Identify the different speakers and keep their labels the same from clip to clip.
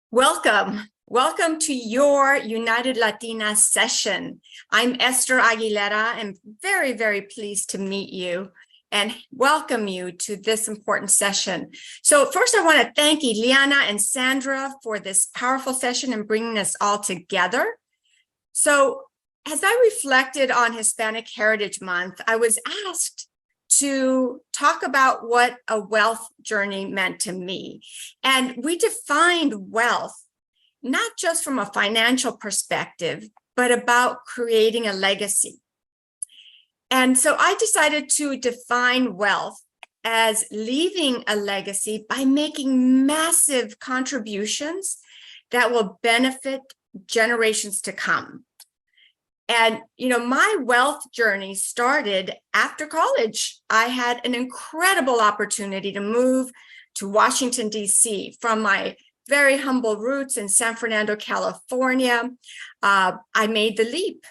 Speaker 1: Welcome to your United Latinas session. I'm Esther Aguilera and very, very pleased to meet you and welcome you to this important session. So first I want to thank Ileana and Sandra for this powerful session and bringing us all together. So as I reflected on Hispanic Heritage Month, I was asked to talk about what a wealth journey meant to me. And we defined wealth, not just from a financial perspective, but about creating a legacy. And so I decided to define wealth as leaving a legacy by making massive contributions that will benefit generations to come. And, my wealth journey started after college. I had an incredible opportunity to move to Washington, D.C. from my very humble roots in San Fernando, California. I made the leap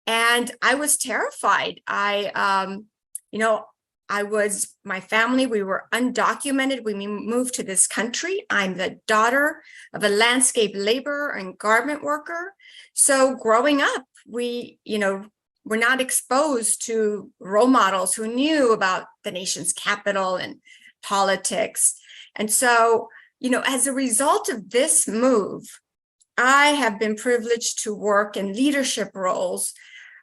Speaker 1: and I was terrified. My family, we were undocumented. We moved to this country. I'm the daughter of a landscape laborer and garment worker. So growing up, we're not exposed to role models who knew about the nation's capital and politics. And so, as a result of this move, I have been privileged to work in leadership roles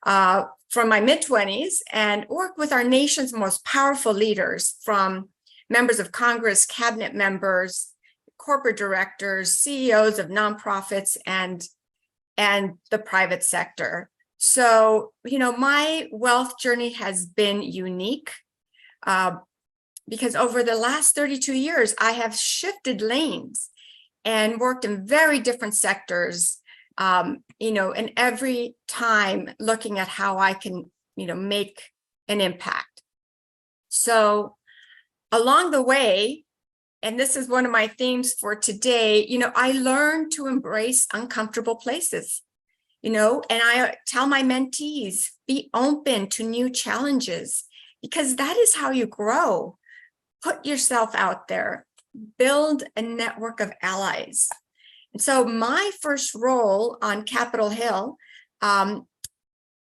Speaker 1: from my mid-20s and work with our nation's most powerful leaders, from members of Congress, cabinet members, corporate directors, CEOs of nonprofits, and the private sector. So, my wealth journey has been unique because over the last 32 years, I have shifted lanes and worked in very different sectors, and every time looking at how I can, make an impact. So along the way, and this is one of my themes for today, I learned to embrace uncomfortable places, and I tell my mentees, be open to new challenges, because that is how you grow. Put yourself out there, build a network of allies. And so my first role on Capitol Hill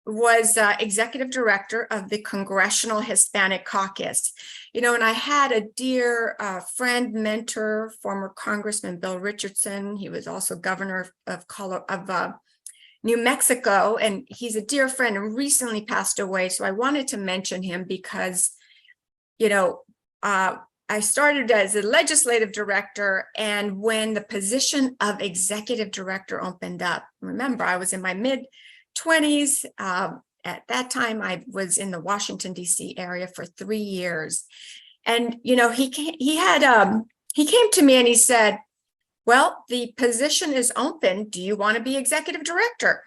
Speaker 1: was executive director of the Congressional Hispanic Caucus. And I had a dear friend, mentor, former Congressman Bill Richardson. He was also governor of New Mexico, and he's a dear friend and recently passed away. So I wanted to mention him because, I started as a legislative director, and when the position of executive director opened up, remember, I was in my mid-20s. At that time, I was in the Washington, D.C. area for 3 years. And, he came to me and he said, well, the position is open. Do you want to be executive director?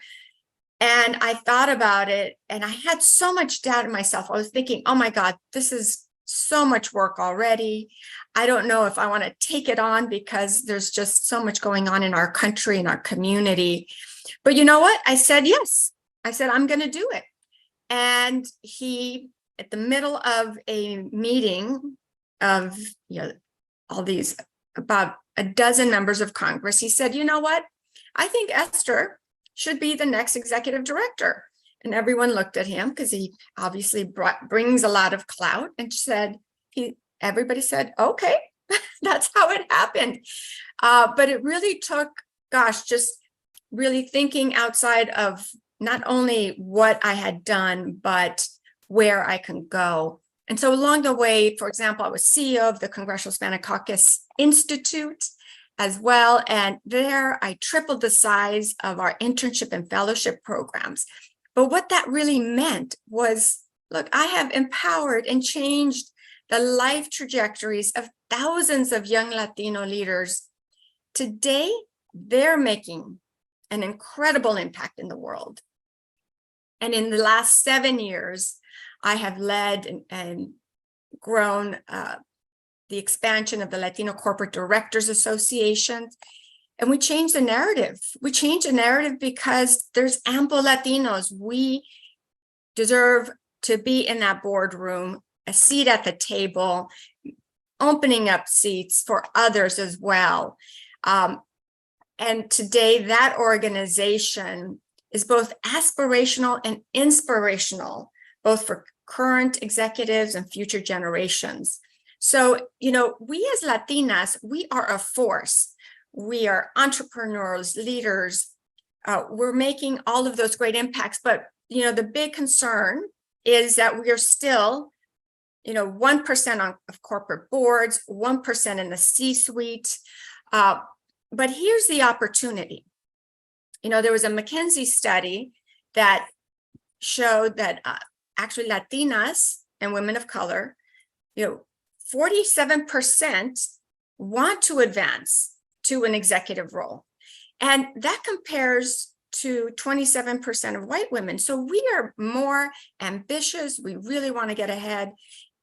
Speaker 1: And I thought about it, and I had so much doubt in myself. I was thinking, oh my God, this is so much work already. I don't know if I want to take it on because there's just so much going on in our country and our community. But you know what? I said yes. I said, I'm going to do it. And he, at the middle of a meeting of all these, about a dozen members of Congress, he said, you know what? I think Esther should be the next executive director. And everyone looked at him because he obviously brings a lot of clout, and everybody said, okay, that's how it happened. But it really took, just really thinking outside of not only what I had done, but where I can go. And so along the way, for example, I was CEO of the Congressional Hispanic Caucus Institute as well. And there I tripled the size of our internship and fellowship programs. But what that really meant was, look, I have empowered and changed the life trajectories of thousands of young Latino leaders. Today, they're making an incredible impact in the world. And in the last 7 years, I have led and grown the expansion of the Latino Corporate Directors Association. And we changed the narrative. We changed the narrative because there's ample Latinos. We deserve to be in that boardroom, a seat at the table, opening up seats for others as well. And today that organization is both aspirational and inspirational, both for current executives and future generations. So, we as Latinas, we are a force. We are entrepreneurs, leaders. We're making all of those great impacts. But, the big concern is that we are still, 1% of corporate boards, 1% in the C-suite. But here's the opportunity. There was a McKinsey study that showed that actually Latinas and women of color, 47% want to advance to an executive role. And that compares to 27% of white women. So we are more ambitious. We really want to get ahead.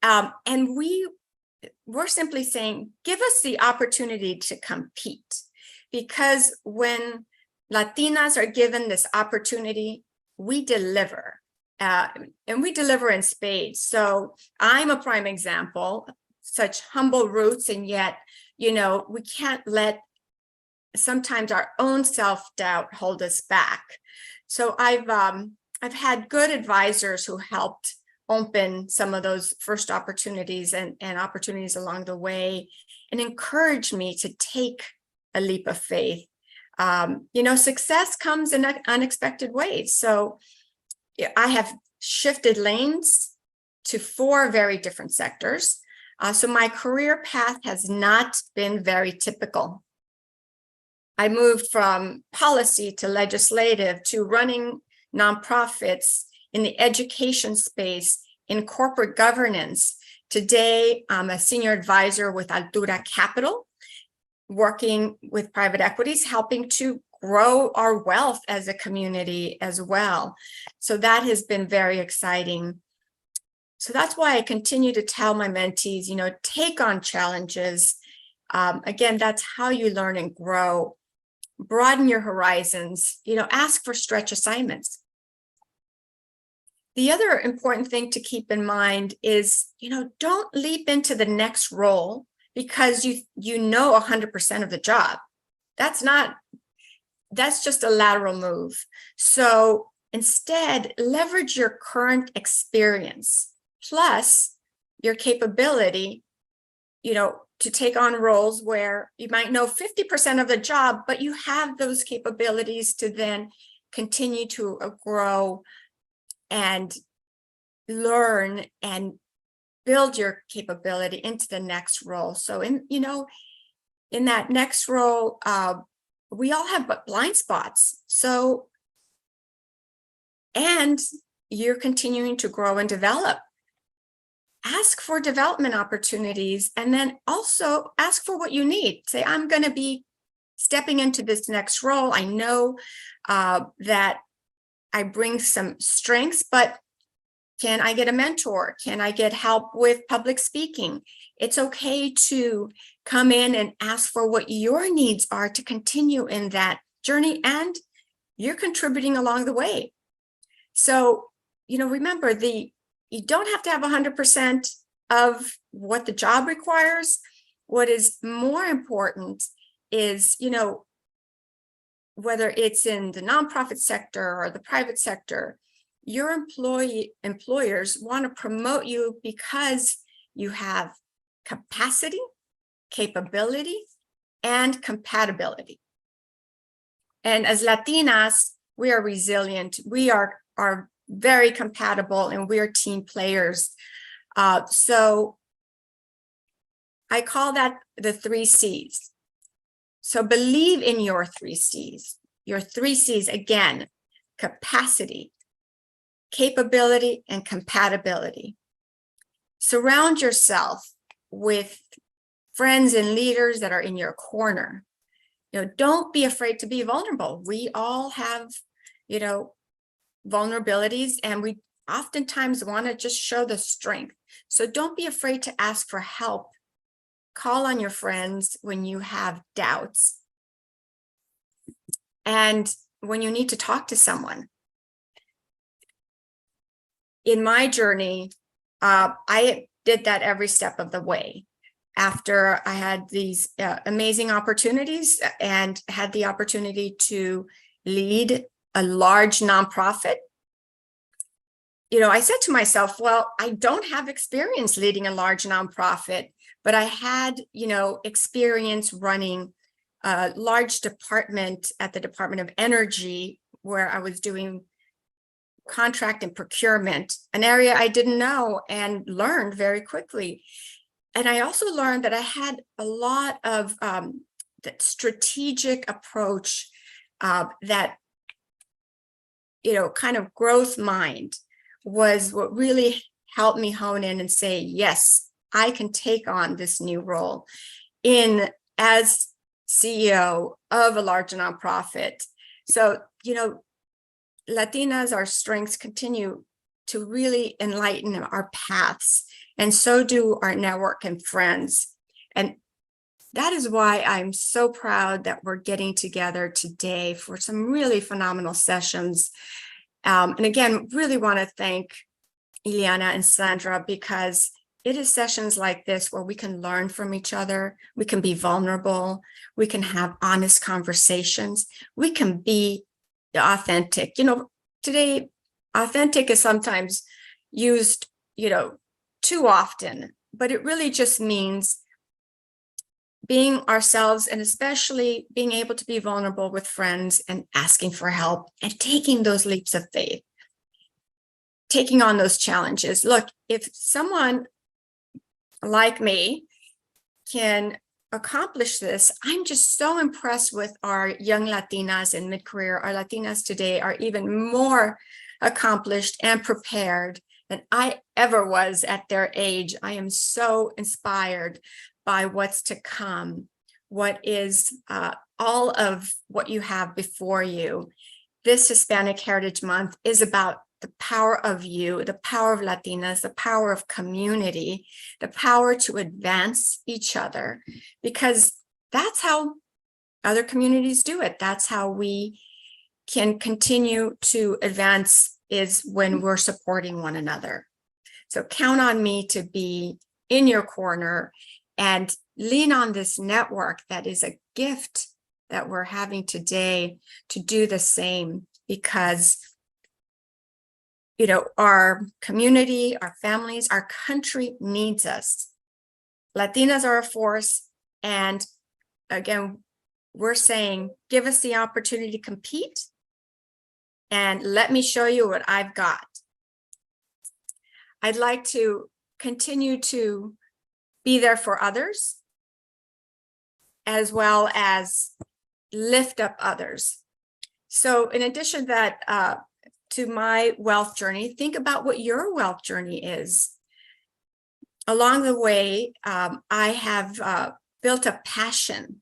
Speaker 1: And we're simply saying, give us the opportunity to compete. Because when Latinas are given this opportunity, we deliver. And we deliver in spades. So I'm a prime example, such humble roots, and yet, we can't let sometimes our own self-doubt hold us back. So I've had good advisors who helped open some of those first opportunities and opportunities along the way, and encouraged me to take a leap of faith. Success comes in unexpected ways. So I have shifted lanes to 4 very different sectors. So my career path has not been very typical. I moved from policy to legislative to running nonprofits in the education space, in corporate governance. Today, I'm a senior advisor with Altura Capital, working with private equities, helping to grow our wealth as a community as well. So that has been very exciting. So that's why I continue to tell my mentees, take on challenges. Again, that's how you learn and grow. Broaden your horizons, ask for stretch assignments. The other important thing to keep in mind is, don't leap into the next role because you know 100% of the job. That's just a lateral move. So instead, leverage your current experience plus your capability, to take on roles where you might know 50% of the job, but you have those capabilities to then continue to grow and learn and build your capability into the next role. So in that next role, we all have blind spots. So, and you're continuing to grow and develop. Ask for development opportunities, and then also ask for what you need. Say, I'm going to be stepping into this next role. I know that I bring some strengths, but can I get a mentor? Can I get help with public speaking? It's okay to come in and ask for what your needs are to continue in that journey, and you're contributing along the way. So, remember, you don't have to have 100% of what the job requires. What is more important is, whether it's in the nonprofit sector or the private sector, your employers want to promote you because you have capacity, capability, and compatibility. And as Latinas, we are resilient. We are very compatible, and we're team players. So I call that the 3 C's. So believe in your 3 C's. Your 3 C's, again, capacity, capability, and compatibility. Surround yourself with friends and leaders that are in your corner. Don't be afraid to be vulnerable. We all have, vulnerabilities, and we oftentimes want to just show the strength. So don't be afraid to ask for help. Call on your friends when you have doubts and when you need to talk to someone. In my journey, I did that every step of the way. after I had these amazing opportunities and had the opportunity to lead a large nonprofit, I said to myself, well, I don't have experience leading a large nonprofit, but I had, experience running a large department at the Department of Energy, where I was doing contract and procurement, an area I didn't know and learned very quickly. And I also learned that I had a lot of that strategic approach, that, kind of growth mind was what really helped me hone in and say, yes, I can take on this new role as CEO of a large nonprofit. So, Latinas, our strengths continue to really enlighten our paths, and so do our network and friends. And that is why I'm so proud that we're getting together today for some really phenomenal sessions. And again, really want to thank Ileana and Sandra, because it is sessions like this where we can learn from each other, we can be vulnerable, we can have honest conversations, we can be authentic. Today, authentic is sometimes used, too often, but it really just means being ourselves, and especially being able to be vulnerable with friends and asking for help and taking those leaps of faith, taking on those challenges. Look, if someone like me can accomplish this, I'm just so impressed with our young Latinas in mid-career. Our Latinas today are even more accomplished and prepared than I ever was at their age. I am so inspired by what's to come, what is all of what you have before you. This Hispanic Heritage Month is about the power of you, the power of Latinas, the power of community, the power to advance each other, because that's how other communities do it. That's how we can continue to advance, is when we're supporting one another. So count on me to be in your corner and lean on this network that is a gift that we're having today to do the same, because our community, our families, our country needs us. Latinas are a force. And again, we're saying, give us the opportunity to compete and let me show you what I've got. I'd like to continue to be there for others, as well as lift up others. So in addition to that, to my wealth journey, think about what your wealth journey is. Along the way, I have built a passion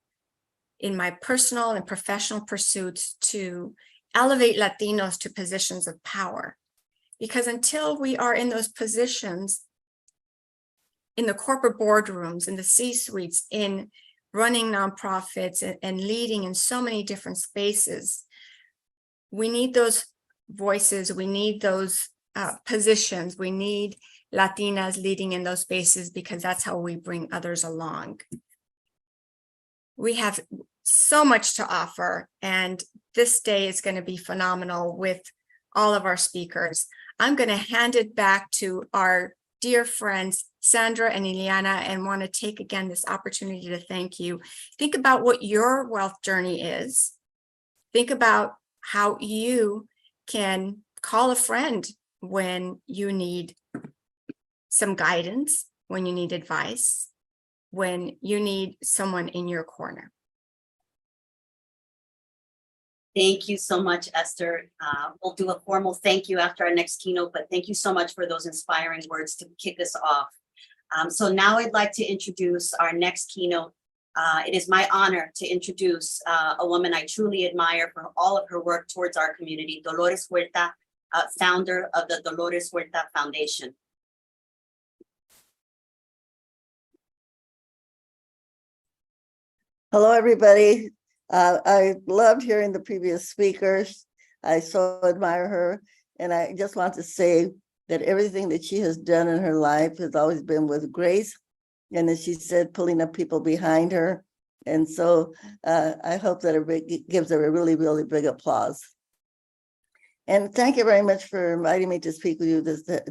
Speaker 1: in my personal and professional pursuits to elevate Latinos to positions of power. Because until we are in those positions, in the corporate boardrooms, in the C-suites, in running nonprofits and leading in so many different spaces, we need those voices, we need those positions, we need Latinas leading in those spaces, because that's how we bring others along. We have so much to offer, and this day is going to be phenomenal with all of our speakers. I'm going to hand it back to our dear friends, Sandra and Ileana, and want to take again this opportunity to thank you. Think about what your wealth journey is. Think about how you can call a friend when you need some guidance, when you need advice, when you need someone in your corner.
Speaker 2: Thank you so much, Esther. We'll do a formal thank you after our next keynote, but thank you so much for those inspiring words to kick us off. So now I'd like to introduce our next keynote. It is my honor to introduce a woman I truly admire for all of her work towards our community, Dolores Huerta, founder of the Dolores Huerta Foundation.
Speaker 3: Hello, everybody. I loved hearing the previous speakers. I so admire her. And I just want to say that everything that she has done in her life has always been with grace And as she said, pulling up people behind her. And so I hope that it gives her a really, really big applause. And thank you very much for inviting me to speak with you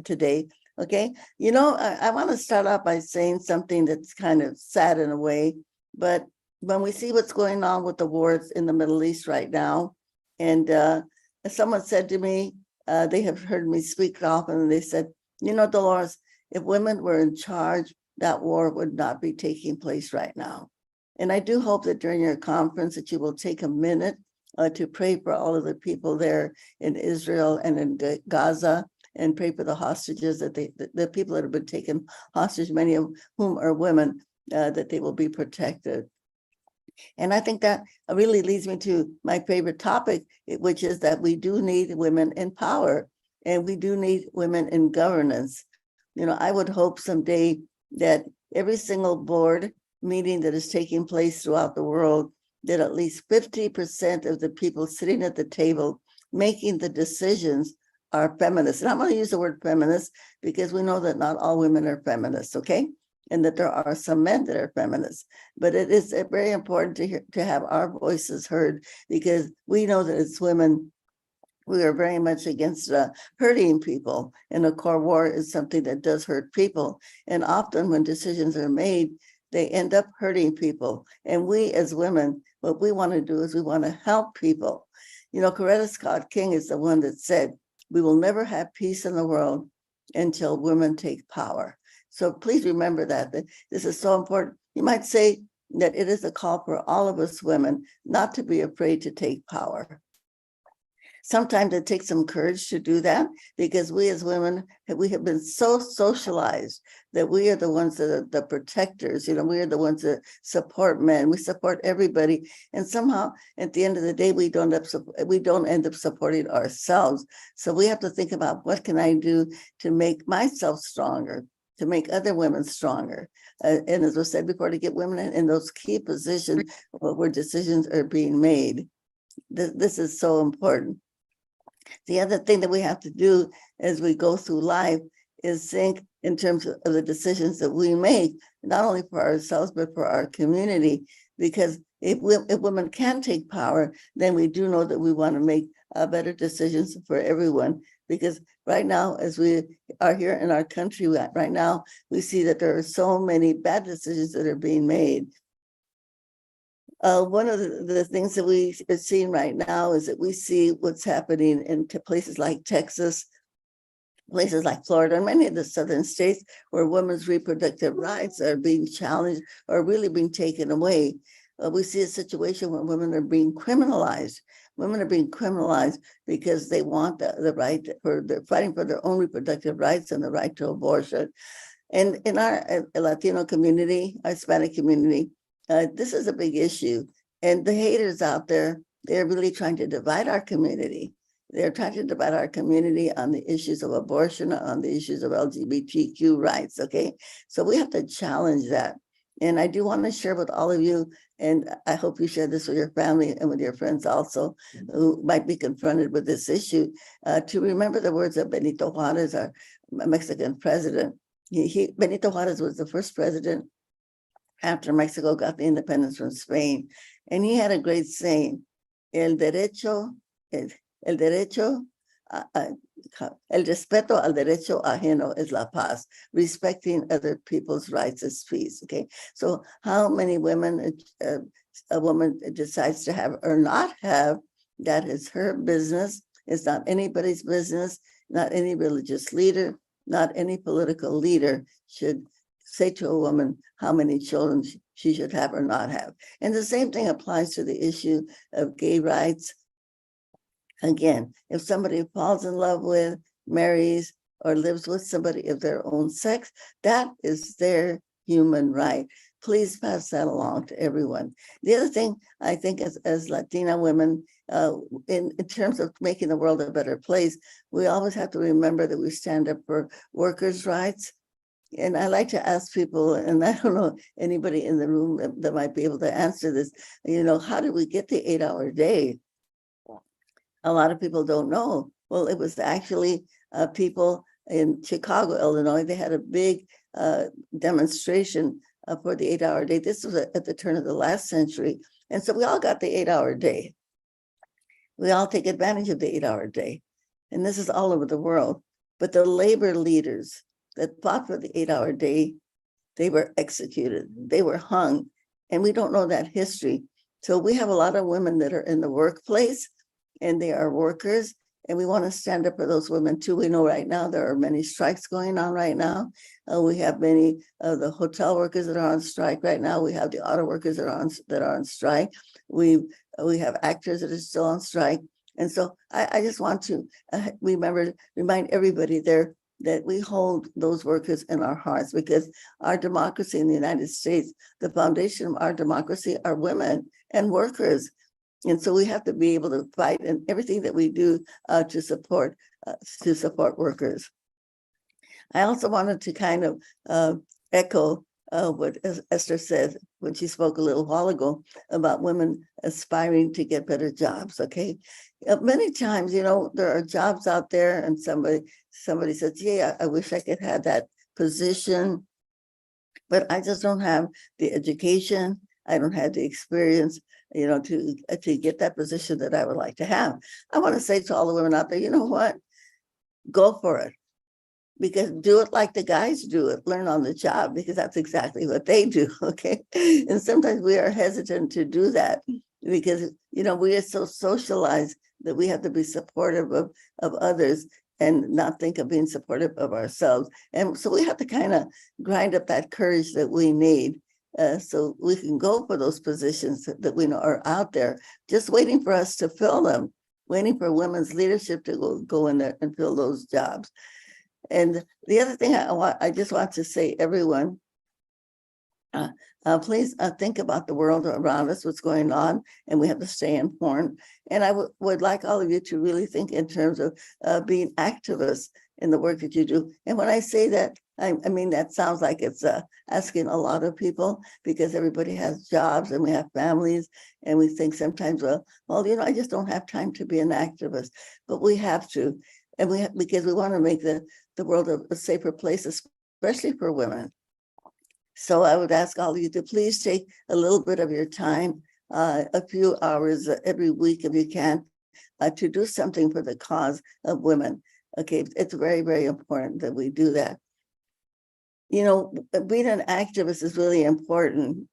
Speaker 3: today. Okay, I want to start off by saying something that's kind of sad in a way, but when we see what's going on with the wars in the Middle East right now, and someone said to me, they have heard me speak often, and they said, Dolores, if women were in charge, that war would not be taking place right now. And I do hope that during your conference that you will take a minute to pray for all of the people there in Israel and in Gaza, and pray for the hostages, that the people that have been taken hostage, many of whom are women, that they will be protected. And I think that really leads me to my favorite topic, which is that we do need women in power, and we do need women in governance. I would hope someday that every single board meeting that is taking place throughout the world, that at least 50% of the people sitting at the table making the decisions are feminists. And I'm going to use the word feminist because we know that not all women are feminists, okay? And that there are some men that are feminists. But it is very important to have our voices heard, because we know that as women, we are very much against hurting people. And a core war is something that does hurt people. And often when decisions are made, they end up hurting people. And we as women, what we want to do is we want to help people. Coretta Scott King is the one that said, we will never have peace in the world until women take power. So please remember that this is so important. You might say that it is a call for all of us women not to be afraid to take power. Sometimes it takes some courage to do that, because we as women, we have been so socialized that we are the ones that are the protectors. We are the ones that support men. We support everybody. And somehow at the end of the day, we don't end up supporting ourselves. So we have to think about, what can I do to make myself stronger, to make other women stronger? And as I said before, to get women in those key positions where decisions are being made. This is so important. The other thing that we have to do as we go through life is think in terms of the decisions that we make, not only for ourselves, but for our community. Because if women can take power, then we do know that we want to make better decisions for everyone. Because right now, as we are here in our country, right now, we see that there are so many bad decisions that are being made. One of the things that we are seeing right now is that we see what's happening in places like Texas, places like Florida, and many of the southern states, where women's reproductive rights are being challenged or really being taken away. We see a situation where women are being criminalized. Women are being criminalized because they want the right, they're fighting for their own reproductive rights and the right to abortion. And in our Latino community, our Hispanic community, this is a big issue. And the haters out there, they're really trying to divide our community. They're trying to divide our community on the issues of abortion, on the issues of LGBTQ rights, okay? So we have to challenge that. And I do want to share with all of you, and I hope you share this with your family and with your friends also, who might be confronted with this issue, to remember the words of Benito Juarez, our Mexican president. Benito Juarez was the first president after Mexico got the independence from Spain. And he had a great saying, el respeto al derecho ajeno es la paz. Respecting other people's rights is peace, okay? So how many women a woman decides to have or not have, that is her business. It's not anybody's business. Not any religious leader, not any political leader should say to a woman how many children she should have or not have. And the same thing applies to the issue of gay rights. Again, if somebody falls in love with, marries, or lives with somebody of their own sex, that is their human right. Please pass that along to everyone. The other thing I think as Latina women, in terms of making the world a better place, we always have to remember that we stand up for workers' rights. And I like to ask people, and I don't know anybody in the room that might be able to answer this, how did we get the 8-hour day? A lot of people don't know. Well, it was actually people in Chicago, Illinois. They had a big demonstration for the 8-hour day. This was at the turn of the last century. And so we all got the 8-hour day. We all take advantage of the 8-hour day. And this is all over the world. But the labor leaders that fought for the 8-hour day, they were executed, they were hung, and we don't know that history. So we have a lot of women that are in the workplace and they are workers, and we want to stand up for those women too. We know right now there are many strikes going on right now. We have many of the hotel workers that are on strike right now. We have the auto workers that are on strike. We have actors that are still on strike. And so I just want to remind everybody there that we hold those workers in our hearts, because our democracy in the United States, the foundation of our democracy are women and workers. And so we have to be able to fight in everything that we do to support workers. I also wanted to kind of echo what Esther said when she spoke a little while ago about women aspiring to get better jobs. Okay, many times, there are jobs out there, and somebody says, "Yeah, I wish I could have that position, but I just don't have the education. I don't have the experience, to get that position that I would like to have." I want to say to all the women out there, you know what? Go for it. Because do it like the guys do it, learn on the job, because that's exactly what they do, okay? And sometimes we are hesitant to do that because, we are so socialized that we have to be supportive of others and not think of being supportive of ourselves. And so we have to kind of grind up that courage that we need so we can go for those positions that we know are out there, just waiting for us to fill them, waiting for women's leadership to go in there and fill those jobs. And the other thing I just want to say, everyone, please think about the world around us, what's going on, and we have to stay informed. And I would like all of you to really think in terms of being activists in the work that you do. And when I say that, I mean, that sounds like it's asking a lot of people, because everybody has jobs and we have families, and we think sometimes, well, I just don't have time to be an activist, but we have to. And because we want to make the world a safer place, especially for women. So I would ask all of you to please take a little bit of your time, a few hours every week if you can, to do something for the cause of women. Okay, it's very, very important that we do that. Being an activist is really important.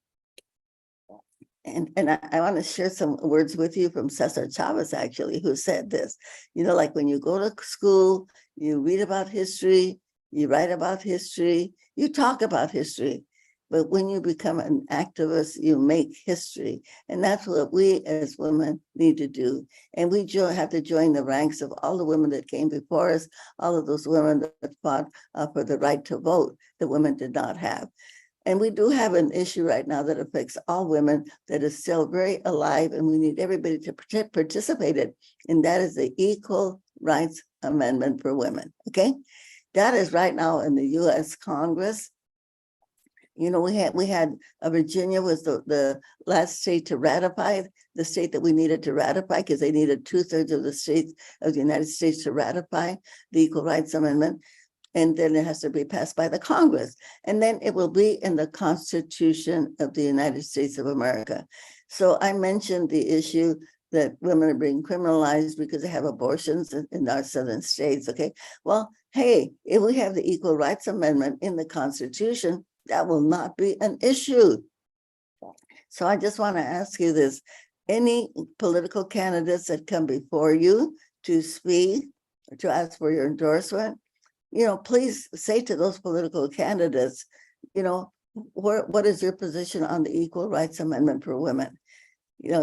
Speaker 3: And I want to share some words with you from Cesar Chavez, actually, who said this. Like when you go to school, you read about history, you write about history, you talk about history. But when you become an activist, you make history. And that's what we as women need to do. And we have to join the ranks of all the women that came before us, all of those women that fought for the right to vote that women did not have. And we do have an issue right now that affects all women that is still very alive, and we need everybody to participate in, and that is the Equal Rights Amendment for women, okay? That is right now in the U.S. Congress. We had Virginia was the last state to ratify, the state that we needed to ratify, because they needed 2/3 of the states of the United States to ratify the Equal Rights Amendment. And then it has to be passed by the Congress. And then it will be in the Constitution of the United States of America. So I mentioned the issue that women are being criminalized because they have abortions in our southern states, okay? Well, hey, if we have the Equal Rights Amendment in the Constitution, that will not be an issue. So I just want to ask you this. Any political candidates that come before you to speak or to ask for your endorsement, please say to those political candidates, what is your position on the Equal Rights Amendment for women?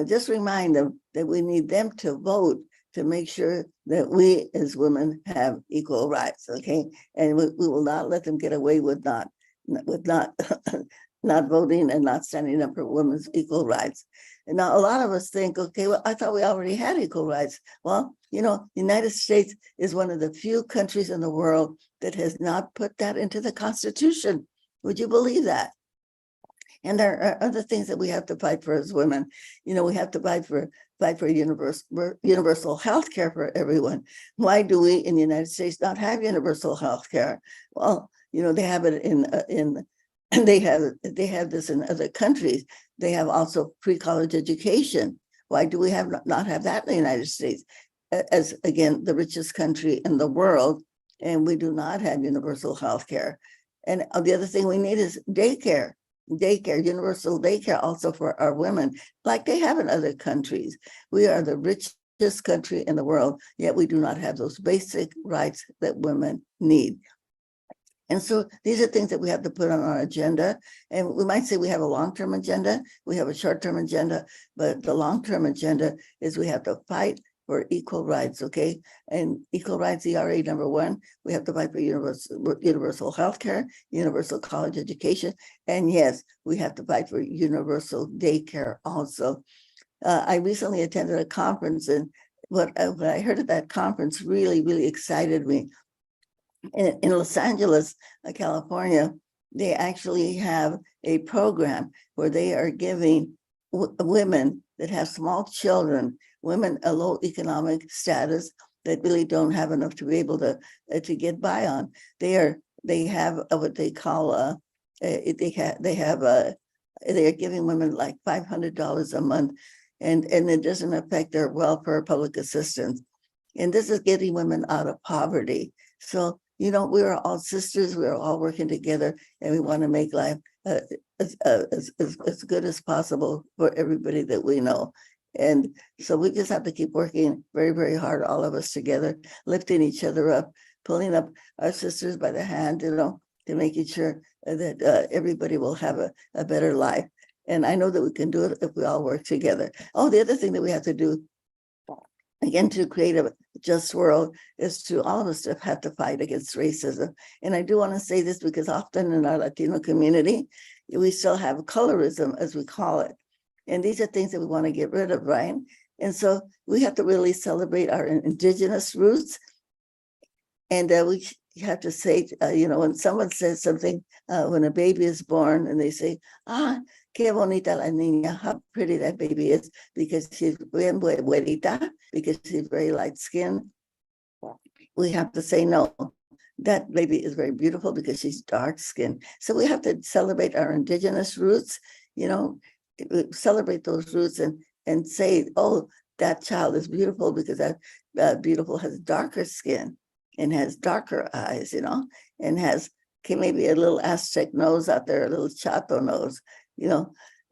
Speaker 3: Just remind them that we need them to vote to make sure that we as women have equal rights, okay? And we will not let them get away with not not voting and not standing up for women's equal rights. And now a lot of us think, okay, well, I thought we already had equal rights. Well, the United States is one of the few countries in the world that has not put that into the Constitution. Would you believe that? And there are other things that we have to fight for as women. We have to fight for universal health care for everyone. Why do we in the United States not have universal health care? Well, they have it in and they have this in other countries. They have also pre-college education. Why do we not have that in the United States? As again, the richest country in the world, and we do not have universal health care. And the other thing we need is daycare, universal daycare also for our women, like they have in other countries. We are the richest country in the world, yet we do not have those basic rights that women need. And so these are things that we have to put on our agenda. And we might say we have a long-term agenda, we have a short-term agenda, but the long-term agenda is we have to fight for equal rights, okay? And equal rights, ERA number one, we have to fight for universal health care, universal college education, and yes, we have to fight for universal daycare also. I recently attended a conference, and what I heard at that conference really, really excited me. In Los Angeles, California, they actually have a program where they are giving women that have small children, women a low economic status that really don't have enough to be able to get by on. They have what they call they are giving women like $500 a month, and it doesn't affect their welfare, public assistance, and this is getting women out of poverty. So we are all sisters. We are all working together, and we want to make life as good as possible for everybody that we know. And so we just have to keep working very, very hard, all of us together, lifting each other up, pulling up our sisters by the hand, to making sure that everybody will have a better life. And I know that we can do it if we all work together. Oh, the other thing that we have to do, again, to create a just world, is to all of us have to fight against racism. And I do want to say this because often in our Latino community, we still have colorism, as we call it. And these are things that we want to get rid of, right? And so we have to really celebrate our indigenous roots. And we have to say, when someone says something, when a baby is born and they say, qué bonita la niña, how pretty that baby is, because she's bien buenita, because she's very light skinned. We have to say, no, that baby is very beautiful because she's dark skinned. So we have to celebrate our indigenous roots, celebrate those roots and say, oh, that child is beautiful because that beautiful has darker skin and has darker eyes, and has maybe a little Aztec nose out there, a little Chato nose,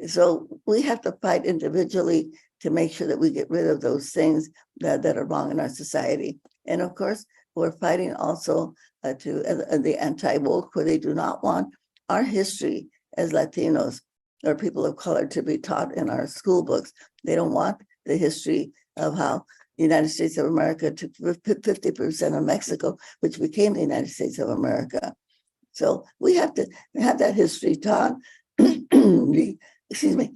Speaker 3: So we have to fight individually to make sure that we get rid of those things that are wrong in our society. And of course, we're fighting also to the anti-woke, where they do not want our history as Latinos or people of color to be taught in our school books. They don't want the history of how the United States of America took 50% of Mexico, which became the United States of America. So we have to have that history taught, excuse me,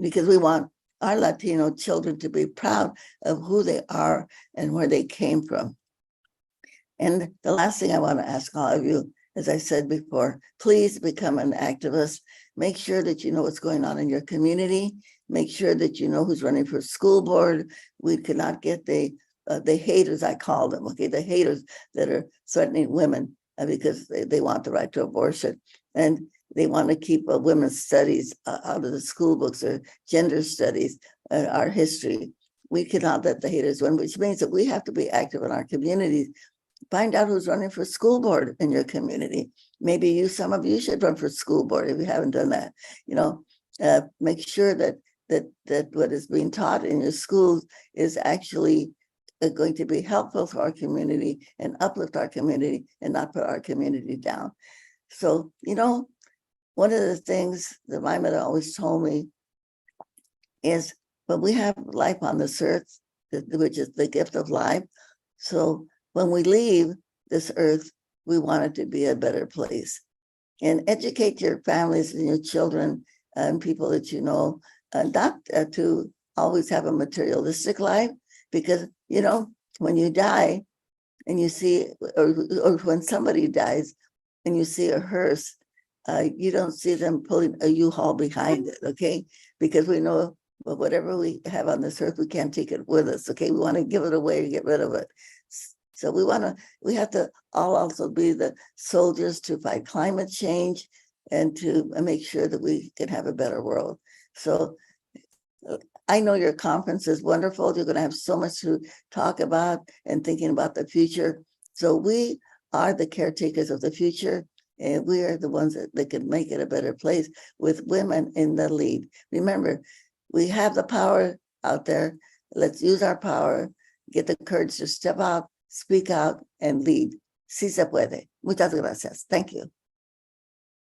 Speaker 3: because we want our Latino children to be proud of who they are and where they came from. And the last thing I want to ask all of you, as I said before, please become an activist. Make sure that you know what's going on in your community. Make sure that you know who's running for school board. We cannot get the haters, I call them, okay, the haters that are threatening women because they want the right to abortion. And they want to keep women's studies out of the school books, or gender studies, our history. We cannot let the haters win, which means that we have to be active in our communities. Find out who's running for school board in your community. Maybe some of you should run for school board if you haven't done that. Make sure that what is being taught in your schools is actually going to be helpful to our community and uplift our community and not put our community down. So, one of the things that my mother always told me is, when we have life on this earth, which is the gift of life, so when we leave this earth, we want it to be a better place. And educate your families and your children and people that you know, not to always have a materialistic life, because, when you die and you see, or when somebody dies and you see a hearse, you don't see them pulling a U-Haul behind it, okay? Because we know, well, whatever we have on this earth, we can't take it with us, okay? We want to give it away or get rid of it. So we have to all also be the soldiers to fight climate change and to make sure that we can have a better world. So I know your conference is wonderful. You're going to have so much to talk about and thinking about the future. So we are the caretakers of the future, and we are the ones that can make it a better place with women in the lead. Remember, we have the power out there. Let's use our power, get the courage to step out, speak out, and lead. Sí se puede. Muchas gracias. Thank you.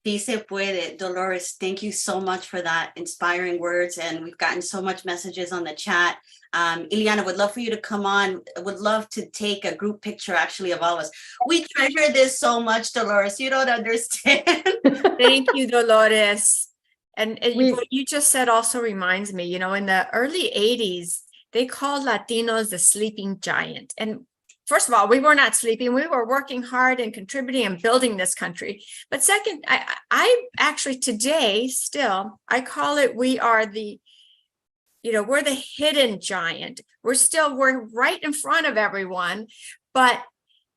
Speaker 2: Sí se puede. Dolores, thank you so much for that inspiring words. And we've gotten so much messages on the chat. Ileana, would love for you to come on. Would love to take a group picture actually of all of us. We treasure this so much, Dolores. You don't understand.
Speaker 1: Thank you, Dolores. And
Speaker 4: We-
Speaker 1: what you just said also reminds me, you know, in the early 80s, they called Latinos the sleeping giant. And first of all, we were not sleeping. We were working hard and contributing and building this country. But second, I actually today still, I call it, we are the, you know, we're the hidden giant. We're right in front of everyone. But,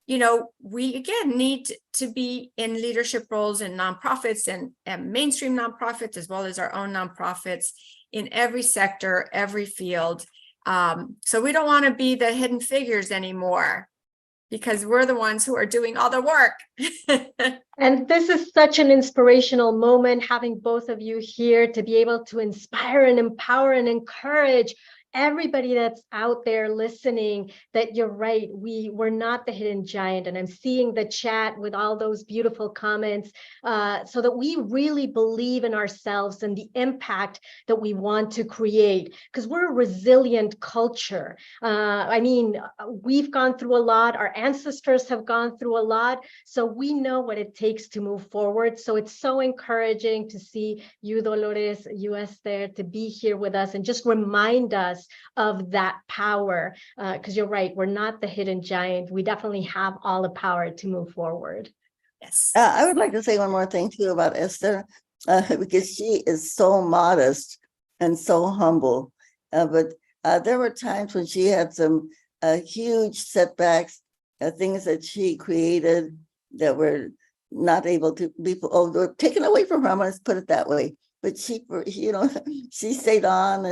Speaker 1: you know, we again need to be in leadership roles in nonprofits and mainstream nonprofits, as well as our own nonprofits in every sector, every field. So we don't want to be the hidden figures anymore, because we're the ones who are doing all the work.
Speaker 4: And this is such an inspirational moment, having both of you here to be able to inspire and empower and encourage everybody that's out there listening, that you're right, we're not the hidden giant. And I'm seeing the chat with all those beautiful comments, so that we really believe in ourselves and the impact that we want to create, because we're a resilient culture. I mean, we've gone through a lot, our ancestors have gone through a lot, so we know what it takes to move forward. So it's so encouraging to see you, Dolores, you, Esther, to be here with us and just remind us of that power, because you're right, we're not the hidden giant. We definitely have all the power to move forward.
Speaker 1: Yes.
Speaker 3: I would like to say one more thing too about Esther, because she is so modest and so humble. But there were times when she had some huge setbacks, things that she created that were not able to be, they were taken away from her. Let's put it that way. But she, you know, she stayed on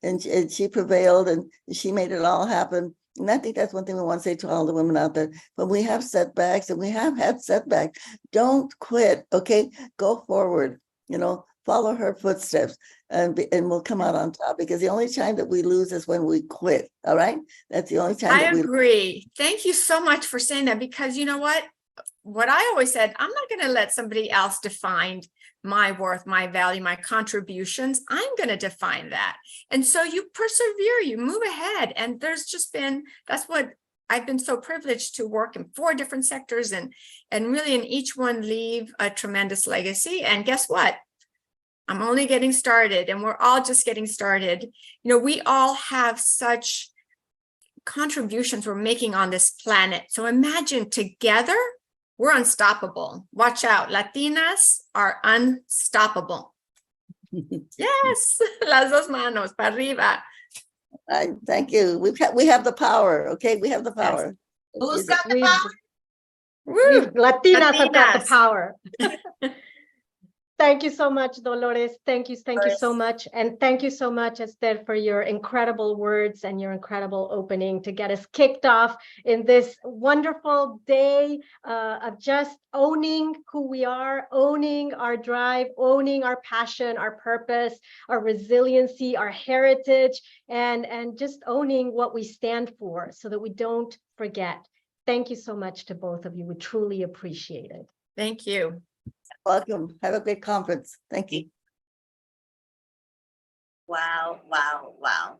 Speaker 3: and she prevailed and she made it all happen. And I think that's one thing we want to say to all the women out there. When we have setbacks, and we have had setbacks, don't quit, okay? Go forward, you know, follow her footsteps, and we'll come out on top, because the only time that we lose is when we quit, all right? That's the only time
Speaker 1: I
Speaker 3: that we
Speaker 1: agree. Thank you so much for saying that, because you know what I always said, I'm not going to let somebody else define my worth, my value, my contributions. I'm going to define that. And so you persevere, you move ahead. And there's just been, that's what I've been so privileged to work in 4 different sectors and really in each one leave a tremendous legacy. And guess what? I'm only getting started, and we're all just getting started. You know, we all have such contributions we're making on this planet. So imagine together, we're unstoppable. Watch out. Latinas are unstoppable. Yes. Las dos manos para arriba.
Speaker 3: thank you. We have the power, okay? We have the power.
Speaker 2: Who's got the
Speaker 4: We've,
Speaker 2: power?
Speaker 1: Woo.
Speaker 4: Latinas have got the
Speaker 1: Latinas.
Speaker 4: power. Thank you so much, Dolores. Thank you so much. And thank you so much, Esther, for your incredible words and your incredible opening to get us kicked off in this wonderful day of just owning who we are, owning our drive, owning our passion, our purpose, our resiliency, our heritage, and just owning what we stand for so that we don't forget. Thank you so much to both of you. We truly appreciate it.
Speaker 1: Thank you.
Speaker 3: Welcome. Have a great conference. Thank you.
Speaker 2: Wow, wow, wow.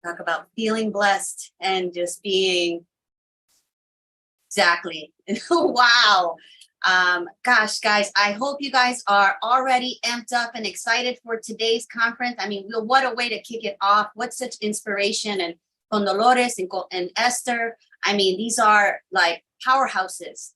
Speaker 2: Talk about feeling blessed and just being exactly. Wow. Gosh, guys, I hope you guys are already amped up and excited for today's conference. I mean, what a way to kick it off. What such inspiration. And con Dolores and Esther, I mean, these are like powerhouses.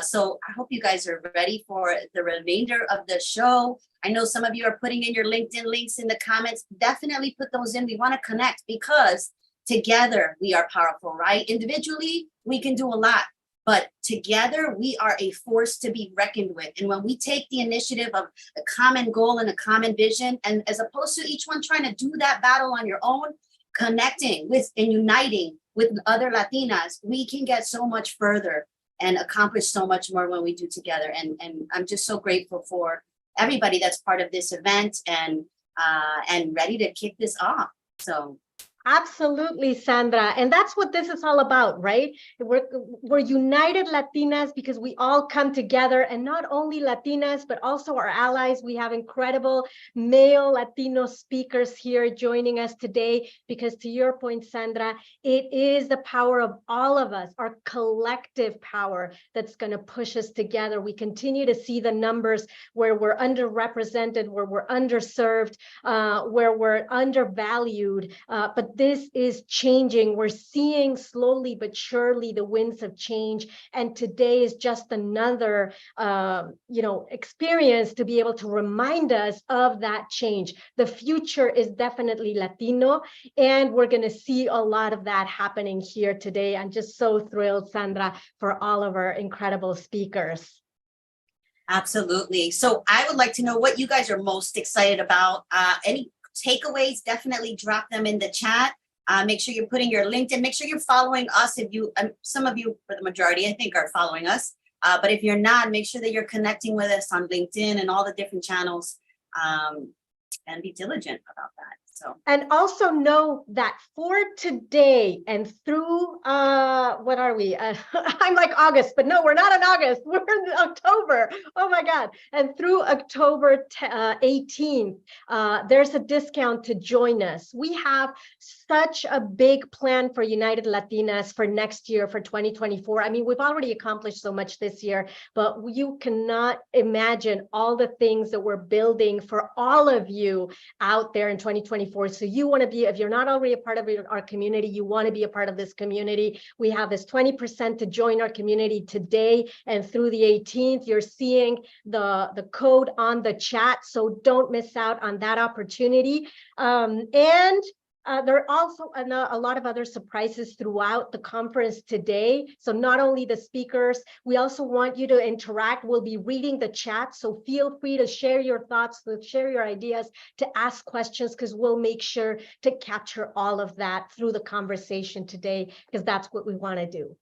Speaker 2: So I hope you guys are ready for the remainder of the show. I know some of you are putting in your LinkedIn links in the comments. Definitely put those in. We want to connect because together we are powerful, right? Individually, we can do a lot, but together we are a force to be reckoned with. And when we take the initiative of a common goal and a common vision, and as opposed to each one trying to do that battle on your own, connecting with and uniting with other Latinas, we can get so much further and accomplish so much more when we do together. And I'm just so grateful for everybody that's part of this event and ready to kick this off. So.
Speaker 4: Absolutely, Sandra. And that's what this is all about, right? We're United Latinas because we all come together, and not only Latinas, but also our allies. We have incredible male Latino speakers here joining us today because, to your point, Sandra, it is the power of all of us, our collective power, that's going to push us together. We continue to see the numbers where we're underrepresented, where we're underserved, where we're undervalued, but this is changing. We're seeing slowly but surely the winds of change. And today is just another, experience to be able to remind us of that change. The future is definitely Latino, and we're going to see a lot of that happening here today. I'm just so thrilled, Sandra, for all of our incredible speakers.
Speaker 2: Absolutely. So I would like to know what you guys are most excited about. Any takeaways, definitely drop them in the chat. Make sure you're putting your LinkedIn, make sure you're following us. If you, some of you, for the majority, I think, are following us. But if you're not, make sure that you're connecting with us on LinkedIn and all the different channels, and be diligent about that. So. And
Speaker 4: also know that for today and through, what are we? I'm like August, but no, we're not in August. We're in October. Oh my God. And through October 18th, there's a discount to join us. We have such a big plan for United Latinas for next year, for 2024. I mean, we've already accomplished so much this year, but you cannot imagine all the things that we're building for all of you out there in 2024. So you want to be, if you're not already a part of our community, you want to be a part of this community. We have this 20% to join our community today and through the 18th. You're seeing the code on the chat, so don't miss out on that opportunity. There are also a lot of other surprises throughout the conference today. So not only the speakers, we also want you to interact. We'll be reading the chat, so feel free to share your thoughts, to share your ideas, to ask questions, because we'll make sure to capture all of that through the conversation today, because that's what we want to do.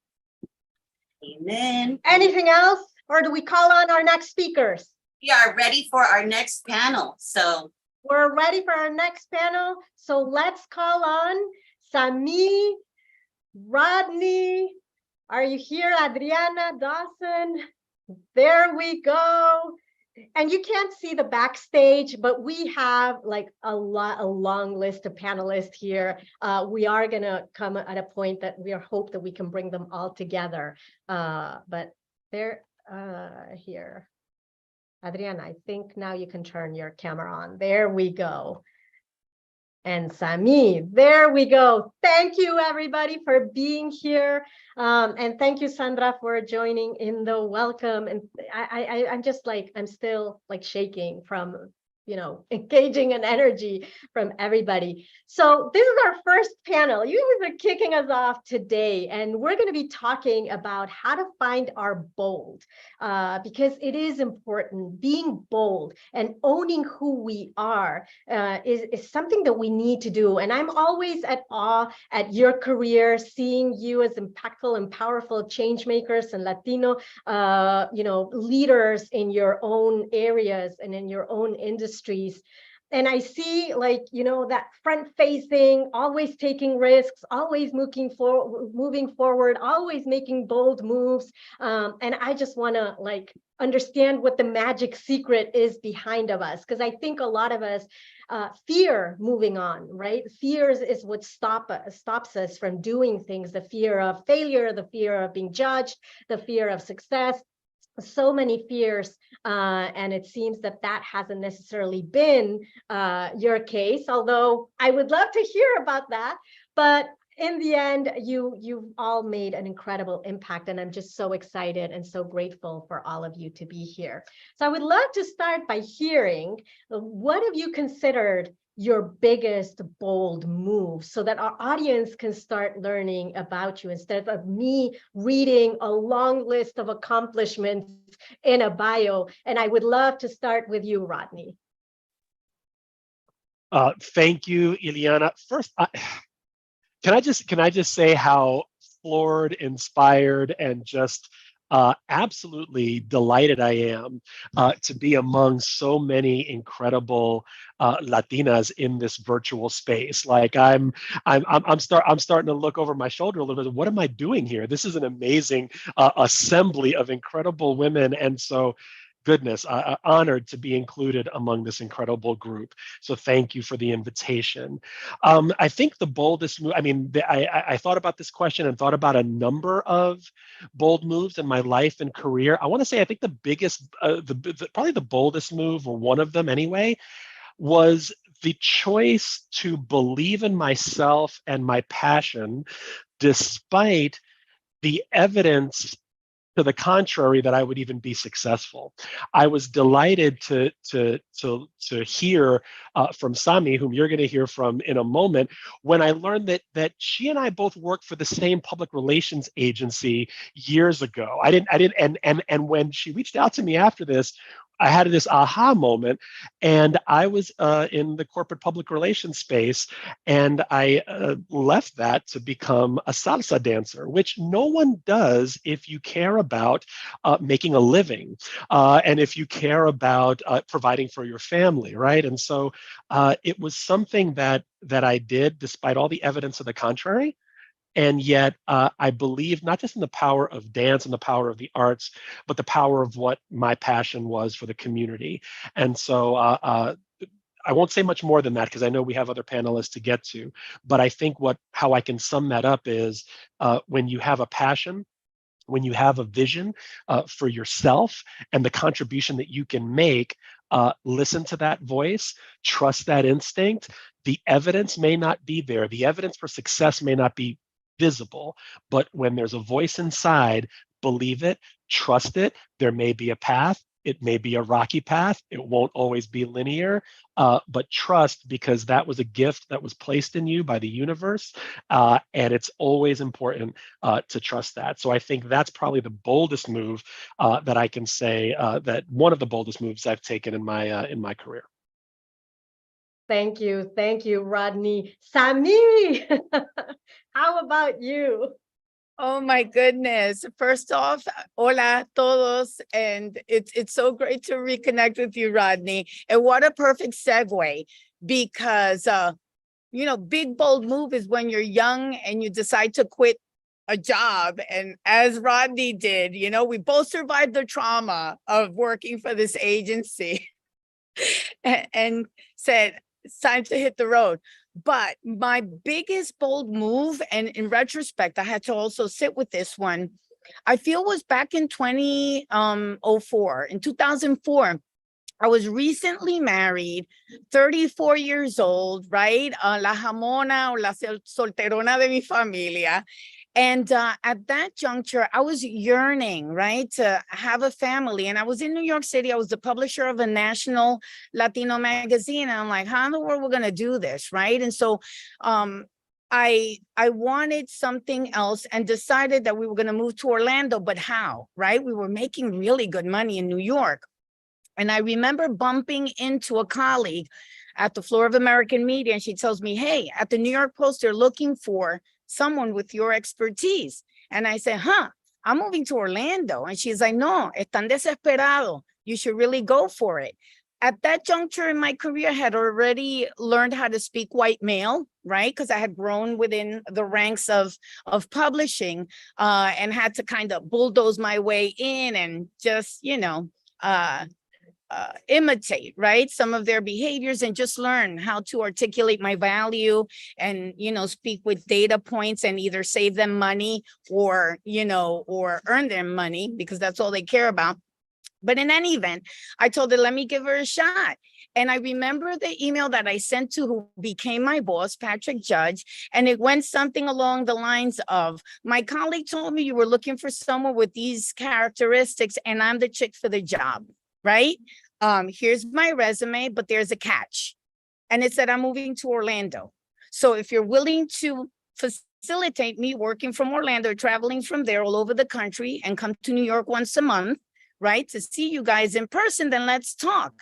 Speaker 2: Amen.
Speaker 4: Anything else, or do we call on our next speakers?
Speaker 2: We are ready for our next panel. So.
Speaker 4: We're ready for our next panel. So let's call on Sami, Rodney. Are you here? Adriana, Dawson. There we go. And you can't see the backstage, but we have like a long list of panelists here. We are going to come at a point that we hope that we can bring them all together. But they're here. Adriana, I think now you can turn your camera on. There we go. And Sami, there we go. Thank you, everybody, for being here. And thank you, Sandra, for joining in the welcome. And I'm just like, I'm still like shaking from, engaging and energy from everybody. So this is our first panel. You guys are kicking us off today, and we're going to be talking about how to find our bold, because it is important. Being bold and owning who we are is something that we need to do. And I'm always at awe at your career, seeing you as impactful and powerful change makers and Latino, leaders in your own areas and in your own industries. And I see, that front facing, always taking risks, always moving forward, always making bold moves. And I just want to understand what the magic secret is behind of us, because I think a lot of us fear moving on, right? Fear is what stops us from doing things. The fear of failure, the fear of being judged, the fear of success. So many fears, and it seems that hasn't necessarily been your case, although I would love to hear about that. But in the end, you've all made an incredible impact, and I'm just so excited and so grateful for all of you to be here. So I would love to start by hearing, what have you considered your biggest bold move, so that our audience can start learning about you instead of me reading a long list of accomplishments in a bio. And I would love to start with you, Rodney.
Speaker 5: Thank you, Ileana. First, can I just say how floored, inspired, and just absolutely delighted I am to be among so many incredible Latinas in this virtual space. Like I'm starting to look over my shoulder a little bit. What am I doing here? This is an amazing assembly of incredible women, and so. Goodness, honored to be included among this incredible group. So thank you for the invitation. I think the boldest move, I mean, I thought about this question and thought about a number of bold moves in my life and career. I want to say I think the biggest, probably the boldest move, or one of them anyway, was the choice to believe in myself and my passion despite the evidence to the contrary that I would even be successful. I was delighted to hear from Sami, whom you're going to hear from in a moment, when I learned that she and I both worked for the same public relations agency years ago. And when she reached out to me after this, I had this aha moment, and I was in the corporate public relations space, and I left that to become a salsa dancer, which no one does if you care about making a living, and if you care about providing for your family, right? And so it was something that I did despite all the evidence of the contrary. And yet, I believe not just in the power of dance and the power of the arts, but the power of what my passion was for the community. And so I won't say much more than that because I know we have other panelists to get to. But I think how I can sum that up is when you have a passion, when you have a vision for yourself and the contribution that you can make, listen to that voice, trust that instinct. The evidence may not be there. The evidence for success may not be visible, but when there's a voice inside, believe it, trust it. There may be a path. It may be a rocky path. It won't always be linear, but trust, because that was a gift that was placed in you by the universe, and it's always important to trust that. So I think that's probably the boldest move that I can say, that one of the boldest moves I've taken in my career.
Speaker 4: Thank you, Rodney. Sami, how about you?
Speaker 6: Oh my goodness. First off, hola todos. And it's so great to reconnect with you, Rodney. And what a perfect segue, because, big, bold move is when you're young and you decide to quit a job. And as Rodney did, we both survived the trauma of working for this agency and said, it's time to hit the road. But my biggest bold move, and in retrospect, I had to also sit with this one, I feel was back in 2004. In 2004, I was recently married, 34 years old, right? La jamona o la solterona de mi familia. And at that juncture, I was yearning, right, to have a family. And I was in New York City. I was the publisher of a national Latino magazine. And I'm like, how in the world are we going to do this, right? And so I wanted something else and decided that we were going to move to Orlando, but how, right? We were making really good money in New York. And I remember bumping into a colleague at the floor of American Media, and she tells me, hey, at the New York Post, they're looking for someone with your expertise. And I said, I'm moving to Orlando. And she's like, no, están desesperado. You should really go for it. At that juncture in my career, I had already learned how to speak white male, right? Because I had grown within the ranks of publishing and had to kind of bulldoze my way in and just, imitate, right, some of their behaviors and just learn how to articulate my value and, speak with data points and either save them money or, or earn them money, because that's all they care about. But in any event, I told her, let me give her a shot. And I remember the email that I sent to who became my boss, Patrick Judge, and it went something along the lines of, my colleague told me you were looking for someone with these characteristics, and I'm the chick for the job, right? Here's my resume, but there's a catch. And it said, I'm moving to Orlando. So if you're willing to facilitate me working from Orlando, traveling from there all over the country and come to New York once a month, right, to see you guys in person, then let's talk.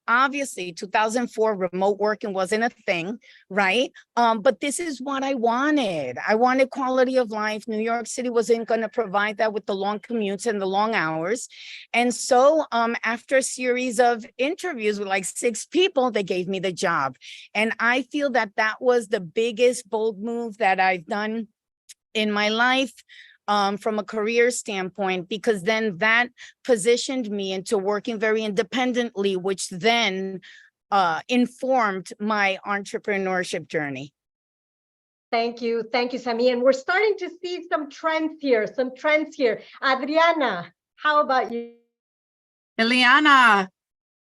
Speaker 6: Obviously, 2004, remote working wasn't a thing, right? But this is what I wanted. I wanted quality of life. New York City wasn't going to provide that with the long commutes and the long hours. And so after a series of interviews with like 6 people, they gave me the job. And I feel that that was the biggest bold move that I've done in my life. From a career standpoint, because then that positioned me into working very independently, which then informed my entrepreneurship journey.
Speaker 4: Thank you, Sami. And we're starting to see some trends here, Adriana, how about you?
Speaker 7: Eliana,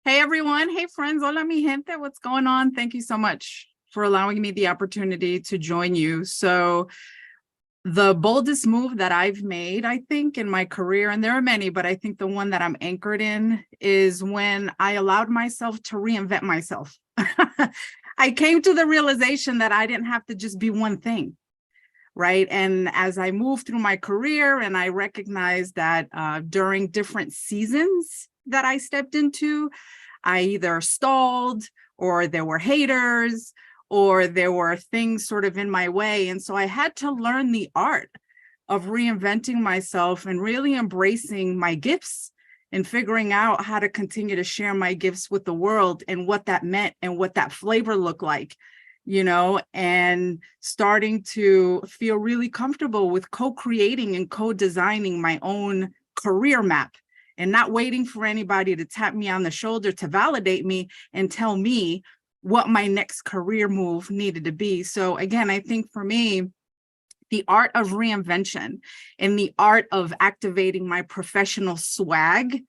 Speaker 7: hey everyone, hey friends, hola mi gente, what's going on? Thank you so much for allowing me the opportunity to join you. So the boldest move that I've made, I think, in my career, and there are many, but I think the one that I'm anchored in is when I allowed myself to reinvent myself. I came to the realization that I didn't have to just be one thing, right? And as I moved through my career and I recognized that during different seasons that I stepped into, I either stalled or there were haters, or there were things sort of in my way. And so I had to learn the art of reinventing myself and really embracing my gifts and figuring out how to continue to share my gifts with the world and what that meant and what that flavor looked like, you know, and starting to feel really comfortable with co-creating and co-designing my own career map and not waiting for anybody to tap me on the shoulder to validate me and tell me what my next career move needed to be. So again, I think for me, the art of reinvention and the art of activating my professional swag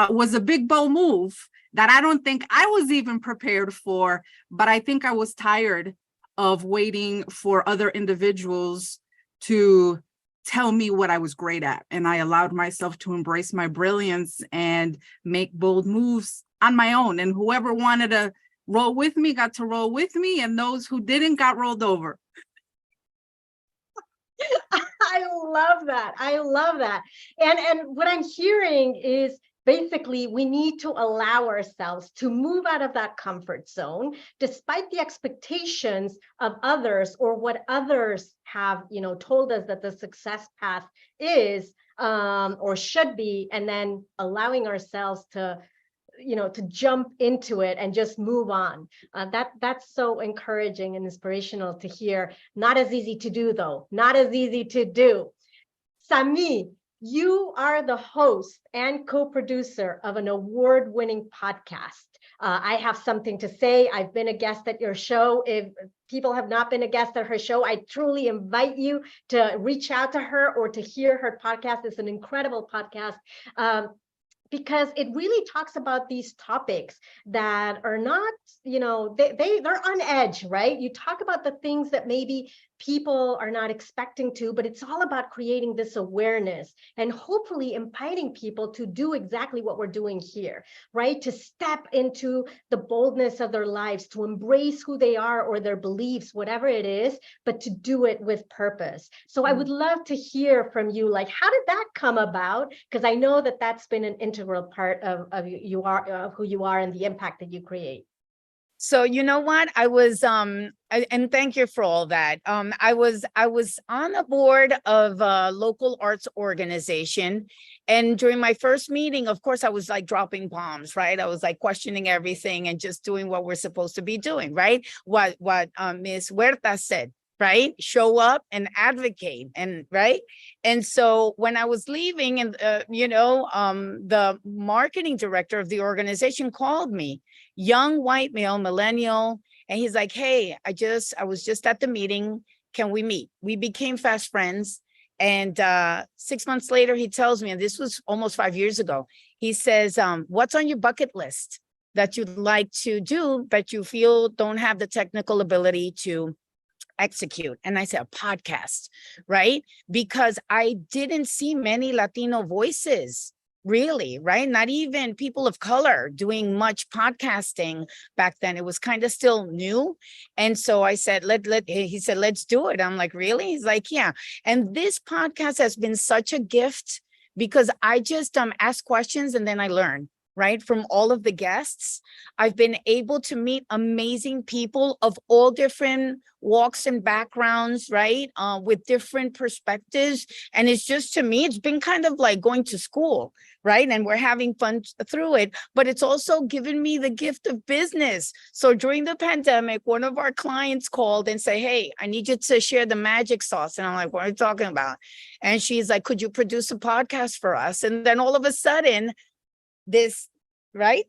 Speaker 7: was a big, bold move that I don't think I was even prepared for, but I think I was tired of waiting for other individuals to tell me what I was great at. And I allowed myself to embrace my brilliance and make bold moves on my own. And whoever wanted to roll with me got to roll with me, and those who didn't got rolled over.
Speaker 4: I love that. I love that. And what I'm hearing is basically we need to allow ourselves to move out of that comfort zone, despite the expectations of others or what others have, you know, told us that the success path is or should be, and then allowing ourselves to, you know, to jump into it and just move on. That's so encouraging and inspirational to hear. Not as easy to do though, not as easy to do. Sami, you are the host and co-producer of an award-winning podcast. I have something to say. I've been a guest at your show. If people have not been a guest at her show, I truly invite you to reach out to her or to hear her podcast. It's an incredible podcast. Because it really talks about these topics that are not, you know, they're on edge, right? You talk about the things that maybe people are not expecting to, but it's all about creating this awareness and hopefully inviting people to do exactly what we're doing here, right? To step into the boldness of their lives, to embrace who they are or their beliefs, whatever it is, but to do it with purpose. So I would love to hear from you, like, how did that come about? Because I know that that's been an integral part of who you are and the impact that you create.
Speaker 6: So you know what, I was and thank you for all that. I was on a board of a local arts organization, and during my first meeting, of course, I was like dropping bombs, right? I was like questioning everything and just doing what we're supposed to be doing, right? What Ms. Huerta said, right? Show up and advocate, and right. And so when I was leaving, and the marketing director of the organization called me, young white male, millennial, and he's like, "Hey, I was just at the meeting. Can we meet?" We became fast friends. And 6 months later, he tells me, and this was almost 5 years ago, he says, "What's on your bucket list that you'd like to do, but you feel don't have the technical ability to execute? And I said, a podcast, right? Because I didn't see many Latino voices, really, right? Not even people of color doing much podcasting back then. It was kind of still new. And so I said, he said, let's do it. I'm like, really? He's like, yeah. And this podcast has been such a gift because I just ask questions and then I learn, right? From all of the guests. I've been able to meet amazing people of all different walks and backgrounds, right? With different perspectives. And it's just, to me, it's been kind of like going to school, right? And we're having fun through it, but it's also given me the gift of business. So during the pandemic, one of our clients called and said, hey, I need you to share the magic sauce. And I'm like, what are you talking about? And she's like, could you produce a podcast for us? And then all of a sudden, this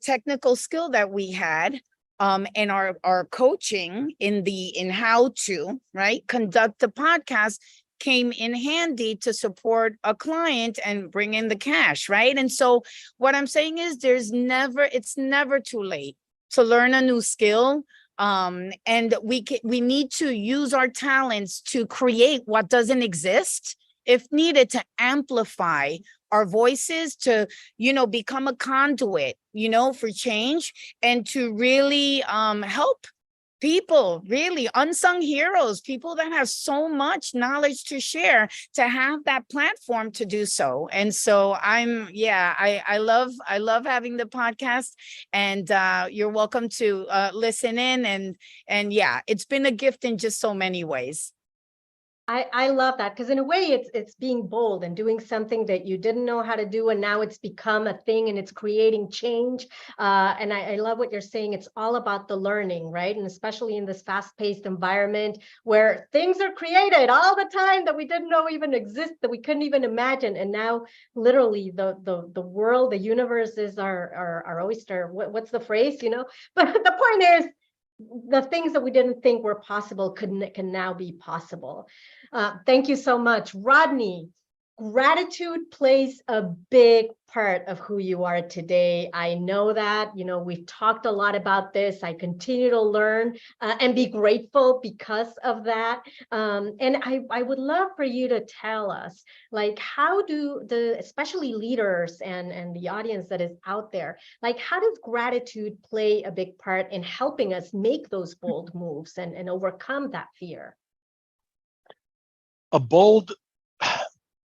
Speaker 6: technical skill that we had and our coaching in how to conduct the podcast came in handy to support a client and bring in the cash, right? And so what I'm saying is it's never too late to learn a new skill. And we need to use our talents to create what doesn't exist, if needed, to amplify our voices, to, become a conduit, for change, and to really help people, really unsung heroes, people that have so much knowledge to share, to have that platform to do so. And so I love having the podcast, and you're welcome to listen in, and yeah, it's been a gift in just so many ways.
Speaker 4: I love that, because in a way it's being bold and doing something that you didn't know how to do, and now it's become a thing and it's creating change. And I love what you're saying. It's all about the learning, right? And especially in this fast-paced environment where things are created all the time that we didn't know even exist, that we couldn't even imagine. And now literally the world, the universe is our oyster. What's the phrase, But the point is, the things that we didn't think were possible can now be possible. Thank you so much. Rodney, gratitude plays a big part of who you are today. I know that, we've talked a lot about this. I continue to learn and be grateful because of that. And I would love for you to tell us, how do especially leaders and the audience that is out there, how does gratitude play a big part in helping us make those bold moves and overcome that fear?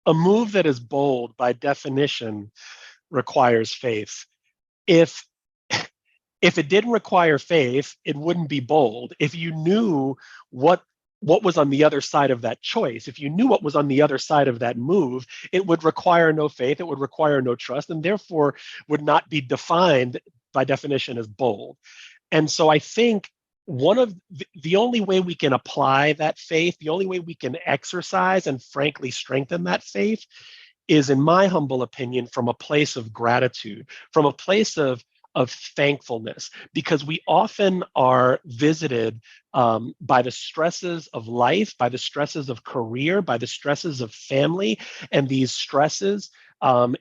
Speaker 5: A move that is bold, by definition, requires faith. If it didn't require faith, it wouldn't be bold. If you knew what was on the other side of that choice, if you knew what was on the other side of that move, it would require no faith, it would require no trust, and therefore would not be defined by definition as bold. And so I think one of the only way we can apply that faith, the only way we can exercise and frankly strengthen that faith, is, in my humble opinion, from a place of gratitude, from a place of thankfulness, because we often are visited by the stresses of life, by the stresses of career, by the stresses of family, and these stresses,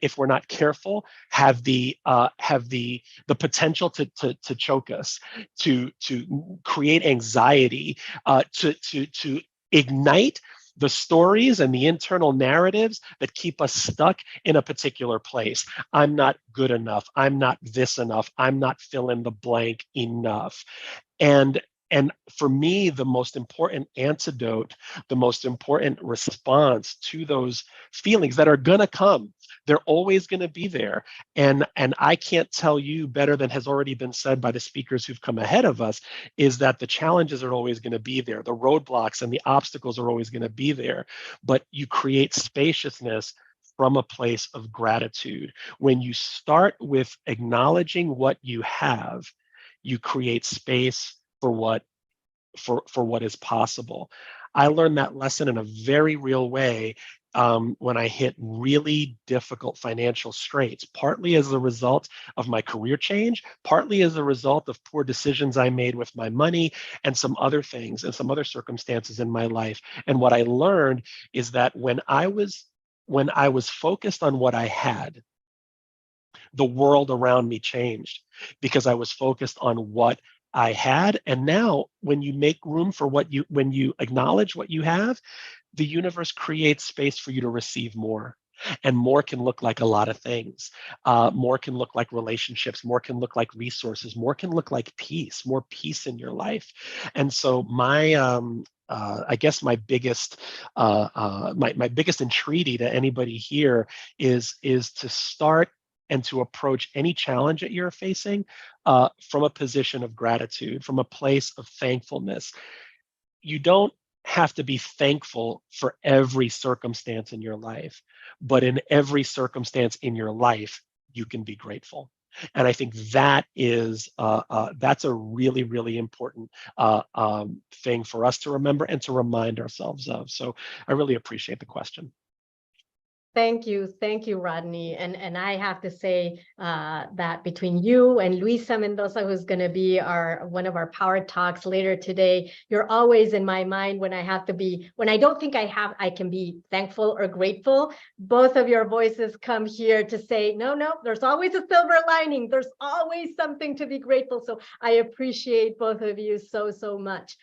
Speaker 5: if we're not careful, have the potential to choke us, to create anxiety, to ignite the stories and the internal narratives that keep us stuck in a particular place. I'm not good enough. I'm not this enough. I'm not fill in the blank enough. And for me, the most important antidote, the most important response to those feelings that are going to come, they're always going to be there. And I can't tell you better than has already been said by the speakers who've come ahead of us, is that the challenges are always going to be there. The roadblocks and the obstacles are always going to be there. But you create spaciousness from a place of gratitude. When you start with acknowledging what you have, you create space for what is possible. I learned that lesson in a very real way when I hit really difficult financial straits, partly as a result of my career change, partly as a result of poor decisions I made with my money and some other things and some other circumstances in my life. And what I learned is that when I was focused on what I had, the world around me changed because I was focused on what I had. And now when you make room for when you acknowledge what you have, the universe creates space for you to receive more. And more can look like a lot of things. More can look like relationships. More can look like resources. More can look like peace. More peace in your life. And so I guess my biggest my biggest entreaty to anybody here is to start and to approach any challenge that you're facing from a position of gratitude, from a place of thankfulness. You don't have to be thankful for every circumstance in your life, but in every circumstance in your life, you can be grateful. And I think that is that's a really, really important thing for us to remember and to remind ourselves of. So I really appreciate the question.
Speaker 4: Thank you, Rodney. And I have to say that between you and Luisa Mendoza, who's going to be one of our power talks later today, you're always in my mind when I don't think I can be thankful or grateful. Both of your voices come here to say, no, there's always a silver lining. There's always something to be grateful. So I appreciate both of you so, so much.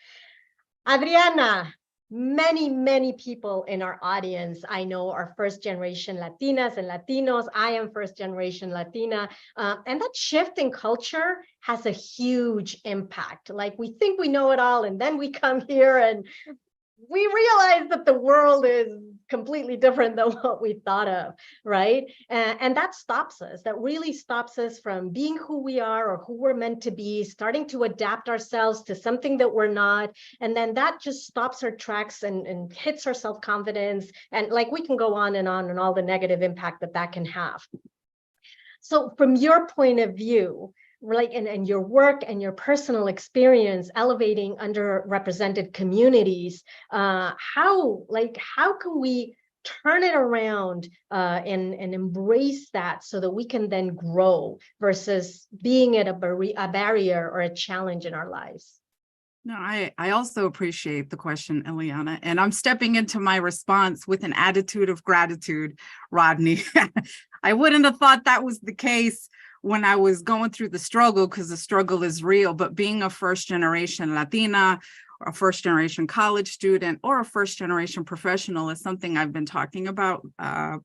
Speaker 4: Adriana, many people in our audience I know are first generation Latinas and Latinos. I am first generation Latina, and that shift in culture has a huge impact. Like, we think we know it all, and then we come here and we realize that the world is completely different than what we thought of, right? And that stops us. That really stops us from being who we are or who we're meant to be, starting to adapt ourselves to something that we're not. And then that just stops our tracks and hits our self-confidence. And like, we can go on and all the negative impact that can have. So from your point of view, like, and your work and your personal experience elevating underrepresented communities, how can we turn it around and embrace that so that we can then grow versus being at a barrier or a challenge in our lives?
Speaker 7: No, I also appreciate the question, Eliana, and I'm stepping into my response with an attitude of gratitude, Rodney. I wouldn't have thought that was the case when I was going through the struggle, because the struggle is real, but being a first generation Latina, or a first generation college student, or a first generation professional is something I've been talking about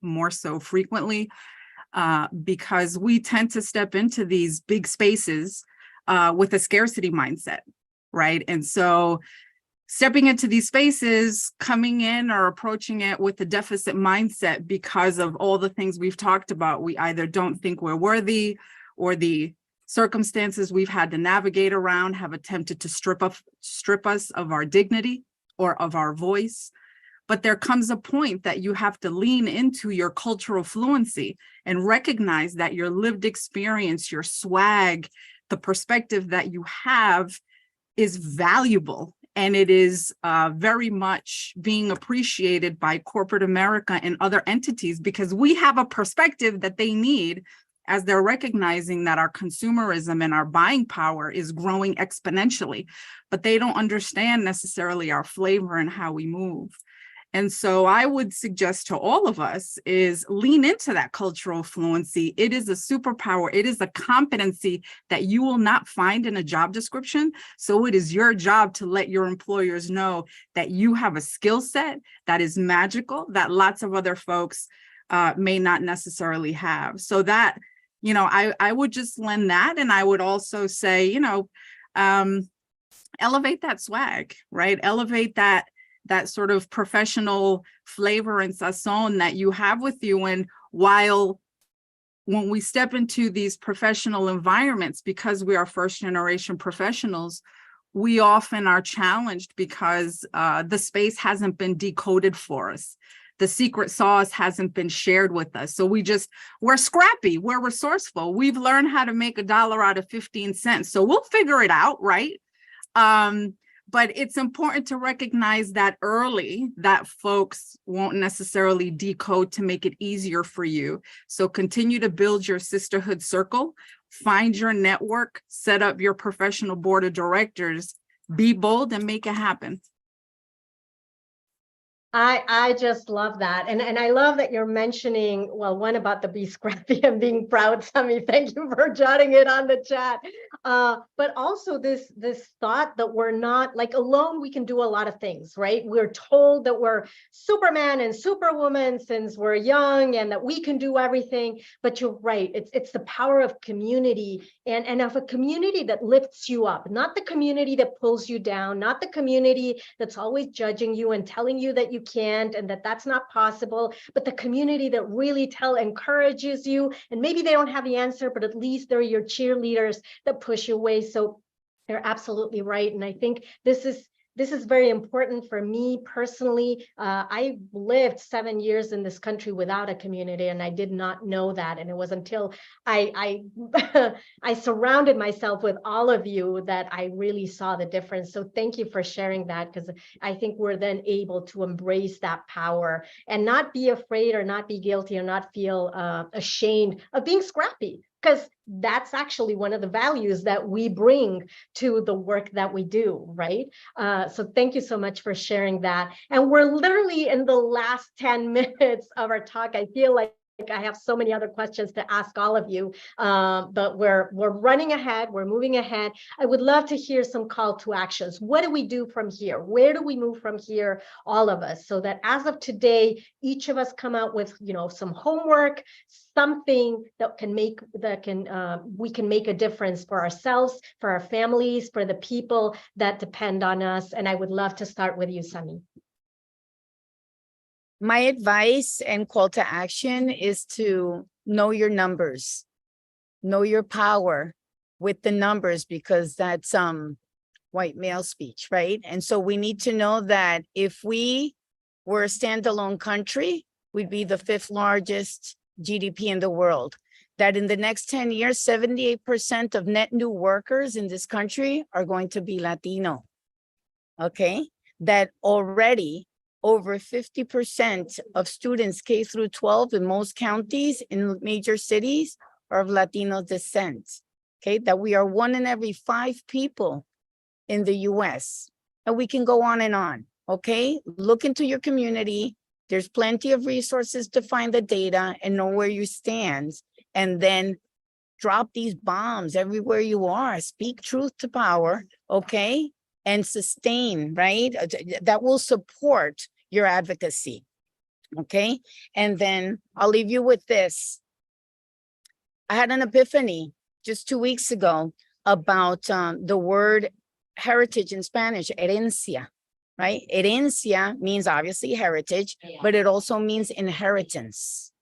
Speaker 7: more so frequently, because we tend to step into these big spaces with a scarcity mindset, right? And so stepping into these spaces, coming in or approaching it with a deficit mindset because of all the things we've talked about. We either don't think we're worthy, or the circumstances we've had to navigate around have attempted to strip us of our dignity or of our voice. But there comes a point that you have to lean into your cultural fluency and recognize that your lived experience, your swag, the perspective that you have is valuable. And it is very much being appreciated by corporate America and other entities, because we have a perspective that they need as they're recognizing that our consumerism and our buying power is growing exponentially, but they don't understand necessarily our flavor and how we move. And so I would suggest to all of us is lean into that cultural fluency. It is a superpower. It is a competency that you will not find in a job description. So it is your job to let your employers know that you have a skill set that is magical, that lots of other folks may not necessarily have. So that, I would just lend that. And I would also say, elevate that swag, right? Elevate that sort of professional flavor and sazon that you have with you. And when we step into these professional environments, because we are first generation professionals, we often are challenged because the space hasn't been decoded for us. The secret sauce hasn't been shared with us. So we're scrappy, we're resourceful. We've learned how to make $1 out of 15 cents. So we'll figure it out, right? But it's important to recognize that early, that folks won't necessarily decode to make it easier for you. So continue to build your sisterhood circle, find your network, set up your professional board of directors, be bold and make it happen.
Speaker 4: I just love that. And I love that you're mentioning, well, one about the be scrappy and being proud, Sammy. Thank you for jotting it on the chat. But also this thought that we're not like alone, we can do a lot of things, right? We're told that we're Superman and Superwoman since we're young and that we can do everything. But you're right, it's the power of community and of a community that lifts you up, not the community that pulls you down, not the community that's always judging you and telling you that you can't and that that's not possible, but the community that really encourages you. And maybe they don't have the answer, but at least they're your cheerleaders that push you away. So they're absolutely right. And I think this is very important for me personally. I lived 7 years in this country without a community, and I did not know that. And it was until I I surrounded myself with all of you that I really saw the difference. So thank you for sharing that, because I think we're then able to embrace that power and not be afraid or not be guilty or not feel ashamed of being scrappy, because that's actually one of the values that we bring to the work that we do, right? So thank you so much for sharing that. And we're literally in the last 10 minutes of our talk. I feel like I have so many other questions to ask all of you, but we're running ahead. We're moving ahead. I would love to hear some call to actions. What do we do from here? Where do we move from here, all of us, so that as of today, each of us come out with, you know, some homework, something that we can make a difference for ourselves, for our families, for the people that depend on us. And I would love to start with you, Sami.
Speaker 6: My advice and call to action is to know your numbers, know your power with the numbers, because that's white male speech, right? And so we need to know that if we were a standalone country, we'd be the 5th largest GDP in the world. That in the next 10 years, 78% of net new workers in this country are going to be Latino. Okay, that already over 50% of students K through 12 in most counties in major cities are of Latino descent. Okay, that we are 1 in every 5 people in the US. And we can go on and on. Okay, look into your community. There's plenty of resources to find the data and know where you stand. And then drop these bombs everywhere you are. Speak truth to power. Okay, and sustain, right? That will support your advocacy, okay? And then I'll leave you with this. I had an epiphany just 2 weeks ago about the word heritage in Spanish, herencia, right? Herencia means obviously heritage, but it also means inheritance.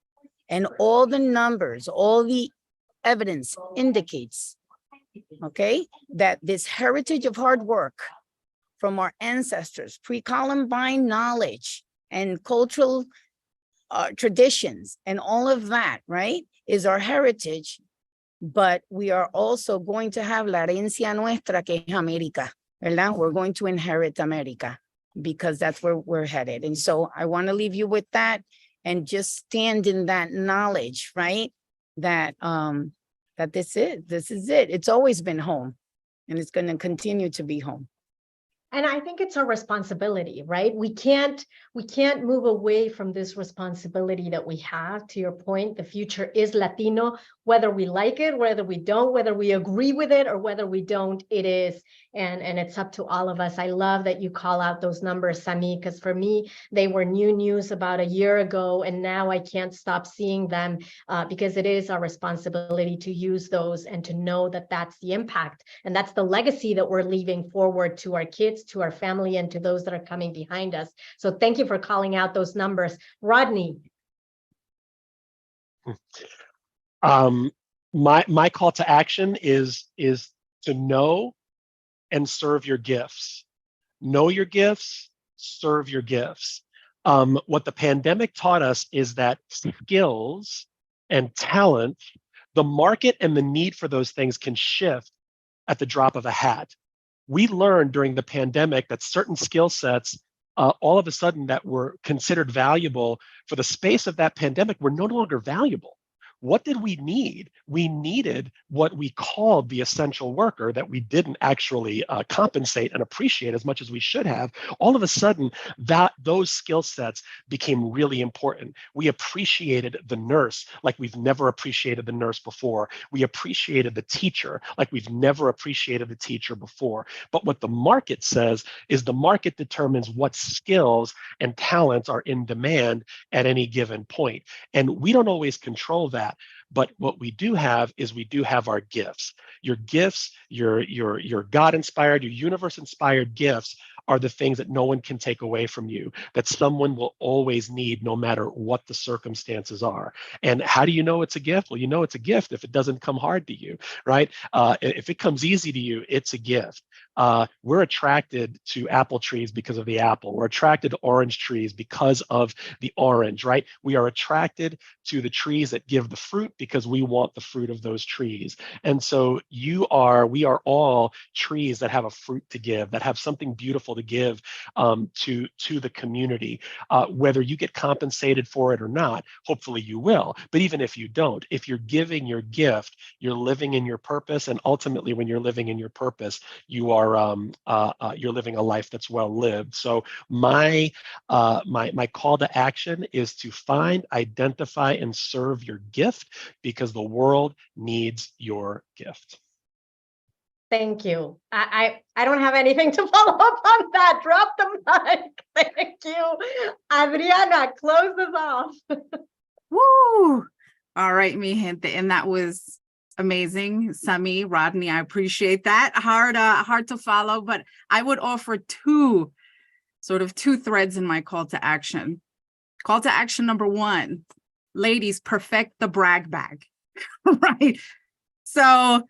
Speaker 6: And all the numbers, all the evidence indicates, okay, that this heritage of hard work from our ancestors, pre-Columbine knowledge and cultural traditions and all of that, right, is our heritage. But we are also going to have la herencia nuestra, que es América, ¿verdad? We're going to inherit America because that's where we're headed. And so I want to leave you with that and just stand in that knowledge, right? That that this is it. It's always been home, and it's going to continue to be home.
Speaker 4: And I think it's our responsibility, right? We can't move away from this responsibility that we have. To your point, the future is Latino, whether we like it, whether we don't, whether we agree with it or whether we don't, it is. And it's up to all of us. I love that you call out those numbers, Sami, because for me, they were new news about a year ago, and now I can't stop seeing them because it is our responsibility to use those and to know that that's the impact. And that's the legacy that we're leaving forward to our kids, to our family, and to those that are coming behind us. So thank you for calling out those numbers. Rodney.
Speaker 5: My call to action is to know and serve your gifts. Know your gifts, serve your gifts. What the pandemic taught us is that skills and talent, the market and the need for those things can shift at the drop of a hat. We learned during the pandemic that certain skill sets, all of a sudden that were considered valuable for the space of that pandemic, were no longer valuable. what did we need? We needed what we called the essential worker that we didn't actually compensate and appreciate as much as we should have. All of a sudden, those skill sets became really important. We appreciated the nurse like we've never appreciated the nurse before. We appreciated the teacher like we've never appreciated the teacher before. But what the market says is the market determines what skills and talents are in demand at any given point. And we don't always control that. But what we do have is we do have our gifts. Your gifts, your God-inspired, your universe-inspired gifts are the things that no one can take away from you, that someone will always need no matter what the circumstances are. And how do you know it's a gift? Well, you know it's a gift if it doesn't come hard to you, right? If it comes easy to you, it's a gift. We're attracted to apple trees because of the apple. We're attracted to orange trees because of the orange, right? We are attracted to the trees that give the fruit because we want the fruit of those trees. And so we are all trees that have a fruit to give, that have something beautiful to give to the community. Whether you get compensated for it or not, hopefully you will. But even if you don't, if you're giving your gift, you're living in your purpose. And ultimately, when you're living in your purpose, you're living a life that's well lived. So my call to action is to find, identify, and serve your gift, because the world needs your gift.
Speaker 4: Thank you. I don't have anything to follow up on that. Drop the mic. Thank you. Adriana, close us off.
Speaker 7: Woo! All right, mi gente. And that was amazing. Sami, Rodney, I appreciate that. Hard to follow, but I would offer two threads in my call to action. Call to action number one, ladies, perfect the brag bag, right? So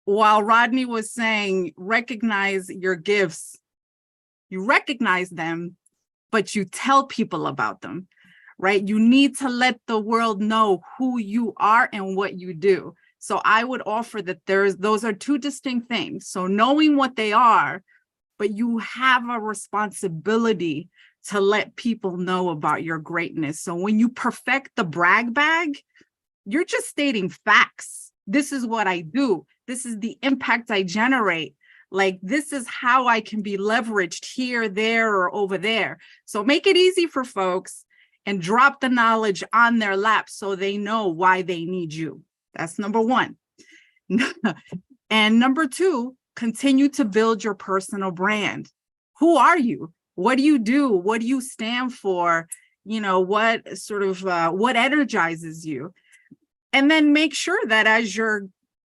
Speaker 7: while Rodney was saying, recognize your gifts, you recognize them, but you tell people about them, right? You need to let the world know who you are and what you do. So I would offer that those are two distinct things. So knowing what they are, but you have a responsibility to let people know about your greatness. So when you perfect the brag bag, you're just stating facts. This is what I do. This is the impact I generate. Like, this is how I can be leveraged here, there, or over there. So make it easy for folks and drop the knowledge on their lap so they know why they need you. That's number one. And number two, continue to build your personal brand. Who are you? What do you do? What do you stand for? You know, what energizes you? And then make sure that as you're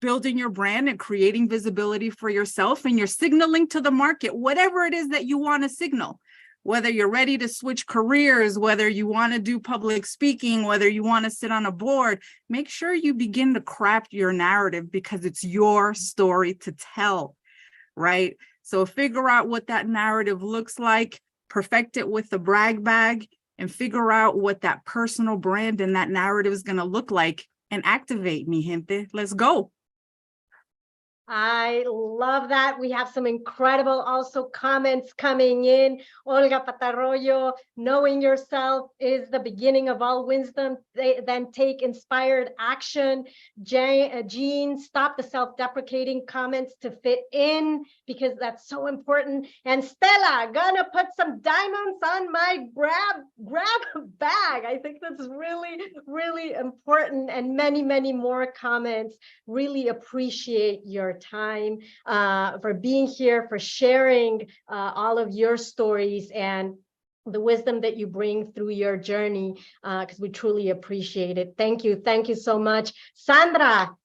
Speaker 7: building your brand and creating visibility for yourself and you're signaling to the market, whatever it is that you want to signal, whether you're ready to switch careers, whether you want to do public speaking, whether you want to sit on a board, make sure you begin to craft your narrative, because it's your story to tell, right? So figure out what that narrative looks like, perfect it with the brag bag, and figure out what that personal brand and that narrative is going to look like, and activate, mi gente. Let's go.
Speaker 4: I love that. We have some incredible also comments coming in. Olga Patarroyo, knowing yourself is the beginning of all wisdom. Then take inspired action. Jean, stop the self-deprecating comments to fit in, because that's so important. And Stella, gonna put some diamonds on my grab bag. I think that's really, really important. And many, many more comments. Really appreciate your time, for being here, for sharing all of your stories and the wisdom that you bring through your journey, because we truly appreciate it. Thank you. Thank you so much. Sandra,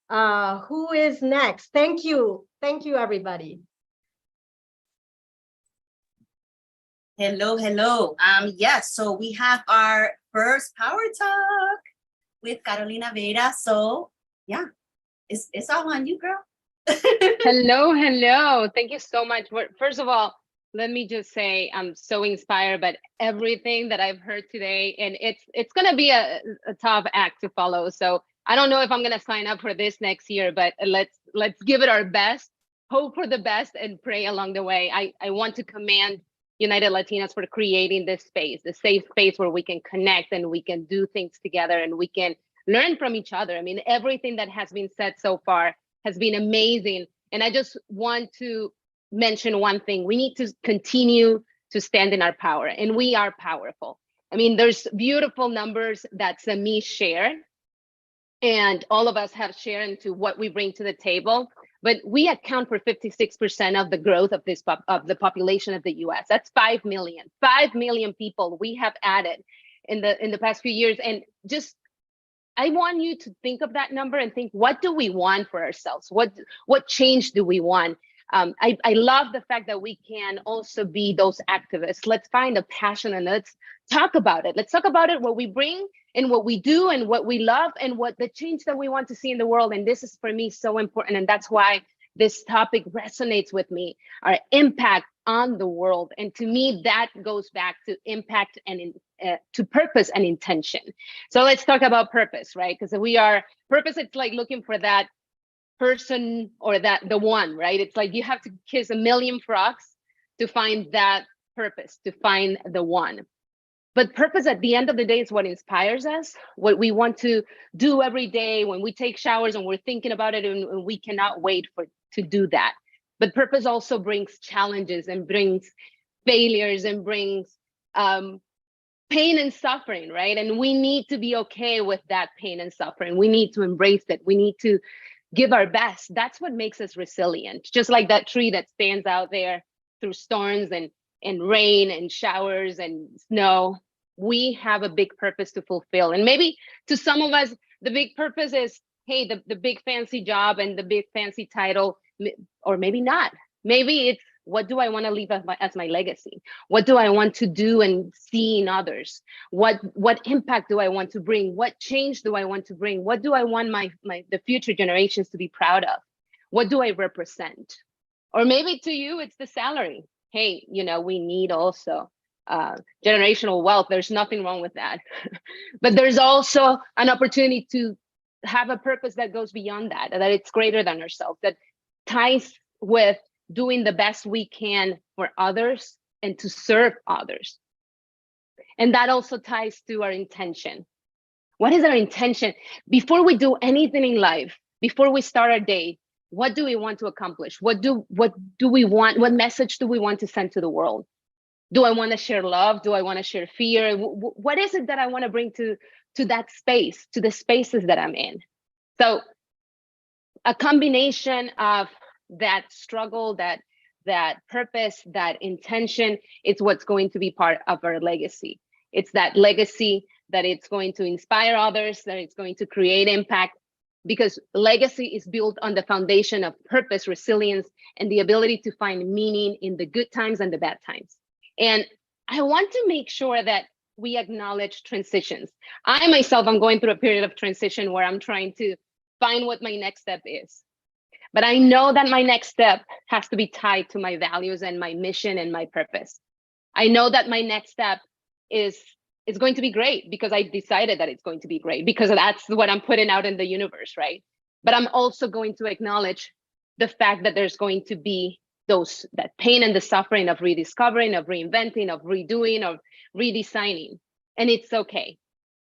Speaker 4: who is next? Thank you. Thank you, everybody.
Speaker 2: Hello, hello. Yes, so we have our first Power Talk with Carolina Vera. So yeah, it's all on you, girl.
Speaker 8: Hello. Thank you so much. First of all, let me just say I'm so inspired by everything that I've heard today, and it's going to be a tough act to follow. So I don't know if I'm going to sign up for this next year, but let's give it our best, hope for the best, and pray along the way. I want to commend United Latinas for creating this space, the safe space where we can connect and we can do things together and we can learn from each other. I mean, everything that has been said so far has been amazing. And I just want to mention one thing. We need to continue to stand in our power, and we are powerful. I mean, there's beautiful numbers that Sami shared, and all of us have shared into what we bring to the table. But we account for 56% of the growth of of the population of the US. That's 5 million. 5 million people we have added in the past few years. And just, I want you to think of that number and think, what do we want for ourselves? What change do we want? I love the fact that we can also be those activists. Let's find a passion and let's talk about it. Let's talk about it, what we bring and what we do and what we love and what the change that we want to see in the world. And this is for me so important. And that's why this topic resonates with me, our impact on the world. And to me, that goes back to impact and to purpose and intention. So let's talk about purpose, right? Because purpose, it's like looking for that person or the one, right? It's like you have to kiss a million frogs to find that purpose, to find the one. But purpose at the end of the day is what inspires us, what we want to do every day when we take showers and we're thinking about it, and we cannot wait to do that. But purpose also brings challenges and brings failures and brings pain and suffering, right? And we need to be okay with that pain and suffering. We need to embrace it. We need to give our best. That's what makes us resilient. Just like that tree that stands out there through storms and rain and showers and snow, we have a big purpose to fulfill. And maybe to some of us, the big purpose is, hey, the big fancy job and the big fancy title, or maybe not. Maybe it's, what do I want to leave as my legacy? What do I want to do and see in others? What impact do I want to bring? What change do I want to bring? What do I want the future generations to be proud of? What do I represent? Or maybe to you, it's the salary. Hey, we need also generational wealth. There's nothing wrong with that. But there's also an opportunity to have a purpose that goes beyond that it's greater than ourselves, that ties with doing the best we can for others and to serve others. And that also ties to our intention. What is our intention? Before we do anything in life, before we start our day, what do we want to accomplish? What do we want? What message do we want to send to the world? Do I want to share love? Do I want to share fear? What is it that I want to bring to that space, to the spaces that I'm in? So a combination of that struggle, that purpose, that intention, it's what's going to be part of our legacy. It's that legacy that it's going to inspire others, that it's going to create impact, because legacy is built on the foundation of purpose, resilience, and the ability to find meaning in the good times and the bad times. And I want to make sure that we acknowledge transitions. I myself, I'm going through a period of transition where I'm trying to find what my next step is. But I know that my next step has to be tied to my values and my mission and my purpose. I know that my next step is going to be great because I decided that it's going to be great, because that's what I'm putting out in the universe, right? But I'm also going to acknowledge the fact that there's going to be that pain and the suffering of rediscovering, of reinventing, of redoing, of redesigning. And it's okay.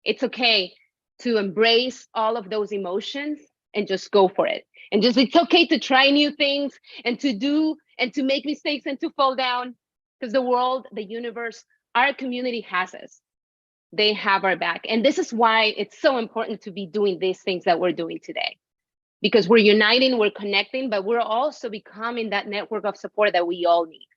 Speaker 8: It's okay to embrace all of those emotions and just go for it. And just, it's okay to try new things and to do and to make mistakes and to fall down, because the world, the universe, our community has us. They have our back. And this is why it's so important to be doing these things that we're doing today, because we're uniting, we're connecting, but we're also becoming that network of support that we all need.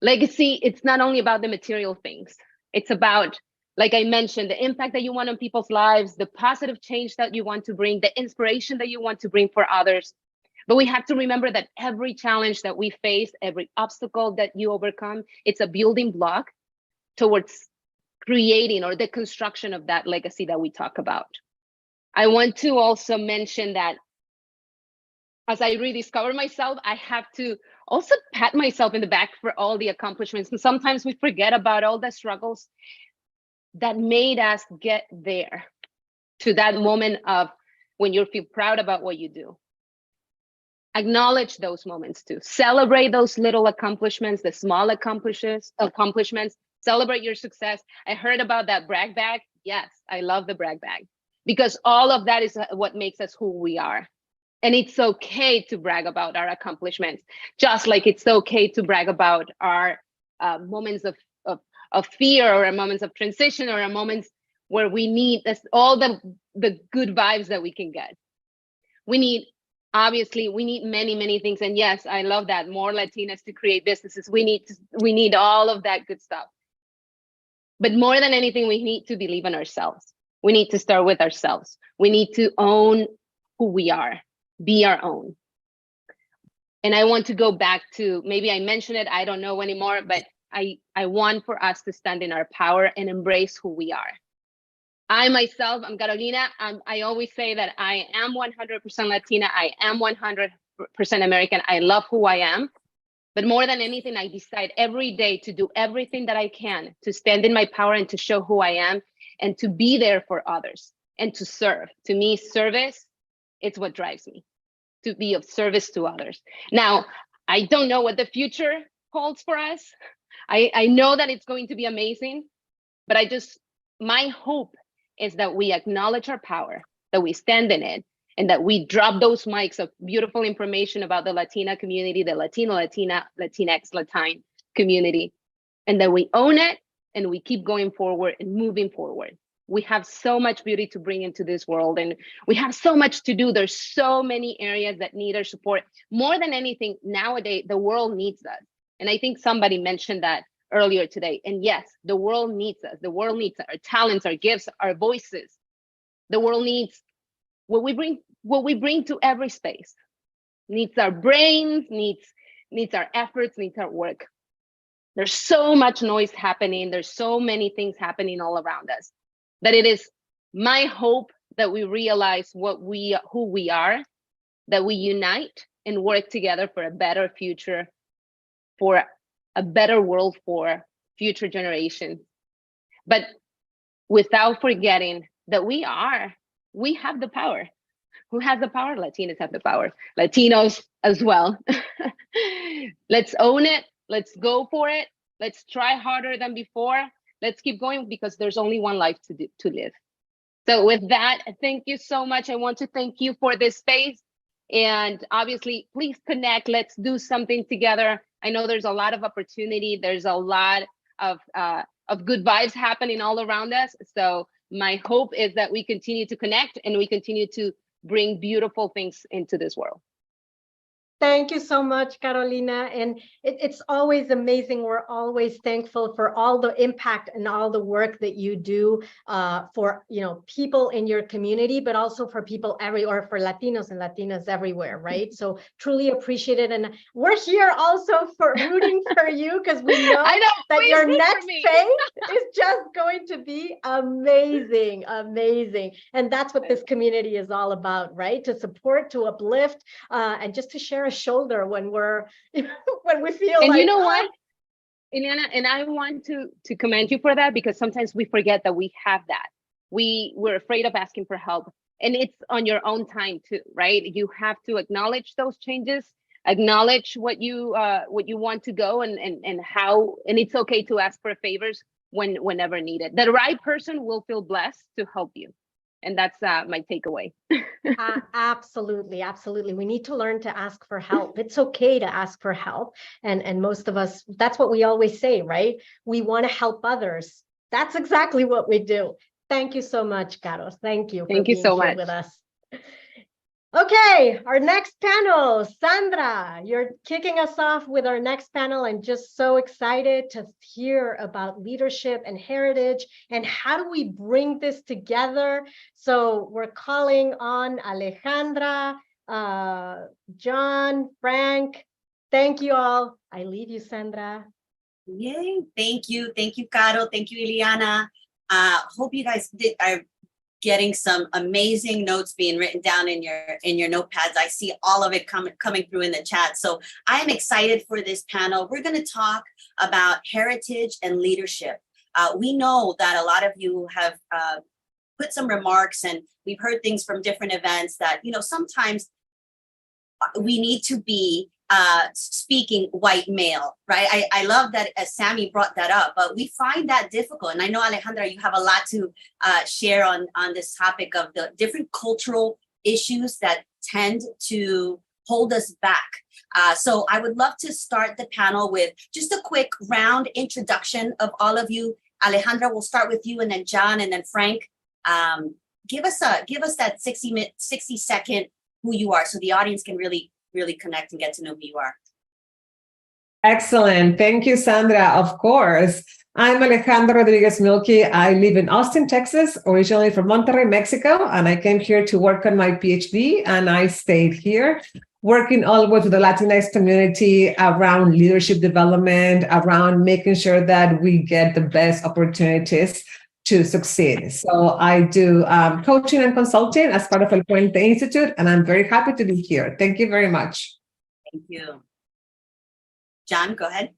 Speaker 8: Legacy, it's not only about the material things. It's about, like I mentioned, the impact that you want on people's lives, the positive change that you want to bring, the inspiration that you want to bring for others. But we have to remember that every challenge that we face, every obstacle that you overcome, it's a building block towards creating or the construction of that legacy that we talk about. I want to also mention that as I rediscover myself, I have to also pat myself in the back for all the accomplishments. And sometimes we forget about all the struggles that made us get there, to that moment of when you feel proud about what you do. Acknowledge those moments too. Celebrate those little accomplishments, the small accomplishments, celebrate your success. I heard about that brag bag. Yes, I love the brag bag. because all of that is what makes us who we are. And it's okay to brag about our accomplishments, just like it's okay to brag about our moments of fear, or moments of transition, or moments where we need all the good vibes that we can get. Obviously, we need many, many things. And yes, I love that. More Latinas to create businesses. We need all of that good stuff. But more than anything, we need to believe in ourselves. We need to start with ourselves. We need to own who we are, be our own. And I want to go back to, maybe I mentioned it, I don't know anymore, but I want for us to stand in our power and embrace who we are. I myself, I'm Carolina. I always say that I am 100% Latina. I am 100% American. I love who I am. But more than anything, I decide every day to do everything that I can to stand in my power and to show who I am and to be there for others and to serve. To me, service, it's what drives me, to be of service to others. Now, I don't know what the future holds for us. I know that it's going to be amazing, but my hope is that we acknowledge our power, that we stand in it, and that we drop those mics of beautiful information about the Latina community, the Latino, Latina, Latinx, Latin community, and that we own it and we keep going forward and moving forward. We have so much beauty to bring into this world, and we have so much to do. There's so many areas that need our support. More than anything, nowadays, the world needs us. And I think somebody mentioned that earlier today. And yes, the world needs us. The world needs our talents, our gifts, our voices. The world needs what we bring to every space. Needs our brains, needs our efforts, needs our work. There's so much noise happening. There's so many things happening all around us, that it is my hope that we realize who we are, that we unite and work together for a better future, for a better world for future generations. But without forgetting that we have the power. Who has the power? Latinos have the power. Latinos as well. Let's own it. Let's go for it. Let's try harder than before. Let's keep going, because there's only one life to live. So with that, thank you so much. I want to thank you for this space. And obviously, please connect. Let's do something together. I know there's a lot of opportunity. There's a lot of good vibes happening all around us. So my hope is that we continue to connect and we continue to bring beautiful things into this world.
Speaker 4: Thank you so much, Carolina. And it's always amazing. We're always thankful for all the impact and all the work that you do for people in your community, but also for people for Latinos and Latinas everywhere, right? So truly appreciate it. And we're here also for rooting for you, because we know that your next phase is just going to be amazing, amazing. And that's what this community is all about, right? To support, to uplift, and just to share a shoulder when we feel
Speaker 8: and
Speaker 4: like,
Speaker 8: you know what, Ileana, and I want to commend you for that, because sometimes we forget that we have that. We're afraid of asking for help, and it's on your own time too, right? You have to acknowledge those changes, acknowledge what you want to go and how, and it's okay to ask for favors whenever needed. The right person will feel blessed to help you. And that's my takeaway.
Speaker 4: Absolutely, absolutely. We need to learn to ask for help. It's okay to ask for help. And most of us, that's what we always say, right? We want to help others. That's exactly what we do. Thank you so much, Caro. Thank you.
Speaker 8: Thank you so much
Speaker 4: with us. Okay, our next panel, Sandra, you're kicking us off with our next panel. I'm just so excited to hear about leadership and heritage and how do we bring this together. So we're calling on Alejandra, John, Frank. Thank you all. I leave you, Sandra.
Speaker 2: Yay, thank you, Caro, thank you, Ileana. Hope you guys are getting some amazing notes being written down in your notepads. I see all of it coming through in the chat. So I'm excited for this panel. We're going to talk about heritage and leadership. We know that a lot of you have put some remarks, and we've heard things from different events that, sometimes we need to be speaking white male, right? I love that Sammy brought that up, but we find that difficult. And I know, Alejandra, you have a lot to share on this topic of the different cultural issues that tend to hold us back. So I would love to start the panel with just a quick round introduction of all of you. Alejandra, we'll start with you, and then John, and then Frank. Give us that 60-second who you are, so the audience can really connect and get to know who you are.
Speaker 9: Excellent. Thank you, Sandra. Of course. I'm Alejandra Rodriguez Milky. I live in Austin, Texas, originally from Monterrey, Mexico, and I came here to work on my PhD, and I stayed here working always with the Latinx community around leadership development, around making sure that we get the best opportunities to succeed. So I do coaching and consulting as part of El Puente Institute, and I'm very happy to be here. Thank you very much.
Speaker 2: Thank you. John, go ahead.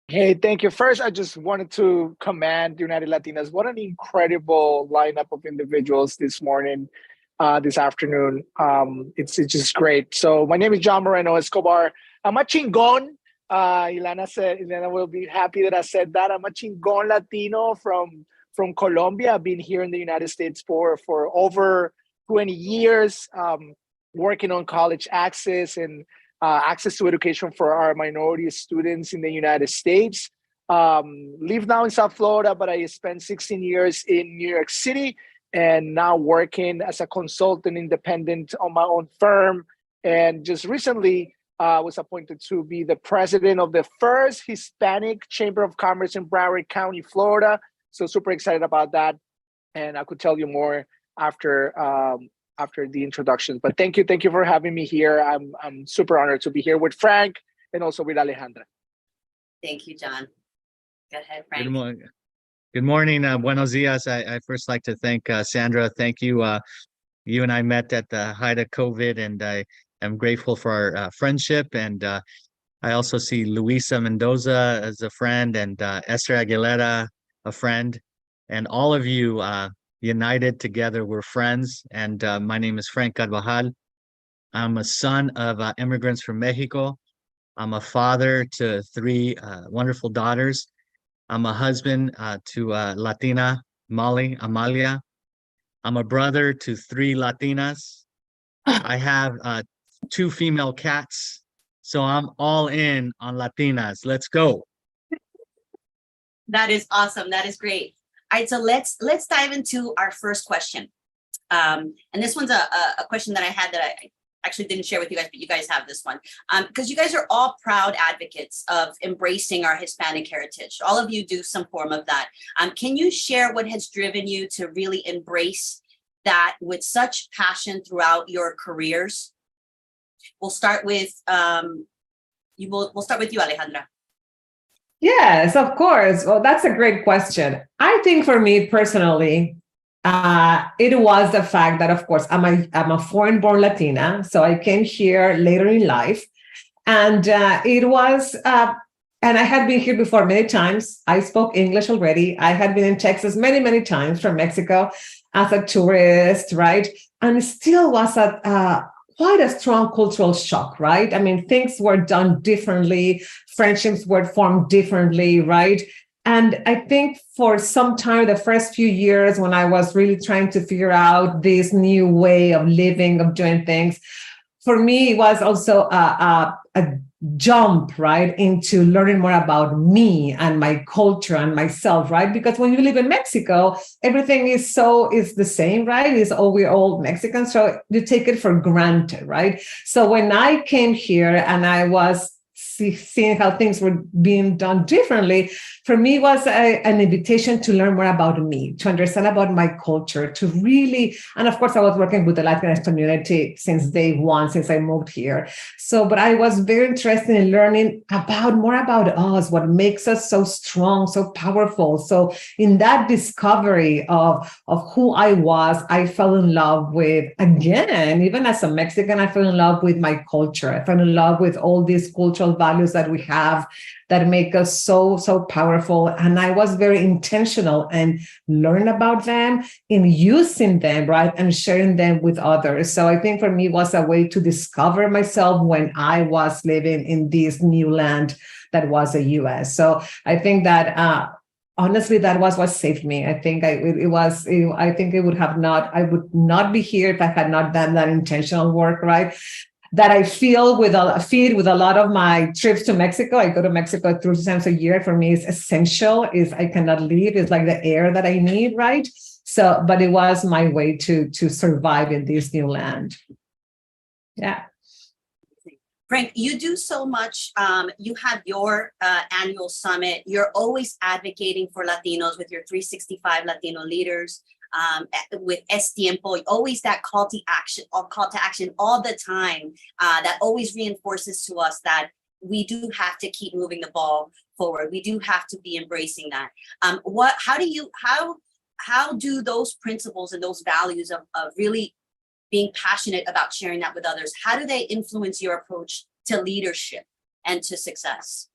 Speaker 10: Hey, thank you. First, I just wanted to commend United Latinas. What an incredible lineup of individuals this morning, this afternoon. It's just great. So my name is John Moreno Escobar. I'm a chingon. Ilana will be happy that I said that. I'm a chingon Latino from Colombia. I've been here in the United States for over 20 years, working on college access and access to education for our minority students in the United States. Live now in South Florida, but I spent 16 years in New York City, and now working as a consultant independent on my own firm. And just recently, was appointed to be the president of the first Hispanic Chamber of Commerce in Broward County, Florida. So super excited about that. And I could tell you more after the introduction. But thank you for having me here. I'm super honored to be here with Frank and also with Alejandra.
Speaker 2: Thank you, John. Go ahead, Frank.
Speaker 11: Good morning. Good morning. Buenos dias. I first like to thank Sandra. Thank you. You and I met at the height of COVID, and I'm grateful for our friendship. And I also see Luisa Mendoza as a friend, and Esther Aguilera, a friend, and all of you united together. We're friends. And my name is Frank Carvajal. I'm a son of immigrants from Mexico. I'm a father to 3 wonderful daughters. I'm a husband to Latina, Amalia. I'm a brother to 3 Latinas. I have 2 female cats. So I'm all in on Latinas. Let's go.
Speaker 2: That is awesome. That is great. All right, so let's dive into our first question. And this one's a question that I had that I actually didn't share with you guys, but you guys have this one. Because you guys are all proud advocates of embracing our Hispanic heritage. All of you do some form of that. Can you share what has driven you to really embrace that with such passion throughout your careers? We'll start with we'll start with you, Alejandra.
Speaker 9: Yes, of course. Well, that's a great question. I think for me personally, it was the fact that, of course, I'm a foreign-born Latina, so I came here later in life, and it was, and I had been here before many times. I spoke English already. I had been in Texas many times from Mexico as a tourist, right? And it still was quite a strong cultural shock, right? I mean, things were done differently, friendships were formed differently, right? And I think for some time, the first few years when I was really trying to figure out this new way of living, of doing things, for me, it was also a jump, right, into learning more about me and my culture and myself, right? Because when you live in Mexico, everything is the same, right? We're all Mexicans, so you take it for granted, right? So when I came here and I was seeing how things were being done differently, for me was an invitation to learn more about me, to understand about my culture, to really, and of course I was working with the Latinx community since day one, since I moved here. So, but I was very interested in learning more about us, what makes us so strong, so powerful. So in that discovery of who I was, I fell in love with, again, even as a Mexican, I fell in love with my culture. I fell in love with all these cultural values values that we have that make us so, so powerful. And I was very intentional and learn about them in using them, right, and sharing them with others. So I think for me, it was a way to discover myself when I was living in this new land that was the US. So I think that honestly, that was what saved me. I think I think I would not be here if I had not done that intentional work, right? That I feed with a lot of my trips to Mexico. I go to Mexico 3 times a year. For me, it's essential. I cannot leave. It's like the air that I need, right? So, but it was my way to survive in this new land. Yeah.
Speaker 2: Frank, you do so much. You have your annual summit. You're always advocating for Latinos with your 365 Latino leaders, with Es Tiempo, always that call to action all the time. That always reinforces to us that we do have to keep moving the ball forward. We do have to be embracing that. How do those principles and those values of really being passionate about sharing that with others, how do they influence your approach to leadership and to success?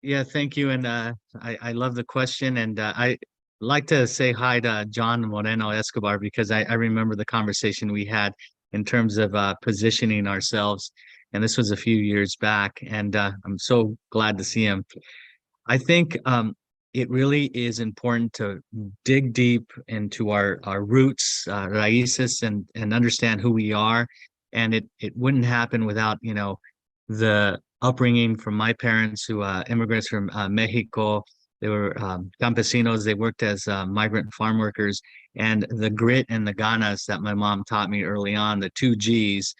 Speaker 11: Yeah, thank you. And I love the question. And I like to say hi to John Moreno Escobar, because I remember the conversation we had in terms of positioning ourselves. And this was a few years back. And I'm so glad to see him. I think it really is important to dig deep into our roots, raíces, and understand who we are. And it wouldn't happen without, the upbringing from my parents, who immigrants from Mexico. They were campesinos. They worked as migrant farm workers, and the grit and the ganas that my mom taught me early on, the 2 Gs,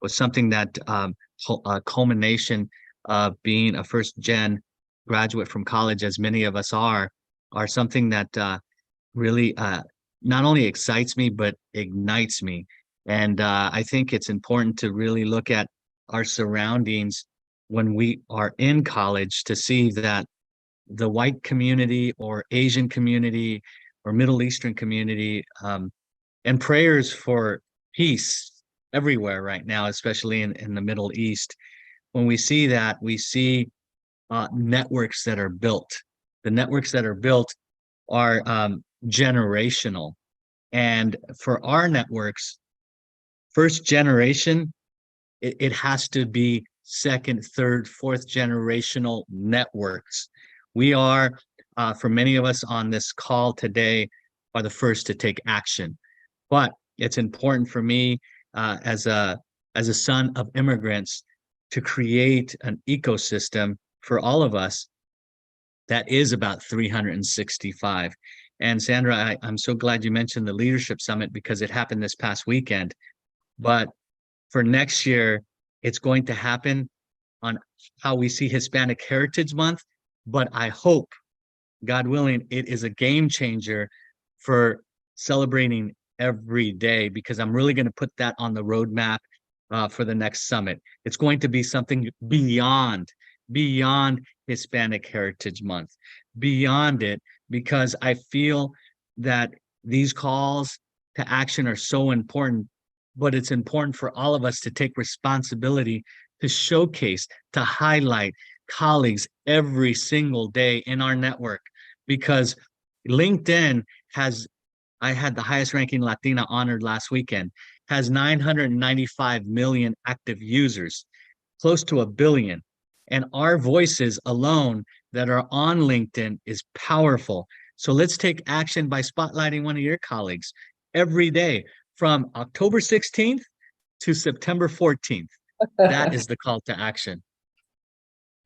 Speaker 11: was something that a culmination of being a first gen graduate from college, as many of us are something that really not only excites me, but ignites me. And I think it's important to really look at our surroundings when we are in college to see that the white community or Asian community or Middle Eastern community, and prayers for peace everywhere right now, especially in the Middle East. When we see that, we see networks that are built. The networks that are built are generational. And for our networks, first generation, it has to be second, third, fourth generational networks. We are, for many of us on this call today, are the first to take action. But it's important for me as a son of immigrants to create an ecosystem for all of us that is about 365. And Sandra, I'm so glad you mentioned the Leadership Summit, because it happened this past weekend. But for next year, it's going to happen on how we see Hispanic Heritage Month. But I hope, God willing, it is a game changer for celebrating every day, because I'm really going to put that on the roadmap for the next summit. It's going to be something beyond Hispanic Heritage Month, beyond it, because I feel that these calls to action are so important, but it's important for all of us to take responsibility to showcase, to highlight colleagues every single day in our network, because LinkedIn I had the highest ranking Latina honored last weekend, has 995 million active users, close to 1 billion. And our voices alone that are on LinkedIn is powerful. So let's take action by spotlighting one of your colleagues every day from October 16th to September 14th. That is the call to action.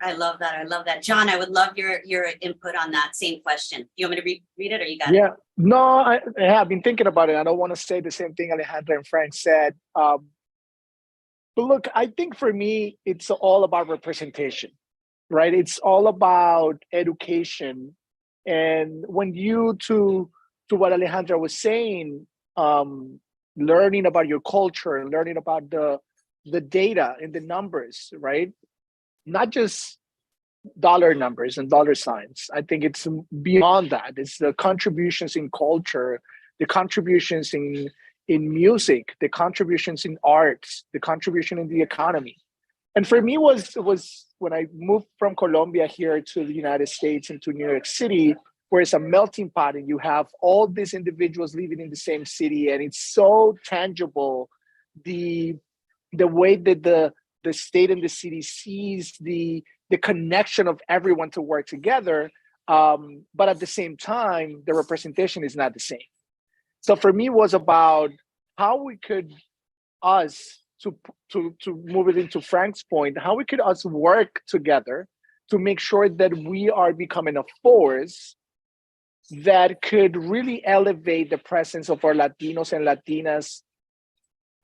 Speaker 2: I love that. I love that. John, I would love your input on that same question. You want me to read it, or you got it?
Speaker 10: Yeah, no, I have been thinking about it. I don't want to say the same thing Alejandra and Frank said. But look, I think for me, it's all about representation, right? It's all about education. And when you, to what Alejandra was saying, learning about your culture and learning about the data and the numbers, right? Not just dollar numbers and dollar signs. I think it's beyond that. It's the contributions in culture, the contributions in music, the contributions in arts, the contribution in the economy. And for me was when I moved from Colombia here to the United States and to New York City, where it's a melting pot and you have all these individuals living in the same city, and it's so tangible, the way that the state and the city sees the connection of everyone to work together, but at the same time, the representation is not the same. So for me, it was about how we could to move it into Frank's point, how we could us work together to make sure that we are becoming a force that could really elevate the presence of our Latinos and Latinas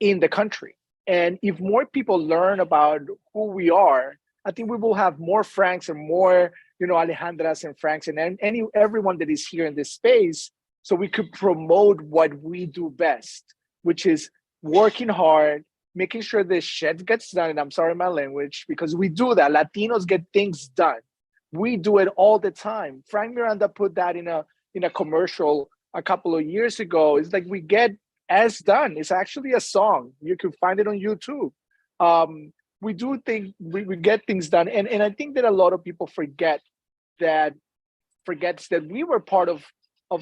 Speaker 10: in the country. And if more people learn about who we are, I think we will have more Franks and more, Alejandras and Franks and everyone that is here in this space, so we could promote what we do best, which is working hard, making sure the shit gets done. And I'm sorry my language, because we do that. Latinos get things done. We do it all the time. Frank Miranda put that in a commercial a couple of years ago. It's like we get as done. It's actually a song. You can find it on YouTube. We do think we get things done. And I think that a lot of people forgets that we were part of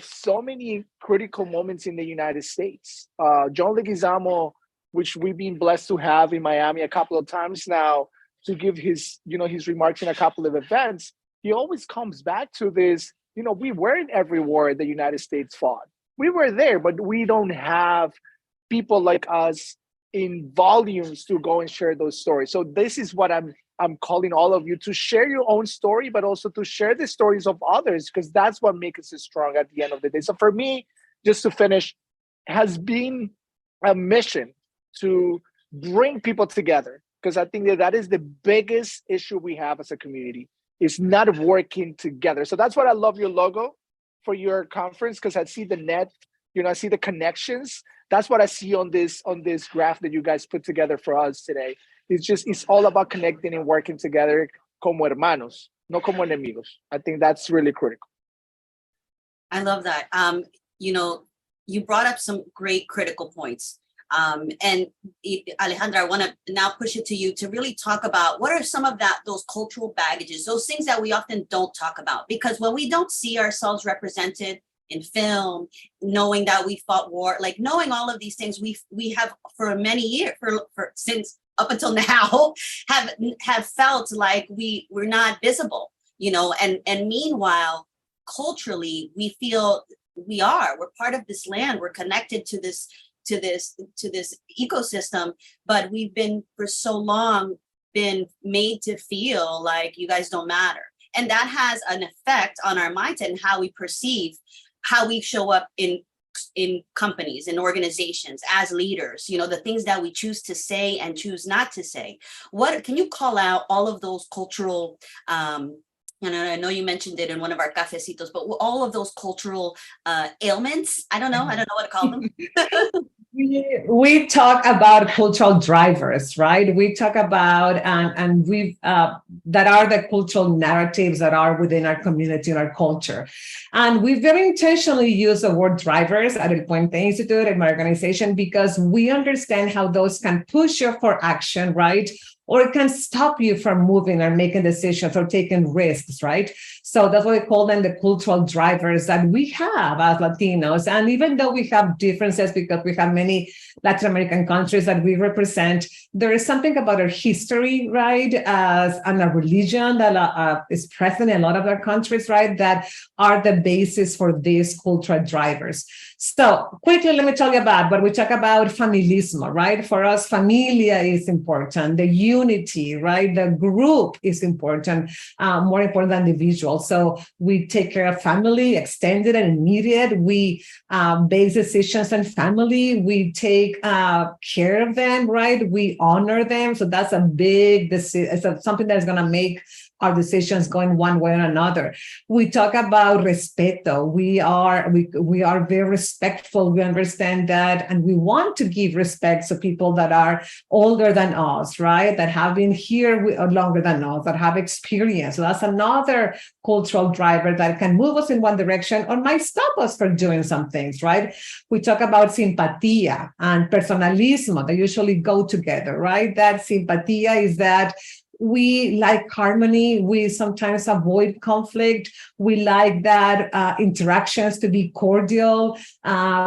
Speaker 10: so many critical moments in the United States. John Leguizamo, which we've been blessed to have in Miami a couple of times now to give his remarks in a couple of events, he always comes back to this, we weren't every war the United States fought. We were there, but we don't have people like us in volumes to go and share those stories. So this is what I'm calling all of you to share your own story, but also to share the stories of others, because that's what makes us strong at the end of the day. So for me, just to finish, has been a mission to bring people together, because I think that is the biggest issue we have as a community, is not working together. So that's what I love your logo for your conference, because I see the net, I see the connections. That's what I see on this graph that you guys put together for us today. It's all about connecting and working together como hermanos, no como enemigos. I think that's really critical.
Speaker 2: I love that. You brought up some great critical points. And Alejandra, I want to now push it to you to really talk about what are some of those cultural baggages, those things that we often don't talk about, because when we don't see ourselves represented in film, knowing that we fought war, like knowing all of these things, we have for many years, since up until now, have felt like we're not visible, and meanwhile, culturally, we feel we're part of this land, we're connected to this ecosystem, but we've been for so long been made to feel like you guys don't matter. And that has an effect on our mindset and how we perceive, how we show up in companies and organizations as leaders, the things that we choose to say and choose not to say. What can you call out all of those cultural, and I know you mentioned it in one of our cafecitos, but all of those cultural ailments, I don't know what to call them.
Speaker 9: We talk about cultural drivers, right? We talk about, and we've, that are the cultural narratives that are within our community and our culture. And we very intentionally use the word drivers at El Puente Institute and my organization, because we understand how those can push you for action, right? Or it can stop you from moving or making decisions or taking risks, right? So that's what we call them, the cultural drivers that we have as Latinos. And even though we have differences, because we have many Latin American countries that we represent, there is something about our history, right? And a religion that is present in a lot of our countries, right? That are the basis for these cultural drivers. So quickly, let me tell you about what we talk about: familismo, right? For us, familia is important. The unity, right? The group is important, more important than individual. So we take care of family, extended and immediate. We base decisions on family. We take care of them, right? We honor them. So that's a big decision. It's something that's going to make our decisions going one way or another. We talk about respeto. We are very respectful. We understand that, and we want to give respect to people that are older than us, right? That have been here longer than us, that have experience. So that's another cultural driver that can move us in one direction or might stop us from doing some things, right? We talk about simpatia and personalismo. They usually go together, right? That simpatia is that we like harmony. We sometimes avoid conflict. We like that interactions to be cordial,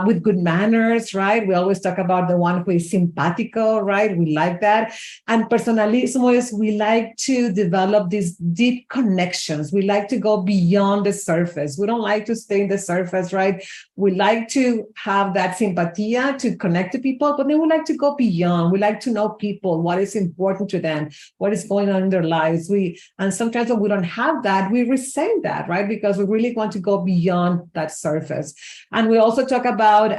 Speaker 9: with good manners, right? We always talk about the one who is simpático, right? We like that. And personalismo is we like to develop these deep connections. We like to go beyond the surface. We don't like to stay in the surface, right? We like to have that simpatia to connect to people, but then we like to go beyond. We like to know people, what is important to them, what is going on in their lives. And sometimes when we don't have that, we resent that, right? Because we really want to go beyond that surface. And we also talk about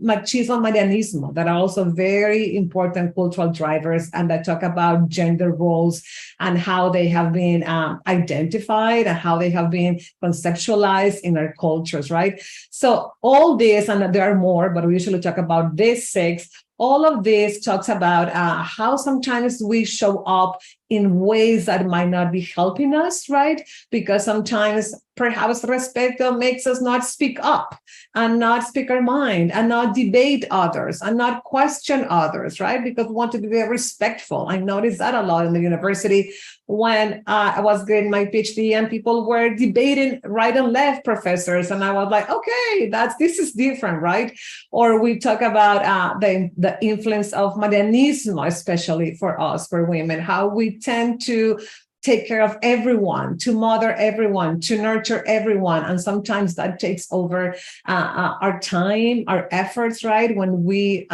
Speaker 9: machismo, marianismo, that are also very important cultural drivers, and that talk about gender roles and how they have been identified and how they have been conceptualized in our cultures, right? So all this, and there are more, but we usually talk about these six. All of this talks about how sometimes we show up in ways that might not be helping us, right? Because sometimes perhaps respeto makes us not speak up and not speak our mind and not debate others and not question others, right? Because we want to be very respectful. I noticed that a lot in the university when I was getting my PhD and people were debating right and left professors. And I was like, okay, this is different, right? Or we talk about the influence of marianismo, especially for us, for women, how we tend to take care of everyone, to mother everyone, to nurture everyone. And sometimes that takes over our time, our efforts, right? When we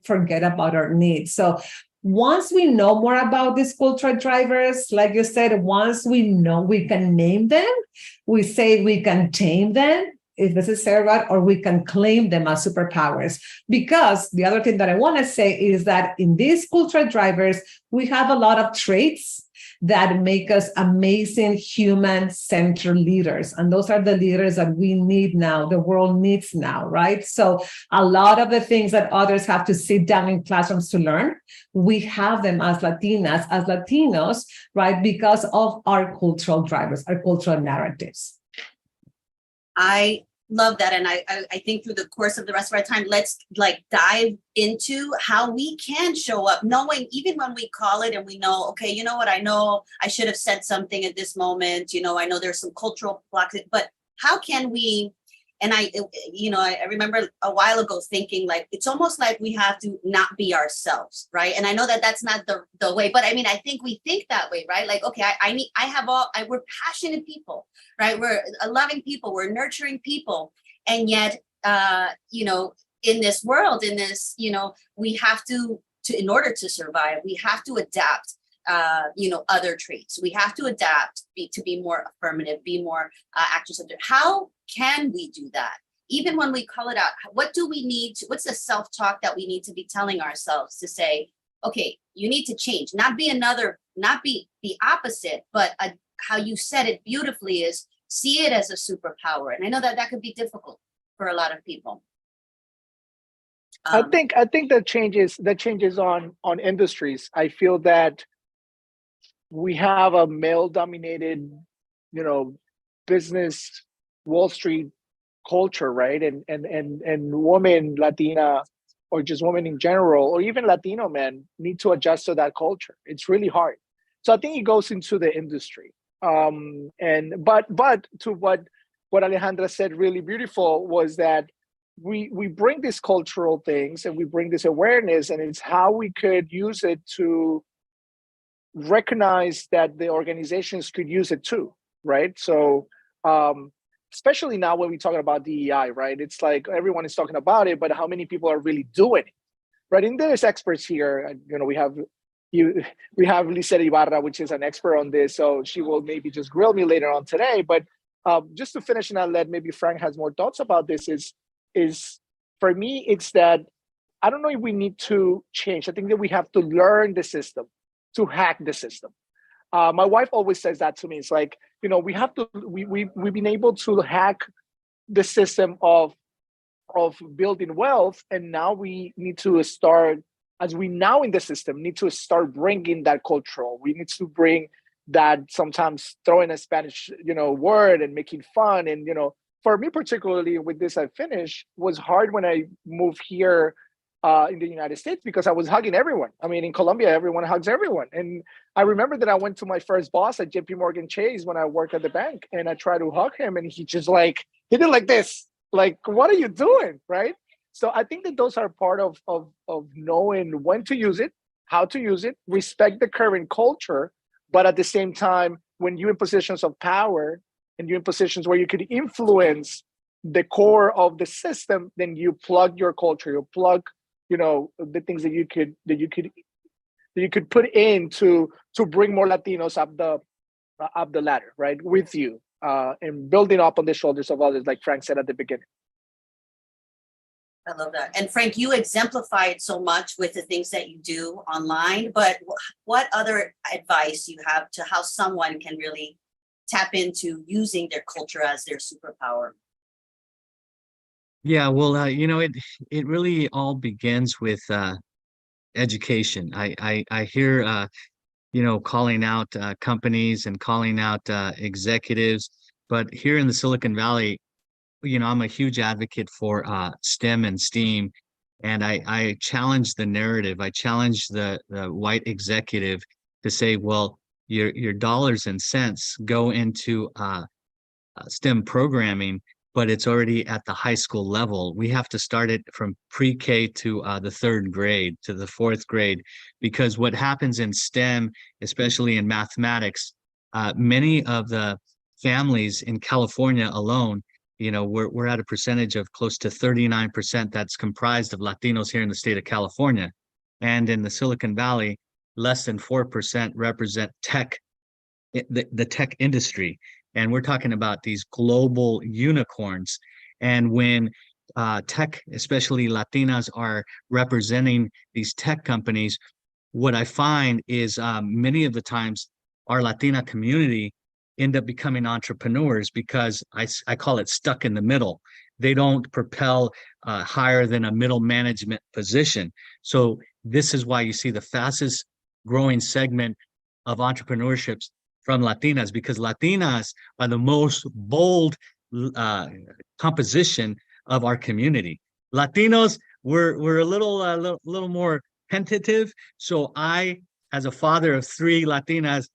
Speaker 9: forget about our needs. So once we know more about these cultural drivers, like you said, once we know we can name them, we say we can tame them, if necessary, right? Or we can claim them as superpowers. Because the other thing that I want to say is that in these cultural drivers, we have a lot of traits that make us amazing human-centered leaders. And those are the leaders that we need now, the world needs now, right? So a lot of the things that others have to sit down in classrooms to learn, we have them as Latinas, as Latinos, right? Because of our cultural drivers, our cultural narratives.
Speaker 2: I love that. And I think through the course of the rest of our time, let's dive into how we can show up, knowing even when we call it and we know, okay, you know what, I know I should have said something at this moment, I know there's some cultural blocks, but how can we, and I remember a while ago thinking it's almost like we have to not be ourselves, right? And I know that that's not the way, but I mean, I think we think that way, right? Like, okay, we're passionate people, right? We're loving people, we're nurturing people. And yet, in this world, we have to, in order to survive, we have to adapt, other traits. We have to adapt to be more affirmative, be more actor-centered. How can we do that? Even when we call it out, what do we need to, what's the self-talk that we need to be telling ourselves to say, okay, you need to change, not be the opposite, but how you said it beautifully is see it as a superpower. And I know that could be difficult for a lot of people.
Speaker 10: I think that changes on industries. I feel that we have a male-dominated, business Wall Street culture, right? And women, Latina, or just women in general, or even Latino men need to adjust to that culture. It's really hard. So I think it goes into the industry. But to what Alejandra said, really beautiful, was that we bring these cultural things and we bring this awareness, and it's how we could use it to recognize that the organizations could use it too, right? So especially now when we're talking about DEI, right? It's like everyone is talking about it, but how many people are really doing it, right? And there's experts here. We have Lisette Ibarra, which is an expert on this, so she will maybe just grill me later on today. But just to finish, and I'll let maybe Frank has more thoughts about this, is for me, it's that I don't know if we need to change. I think that we have to learn the system, to hack the system. My wife always says that to me. It's like, we've been able to hack the system of building wealth, and now we need to start, as we now in the system need to start bringing that cultural. We need to bring that, sometimes throwing a Spanish word and making fun. And for me particularly, with this I finished, was hard when I moved here in the United States, because I was hugging everyone. I mean, in Colombia, everyone hugs everyone. And I remember that I went to my first boss at JP Morgan Chase when I worked at the bank, and I tried to hug him, and he just he did like this. Like, what are you doing, right? So I think that those are part of knowing when to use it, how to use it, respect the current culture, but at the same time, when you're in positions of power and you're in positions where you could influence the core of the system, then you plug your culture, you plug, the things that you could put in to bring more Latinos up the ladder, right, with you, and building up on the shoulders of others, like Frank said at the beginning.
Speaker 2: I love that. And Frank, you exemplify it so much with the things that you do online, but what other advice you have to how someone can really tap into using their culture as their superpower?
Speaker 11: Yeah, well, it really all begins with education. I hear calling out companies and calling out executives, but here in the Silicon Valley, I'm a huge advocate for STEM and STEAM, and I challenge the narrative. I challenge the white executive to say, well, your dollars and cents go into STEM programming, but it's already at the high school level. We have to start it from pre-K to the 3rd grade to the 4th grade, because what happens in STEM, especially in mathematics, many of the families in California alone, we're at a percentage of close to 39% that's comprised of Latinos here in the state of California. And in the Silicon Valley, less than 4% represent tech, the tech industry. And we're talking about these global unicorns. And when tech, especially Latinas, are representing these tech companies, what I find is many of the times our Latina community end up becoming entrepreneurs, because I call it stuck in the middle. They don't propel higher than a middle management position. So this is why you see the fastest growing segment of entrepreneurships from Latinas, because Latinas are the most bold composition of our community. Latinos, we're a little more tentative. So I, as a father of 3 Latinas,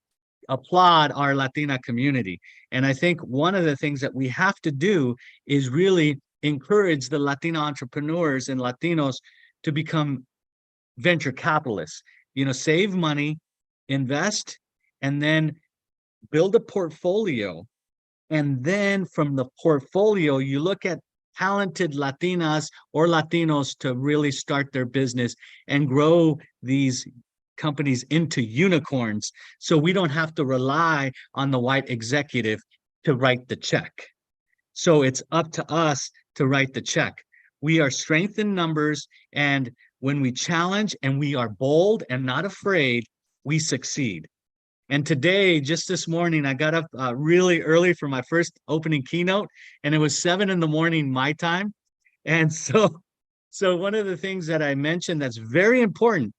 Speaker 11: applaud our Latina community. And I think one of the things that we have to do is really encourage the Latina entrepreneurs and Latinos to become venture capitalists, save money, invest, and then build a portfolio. And then from the portfolio, you look at talented Latinas or Latinos to really start their business and grow these companies into unicorns, so we don't have to rely on the white executive to write the check. So it's up to us to write the check. We are strength in numbers, and when we challenge and we are bold and not afraid, we succeed. And today, just this morning, I got up really early for my first opening keynote, and it was 7 a.m. my time. And so one of the things that I mentioned that's very important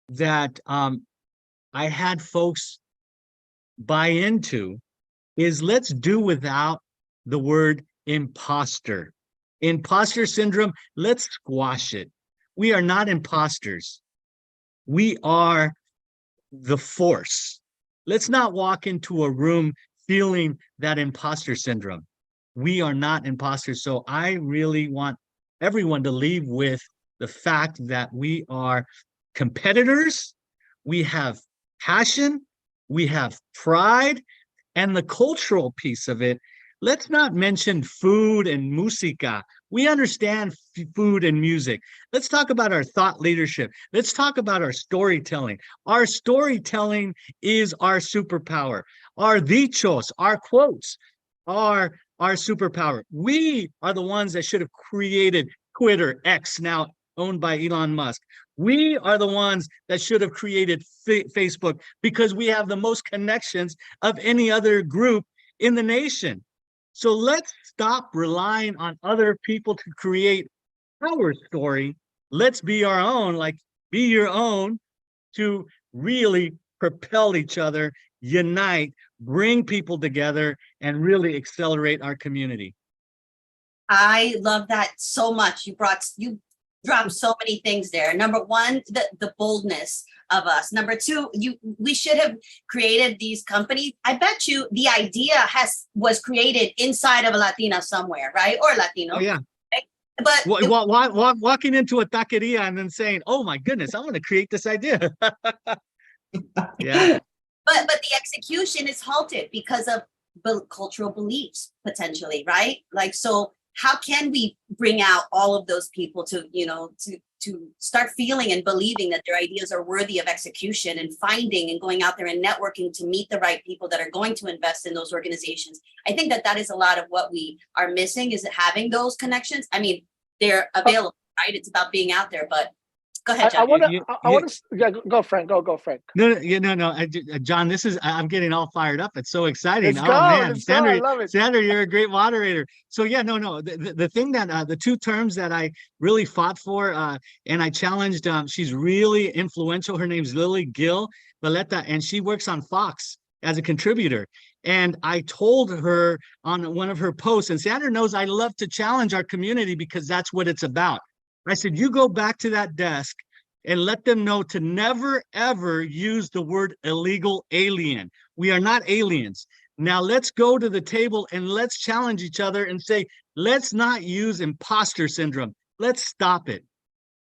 Speaker 11: that I had folks buy into is, let's do without the word imposter. Imposter syndrome, let's squash it. We are not imposters. We are the force. Let's not walk into a room feeling that imposter syndrome. We are not imposters. So I really want everyone to leave with the fact that we are competitors, we have passion, we have pride, and the cultural piece of it. Let's not mention food and música. We understand food and music. Let's talk about our thought leadership. Let's talk about our storytelling. Our storytelling is our superpower. Our dichos, our quotes, are our superpower. We are the ones that should have created Twitter, X, now owned by Elon Musk. We are the ones that should have created Facebook because we have the most connections of any other group in the nation. So let's stop relying on other people to create our story. Let's be our own, like be your own, to really propel each other, unite, bring people together, and really accelerate our community.
Speaker 2: I love that so much. You dropped so many things there. Number one, the boldness of us. Number two, we should have created these companies. I bet you the idea was created inside of a Latina somewhere, right? Or Latino.
Speaker 11: Oh yeah.
Speaker 2: Right? But
Speaker 11: Walking into a taqueria and then saying, "Oh my goodness, I'm going to create this idea." Yeah.
Speaker 2: But the execution is halted because of cultural beliefs potentially, right? Like, so how can we bring out all of those people to, to start feeling and believing that their ideas are worthy of execution, and finding and going out there and networking to meet the right people that are going to invest in those organizations? I think that is a lot of what we are missing, is having those connections. I mean, they're available, right? It's about being out there, but go ahead, John.
Speaker 10: I want to go, Frank. Go, Frank.
Speaker 11: No. John, I'm getting all fired up. It's so exciting.
Speaker 10: Let's go.
Speaker 11: Man,
Speaker 10: Let's
Speaker 11: Sandra,
Speaker 10: go. I love it.
Speaker 11: Sandra, you're a great moderator. So yeah, no. The thing that the two terms that I really fought for, and I challenged. She's really influential. Her name's Lily Gill Valletta, and she works on Fox as a contributor. And I told her on one of her posts, and Sandra knows I love to challenge our community because that's what it's about. I said, you go back to that desk and let them know to never, ever use the word illegal alien. We are not aliens. Now let's go to the table and let's challenge each other and say, let's not use imposter syndrome. Let's stop it.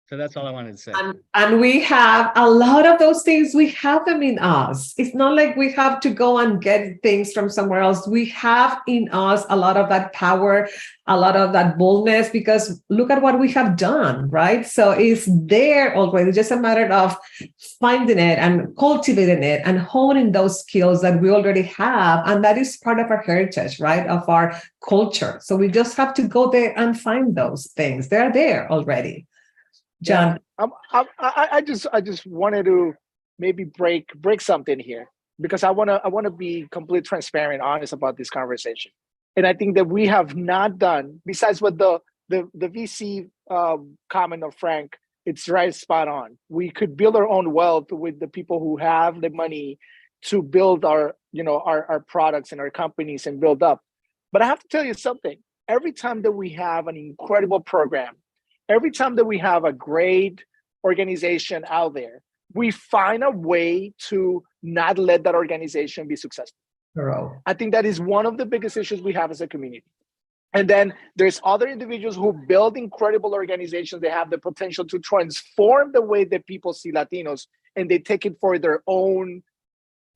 Speaker 11: So that's all I wanted to say.
Speaker 9: And we have a lot of those things. We have them in us. It's not like we have to go and get things from somewhere else. We have in us a lot of that power, a lot of that boldness, because look at what we have done, right? So it's there already. It's just a matter of finding it and cultivating it and honing those skills that we already have. And that is part of our heritage, right? Of our culture. So we just have to go there and find those things. They're there already. John.
Speaker 10: I just wanted to maybe break something here, because I want to be completely transparent, honest about this conversation. And I think that we have not done, besides what the VC comment of Frank, it's right spot on. We could build our own wealth with the people who have the money to build our products and our companies and build up. But I have to tell you something. Every time that we have an incredible program, every time that we have a great organization out there, we find a way to not let that organization be successful. I think that is one of the biggest issues we have as a community. And then there's other individuals who build incredible organizations. They have the potential to transform the way that people see Latinos, and they take it for their own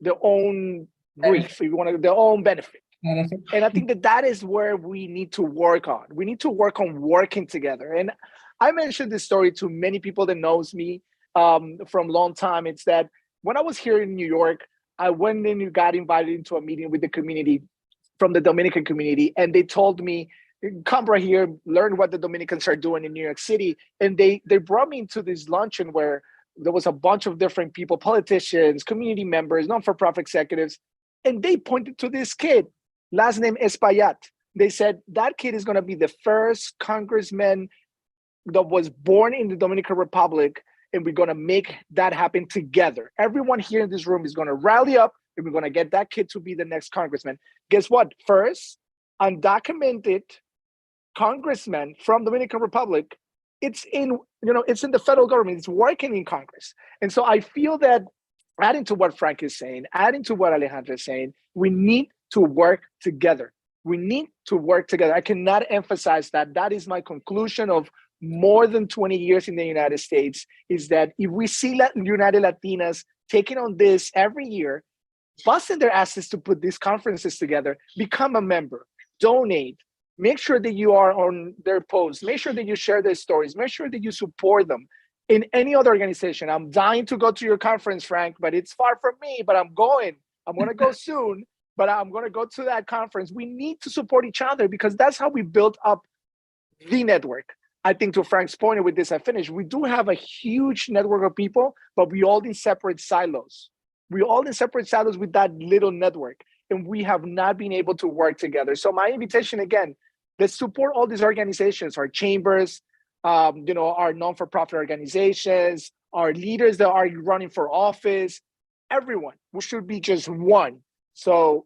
Speaker 10: grief, if you want to, their own benefit. And I think that is where we need to work on. We need to work on working together. And I mentioned this story to many people that knows me from a long time. It's that when I was here in New York, I went in and got invited into a meeting with the community from the Dominican community. And they told me, come right here, learn what the Dominicans are doing in New York City. And they brought me into this luncheon where there was a bunch of different people, politicians, community members, non-for-profit executives. And they pointed to this kid, last name Espaillat. They said, that kid is going to be the first congressman that was born in the Dominican Republic, and we're going to make that happen together. Everyone here in this room is going to rally up, and we're going to get that kid to be the next congressman. Guess what? First, undocumented congressman from Dominican Republic, it's in the federal government, it's working in Congress. And so I feel that, adding to what Frank is saying, adding to what Alejandra is saying, we need to work together. We need to work together. I cannot emphasize that. That is my conclusion of more than 20 years in the United States, is that if we see United Latinas taking on this every year, busting their asses to put these conferences together, become a member, donate, make sure that you are on their posts, make sure that you share their stories, make sure that you support them. In any other organization, I'm dying to go to your conference, Frank, but it's far from me, but I'm going to go soon, but I'm going to go to that conference. We need to support each other, because that's how we build up the network. I think to Frank's point, and with this I finish, we do have a huge network of people, but we all in separate silos. We all in separate silos with that little network, and we have not been able to work together. So my invitation again, let's support all these organizations, our chambers, our non-for-profit organizations, our leaders that are running for office, everyone. We should be just one. So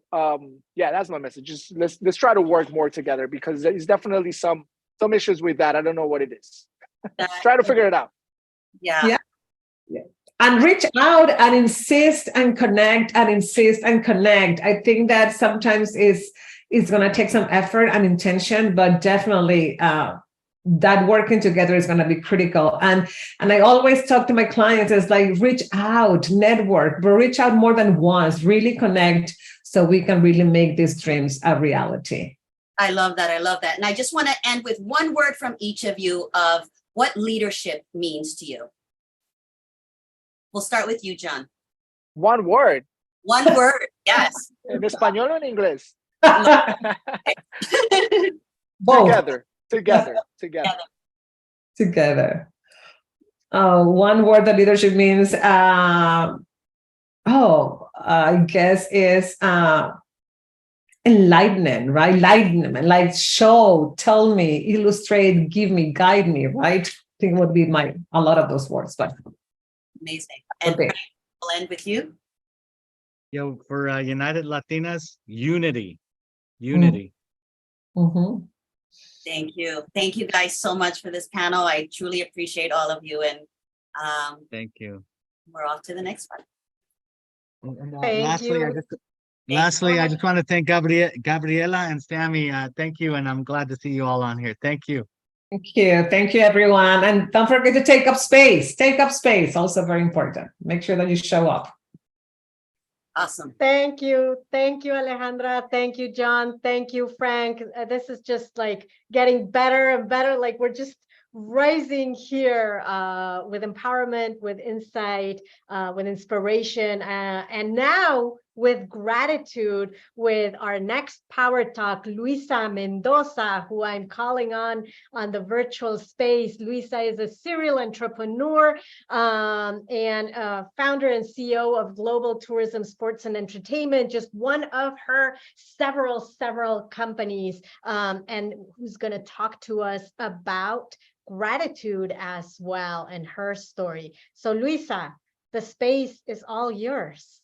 Speaker 10: yeah, that's my message. Just let's try to work more together, because there's definitely some issues with that. I don't know what it is. Try to figure it out.
Speaker 2: Yeah.
Speaker 9: Yeah. And reach out and insist and connect and insist and connect. I think that sometimes it's going to take some effort and intention, but definitely that working together is going to be critical. And I always talk to my clients as like, reach out, network, but reach out more than once, really connect so we can really make these dreams a reality.
Speaker 2: I love that. I love that. And I just want to end with one word from each of you of what leadership means to you. We'll start with you, John.
Speaker 10: One word.
Speaker 2: One word. Yes.
Speaker 10: En español o en inglés?
Speaker 9: Both.
Speaker 10: Together.
Speaker 9: One word that leadership means, I guess is enlightenment, right? Enlightenment, like show, tell me, illustrate, give me, guide me, right? I think would be a lot of those words, but.
Speaker 2: Amazing. And
Speaker 9: Okay.
Speaker 2: I'll end with you.
Speaker 11: For United Latinas, unity.
Speaker 9: Mm-hmm.
Speaker 2: Thank you. Thank you guys so much for this panel. I truly appreciate all of you. And
Speaker 11: Thank you.
Speaker 2: we're off to the next one.
Speaker 11: And,
Speaker 4: Thank
Speaker 11: lastly,
Speaker 4: you.
Speaker 11: I just want to thank Gabriela and Sammy. Thank you, and I'm glad to see you all on here. Thank you.
Speaker 9: Thank you, everyone. And don't forget to take up space. Take up space, also very important. Make sure that you show up.
Speaker 2: Awesome.
Speaker 4: Thank you. Thank you, Alejandra. Thank you, John. Thank you, Frank. This is just like getting better and better. Like we're just rising here with empowerment, with insight, with inspiration, and now with gratitude with our next Power Talk, Luisa Mendoza, who I'm calling on the virtual space. Luisa is a serial entrepreneur and founder and CEO of Global Tourism, Sports and Entertainment, just one of her several companies, and who's going to talk to us about gratitude as well and her story. So Luisa, the space is all yours.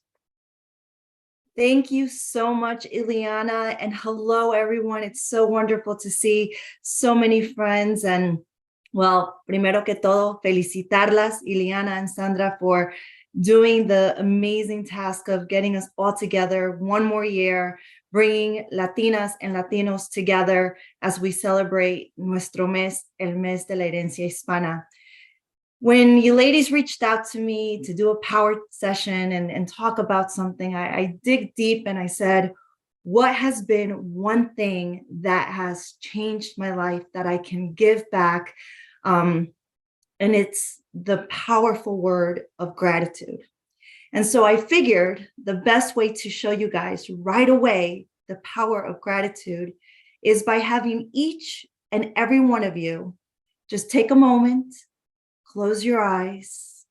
Speaker 12: Thank you so much, Ileana, and hello, everyone. It's so wonderful to see so many friends. And well, primero que todo, felicitarlas, Ileana and Sandra, for doing the amazing task of getting us all together one more year, bringing Latinas and Latinos together as we celebrate nuestro mes, el mes de la herencia hispana. When you ladies reached out to me to do a power session and talk about something, I dig deep and I said, what has been one thing that has changed my life that I can give back? And it's the powerful word of gratitude. And so I figured the best way to show you guys right away the power of gratitude is by having each and every one of you just take a moment, close your eyes,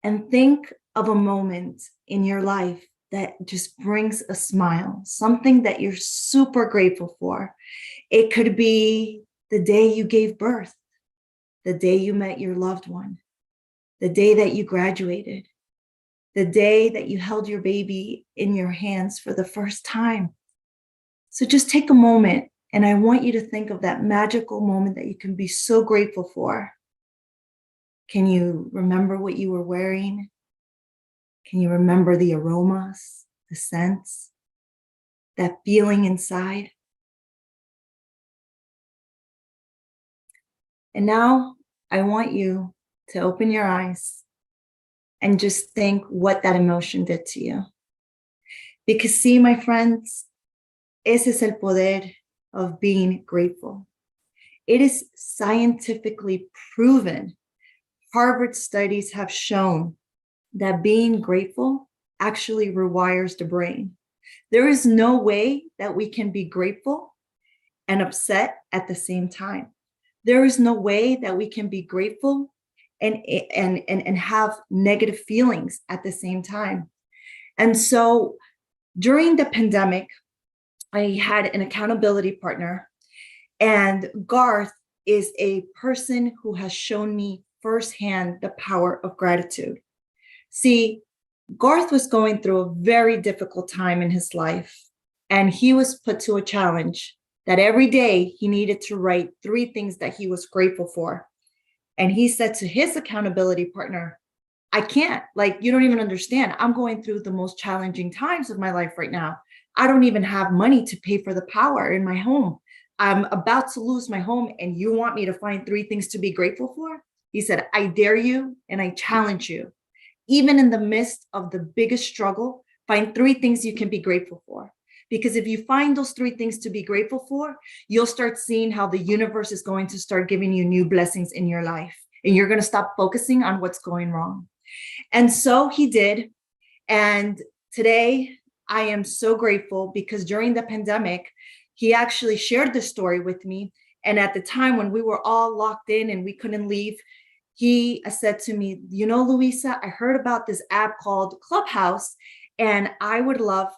Speaker 12: and think of a moment in your life that just brings a smile, something that you're super grateful for. It could be the day you gave birth, the day you met your loved one, the day that you graduated, the day that you held your baby in your hands for the first time. So just take a moment, and I want you to think of that magical moment that you can be so grateful for. Can you remember what you were wearing? Can you remember the aromas, the scents, that feeling inside? And now I want you to open your eyes and just think what that emotion did to you. Because see, my friends, ese es el poder of being grateful. It is scientifically proven. Harvard studies have shown that being grateful actually rewires the brain. There is no way that we can be grateful and upset at the same time. There is no way that we can be grateful and have negative feelings at the same time. And so during the pandemic, I had an accountability partner, and Garth is a person who has shown me firsthand the power of gratitude. See, Garth was going through a very difficult time in his life, and he was put to a challenge that every day he needed to write 3 things that he was grateful for. And he said to his accountability partner, I can't, like, you don't even understand. I'm going through the most challenging times of my life right now. I don't even have money to pay for the power in my home. I'm about to lose my home, and you want me to find 3 things to be grateful for? He said, I dare you and I challenge you. Even in the midst of the biggest struggle, find 3 things you can be grateful for. Because if you find those 3 things to be grateful for, you'll start seeing how the universe is going to start giving you new blessings in your life. And you're going to stop focusing on what's going wrong. And so he did. And today I am so grateful because during the pandemic, he actually shared this story with me. And at the time when we were all locked in and we couldn't leave, he said to me, you know, Luisa, I heard about this app called Clubhouse, and I would love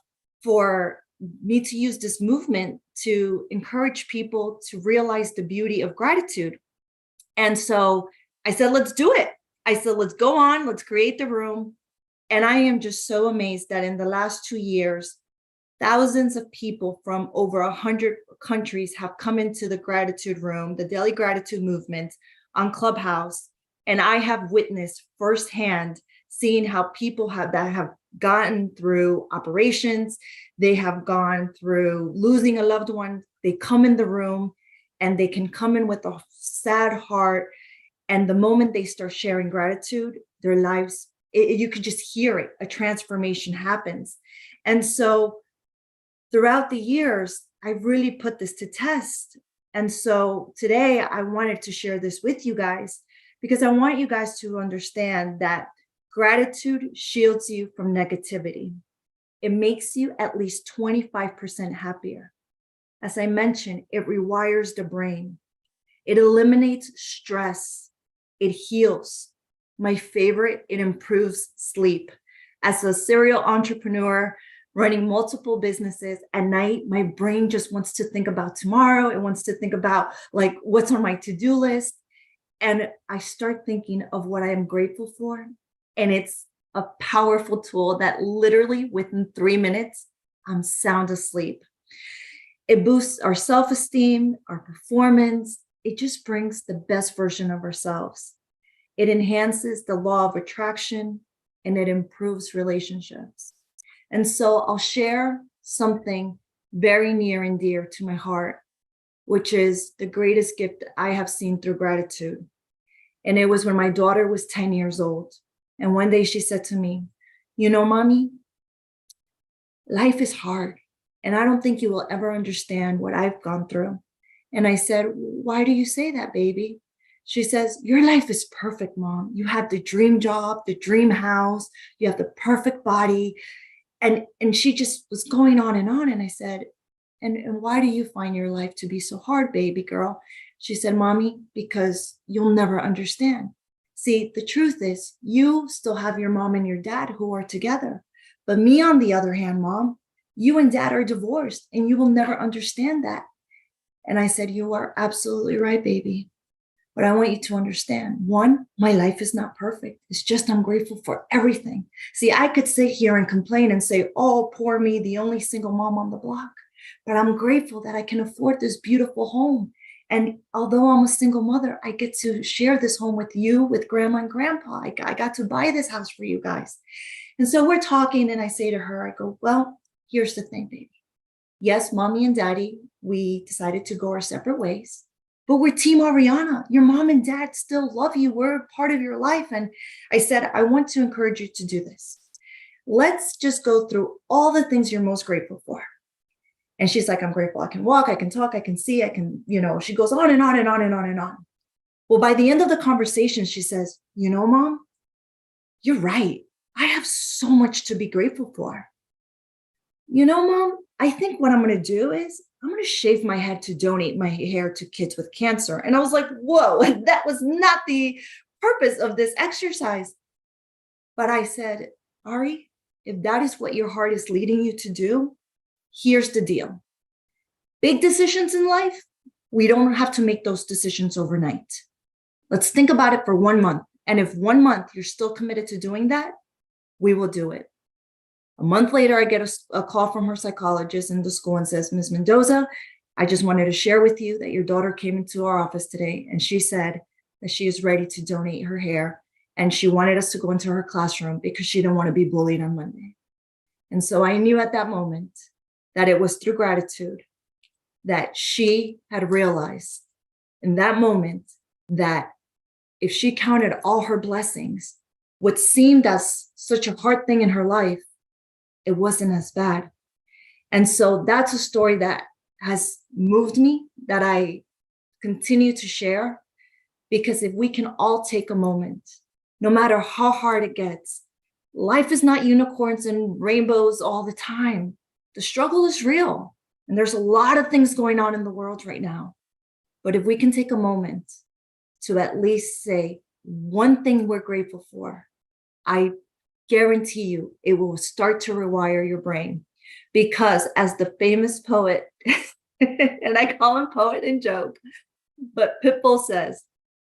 Speaker 12: for me to use this movement to encourage people to realize the beauty of gratitude. And so I said, let's do it. I said, let's go on, let's create the room. And I am just so amazed that in the last 2 years, thousands of people from over 100 countries have come into the gratitude room, the daily gratitude movement on Clubhouse. And I have witnessed firsthand seeing how people have gotten through operations, they have gone through losing a loved one, they come in the room and they can come in with a sad heart. And the moment they start sharing gratitude, their lives, you could just hear it, a transformation happens. And so throughout the years, I really put this to test. And so today I wanted to share this with you guys because I want you guys to understand that gratitude shields you from negativity. It makes you at least 25% happier. As I mentioned, it rewires the brain. It eliminates stress. It heals. My favorite, it improves sleep. As a serial entrepreneur running multiple businesses at night, my brain just wants to think about tomorrow. It wants to think about like what's on my to-do list. And I start thinking of what I am grateful for. And it's a powerful tool that literally within 3 minutes, I'm sound asleep. It boosts our self-esteem, our performance. It just brings the best version of ourselves. It enhances the law of attraction and it improves relationships. And so I'll share something very near and dear to my heart, which is the greatest gift I have seen through gratitude. And it was when my daughter was 10 years old. And one day she said to me, you know, mommy, life is hard. And I don't think you will ever understand what I've gone through. And I said, why do you say that, baby? She says, your life is perfect, mom. You have the dream job, the dream house, you have the perfect body. And she just was going on. And I said, and why do you find your life to be so hard, baby girl? She said, mommy, because you'll never understand. See, the truth is you still have your mom and your dad who are together. But me, on the other hand, mom, you and dad are divorced and you will never understand that. And I said, you are absolutely right, baby. But I want you to understand, one, my life is not perfect. It's just I'm grateful for everything. See, I could sit here and complain and say, oh, poor me, the only single mom on the block. But I'm grateful that I can afford this beautiful home. And although I'm a single mother, I get to share this home with you, with grandma and grandpa. I got to buy this house for you guys. And so we're talking and I say to her, I go, well, here's the thing, baby. Yes, mommy and daddy, we decided to go our separate ways. But we're Team Ariana. Your mom and dad still love you. We're part of your life. And I said, I want to encourage you to do this. Let's just go through all the things you're most grateful for. And she's like, I'm grateful. I can walk, I can talk, I can see, I can, she goes on and on and on and on and on. Well, by the end of the conversation, she says, mom, you're right. I have so much to be grateful for. Mom, I think what I'm going to do is I'm going to shave my head to donate my hair to kids with cancer. And I was like, whoa, that was not the purpose of this exercise. But I said, Ari, if that is what your heart is leading you to do, here's the deal. Big decisions in life, we don't have to make those decisions overnight. Let's think about it for 1 month. And if 1 month you're still committed to doing that, we will do it. A month later, I get a call from her psychologist in the school and says, Ms. Mendoza, I just wanted to share with you that your daughter came into our office today and she said that she is ready to donate her hair. And she wanted us to go into her classroom because she didn't want to be bullied on Monday. And so I knew at that moment that it was through gratitude that she had realized in that moment that if she counted all her blessings, what seemed as such a hard thing in her life, it wasn't as bad. And so that's a story that has moved me, that I continue to share, because if we can all take a moment, no matter how hard it gets, life is not unicorns and rainbows all the time. The struggle is real. And there's a lot of things going on in the world right now. But if we can take a moment to at least say one thing we're grateful for, I guarantee you it will start to rewire your brain. Because as the famous poet, and I call him poet in joke, but Pitbull says,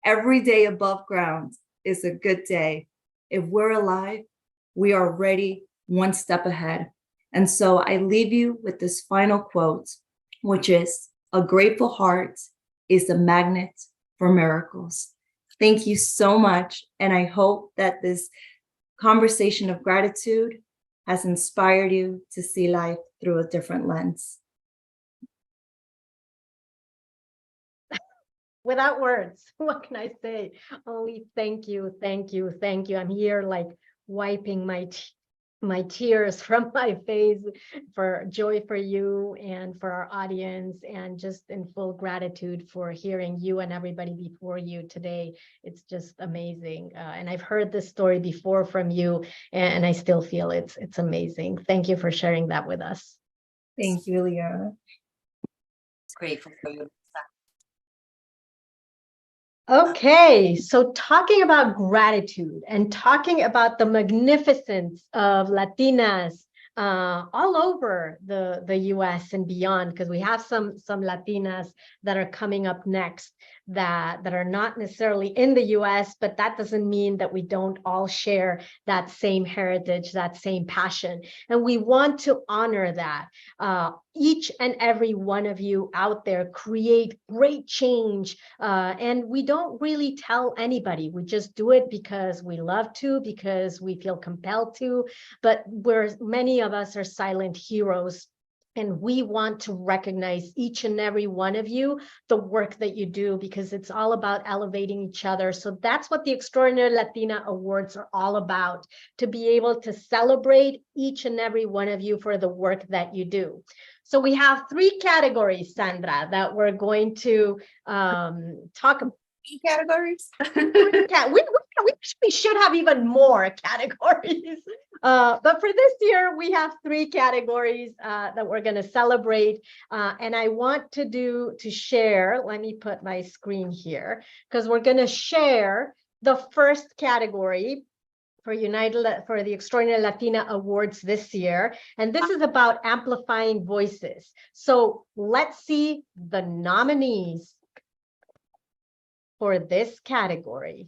Speaker 12: every day above ground is a good day. If we're alive, we are already one step ahead. And so I leave you with this final quote, which is, a grateful heart is a magnet for miracles. Thank you so much. And I hope that this conversation of gratitude has inspired you to see life through a different lens.
Speaker 4: Without words, what can I say? Only thank you, thank you, thank you. I'm here like wiping my tears from my face for joy for you and for our audience, and just in full gratitude for hearing you and everybody before you today. It's just amazing. And I've heard this story before from you, and I still feel it's amazing. Thank you for sharing that with us.
Speaker 12: Thank you, Liana.
Speaker 2: Grateful for you.
Speaker 4: Okay, so talking about gratitude and talking about the magnificence of Latinas all over the US and beyond, because we have some Latinas that are coming up next that are not necessarily in the US, but that doesn't mean that we don't all share that same heritage, that same passion. And we want to honor that. Each and every one of you out there create great change, and we don't really tell anybody. We just do it because we love to, because we feel compelled to, but many of us are silent heroes. And we want to recognize each and every one of you, the work that you do, because it's all about elevating each other. So that's what the Extraordinary Latina Awards are all about, to be able to celebrate each and every one of you for the work that you do. So we have 3 categories, Sandra, that we're going to talk about.
Speaker 12: Categories?
Speaker 4: We should have even more categories. But for this year, we have 3 categories that we're going to celebrate. And I want to share, let me put my screen here, because we're going to share the first category for the Extraordinary Latina Awards this year. And this is about amplifying voices. So let's see the nominees for this category.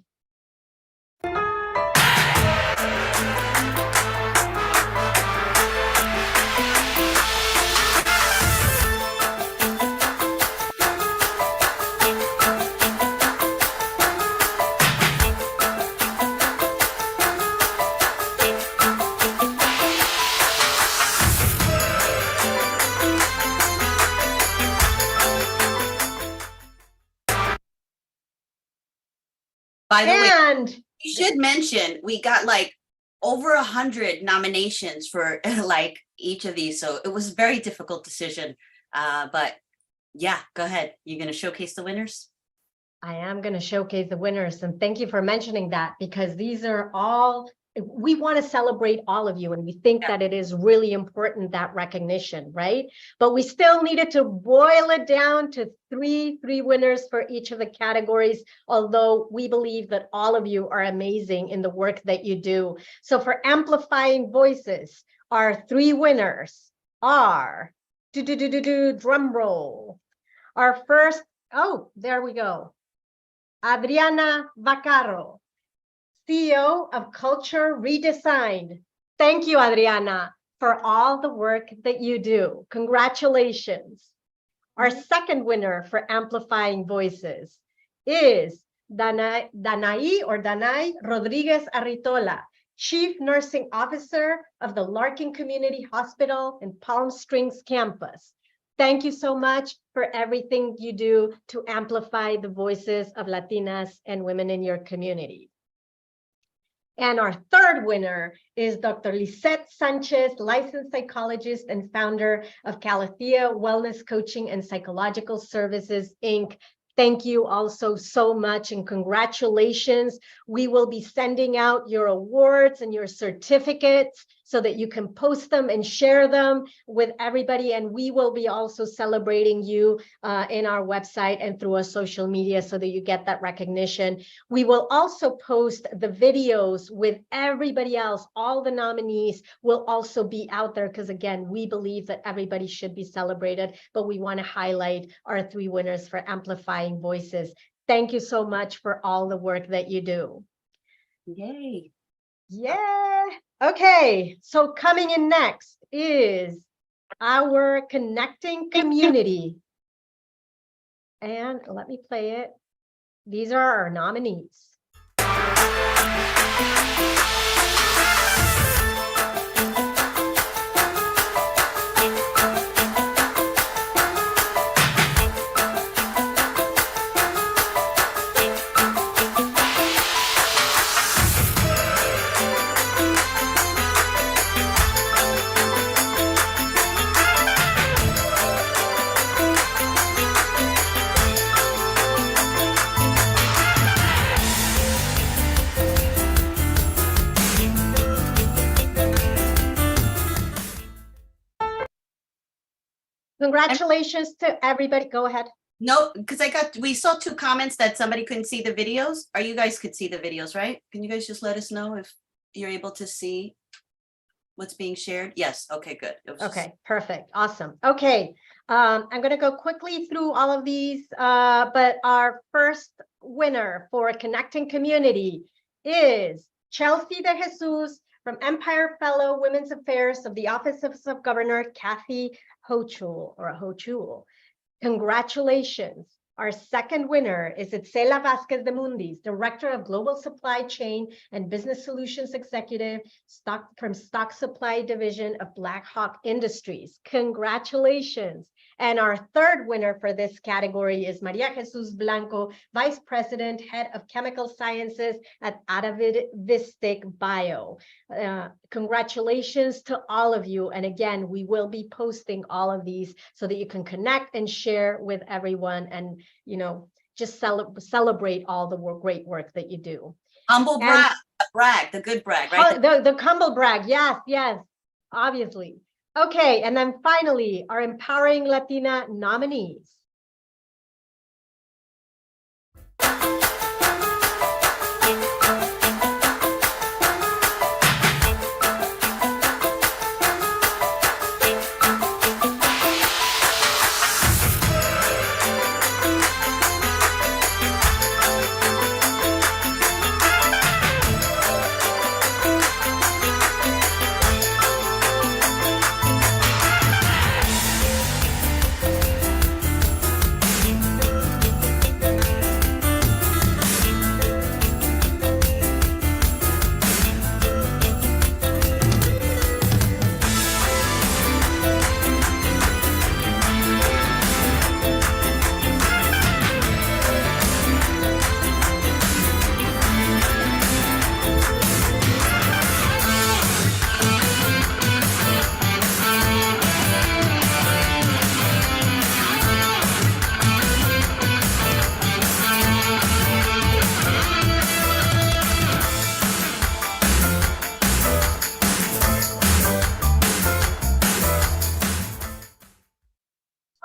Speaker 2: By the way,
Speaker 4: And
Speaker 2: you should mention, we got like over 100 nominations for like each of these. So it was a very difficult decision. But yeah, go ahead. You're going to showcase the winners?
Speaker 4: I am going to showcase the winners. And thank you for mentioning that, because these are all we want to celebrate all of you, and we think that it is really important, that recognition, right? But we still needed to boil it down to three winners for each of the categories, although we believe that all of you are amazing in the work that you do. So for amplifying voices, our three winners are, drum roll. Our first, oh, there we go. Adriana Vaccaro, CEO of Culture Redesigned. Thank you, Adriana, for all the work that you do. Congratulations. Our second winner for Amplifying Voices is Danai Rodriguez Arritola, Chief Nursing Officer of the Larkin Community Hospital in Palm Springs campus. Thank you so much for everything you do to amplify the voices of Latinas and women in your community. And our third winner is Dr. Lisette Sanchez, licensed psychologist and founder of Calathea Wellness Coaching and Psychological Services, Inc. Thank you also so much and congratulations. We will be sending out your awards and your certificates so that you can post them and share them with everybody. And we will be also celebrating you in our website and through our social media so that you get that recognition. We will also post the videos with everybody else. All the nominees will also be out there because, again, we believe that everybody should be celebrated, but we want to highlight our three winners for Amplifying Voices. Thank you so much for all the work that you do.
Speaker 2: Yay.
Speaker 4: Yeah. Okay. So coming in next is our Connecting Community. And let me play it. These are our nominees. Congratulations to everybody. Go ahead.
Speaker 2: No, because we saw two comments that somebody couldn't see the videos. Or you guys could see the videos, right? Can you guys just let us know if you're able to see what's being shared? Yes. Okay, good.
Speaker 4: Okay, perfect. Awesome. Okay. I'm going to go quickly through all of these, but our first winner for Connecting Community is Chelsea De Jesus from Empire Fellow Women's Affairs of the Office of Governor Kathy Hochul. Congratulations. Our second winner is Itzela Vasquez de Mundis, Director of Global Supply Chain and Business Solutions Executive from Stock Supply Division of Black Hawk Industries. Congratulations. And our third winner for this category is Maria Jesus Blanco, Vice President, Head of Chemical Sciences at Atavistic Bio. Congratulations to all of you. And again, we will be posting all of these so that you can connect and share with everyone and, you know, just celebrate all the great work that you do.
Speaker 2: Humble brag, the good brag, right?
Speaker 4: The humble brag, yes, obviously. Okay, and then finally, our Empowering Latina nominees.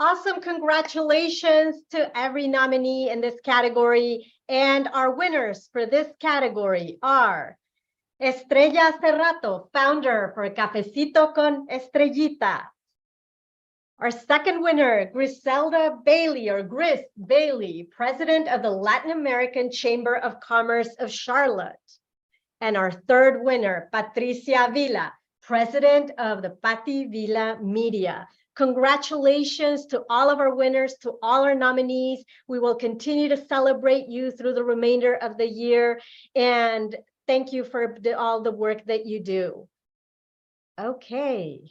Speaker 4: Awesome. Congratulations to every nominee in this category. And our winners for this category are Estrella Cerrato, founder for Cafecito con Estrellita. Our second winner, Griselda Bailey, or Gris Bailey, president of the Latin American Chamber of Commerce of Charlotte. And our third winner, Patricia Vila, president of the Pati Vila Media. Congratulations to all of our winners, to all our nominees. We will continue to celebrate you through the remainder of the year. And thank you for all the work that you do. Okay.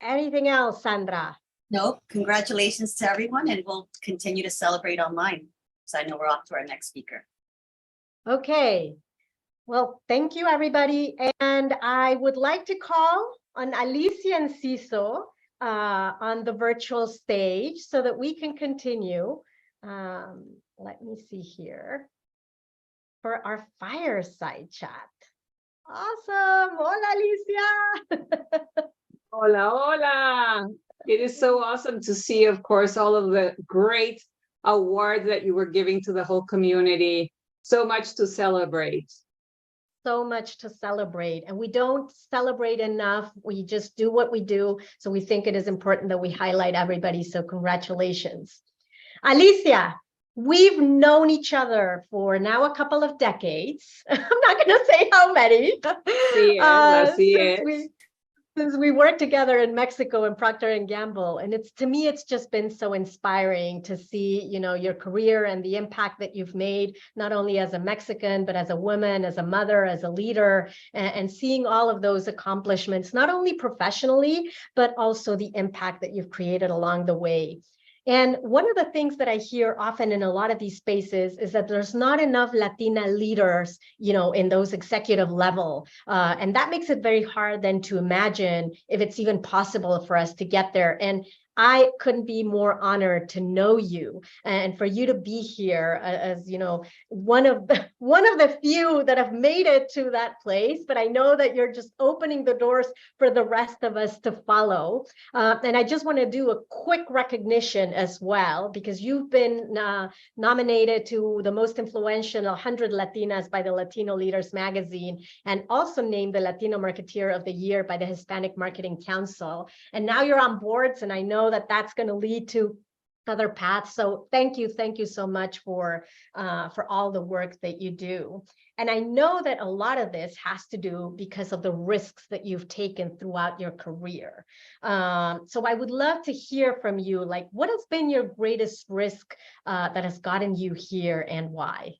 Speaker 4: Anything else, Sandra?
Speaker 2: No, congratulations to everyone, and we'll continue to celebrate online. So I know we're off to our next speaker.
Speaker 4: Okay. Well, thank you, everybody. And I would like to call on Alicia and Ciso on the virtual stage so that we can continue. Let me see here for our fireside chat. Awesome. Hola, Alicia.
Speaker 13: Hola, hola. It is so awesome to see, of course, all of the great awards that you were giving to the whole community. So much to celebrate.
Speaker 4: So much to celebrate, and we don't celebrate enough. We just do what we do. So we think it is important that we highlight everybody. So congratulations. Alicia, we've known each other for now a couple of decades. I'm not going to say how many. Since we worked together in Mexico and Procter & Gamble, and to me, it's just been so inspiring to see, your career and the impact that you've made, not only as a Mexican, but as a woman, as a mother, as a leader, and seeing all of those accomplishments, not only professionally, but also the impact that you've created along the way. And one of the things that I hear often in a lot of these spaces is that there's not enough Latina leaders, in those executive level. And that makes it very hard then to imagine if it's even possible for us to get there. And I couldn't be more honored to know you and for you to be here as, one of the few that have made it to that place. But I know that you're just opening the doors for the rest of us to follow. And I just want to do a quick recognition as well, because you've been nominated to the most influential 100 Latinas by the Latino Leaders magazine, and also named the Latino Marketeer of the Year by the Hispanic Marketing Council. And now you're on boards, and I know that that's going to lead to other paths. So thank you so much for all the work that you do. And I know that a lot of this has to do because of the risks that you've taken throughout your career. So I would love to hear from you, like, what has been your greatest risk that has gotten you here, and why?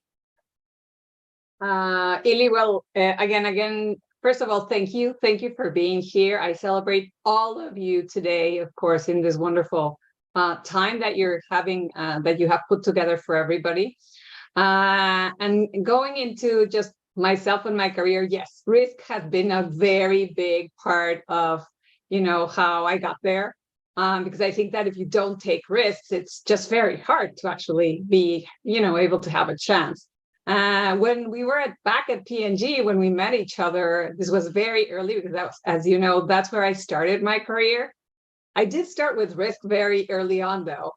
Speaker 13: Ili, well, again, first of all, thank you. Thank you for being here. I celebrate all of you today, of course, in this wonderful time that you're having, that you have put together for everybody. And going into just myself and my career, yes, risk has been a very big part of, how I got there. Because I think that if you don't take risks, it's just very hard to actually be, able to have a chance. When we were back at P&G, when we met each other, this was very early, because that was, as you know, that's where I started my career. I did start with risk very early on, though,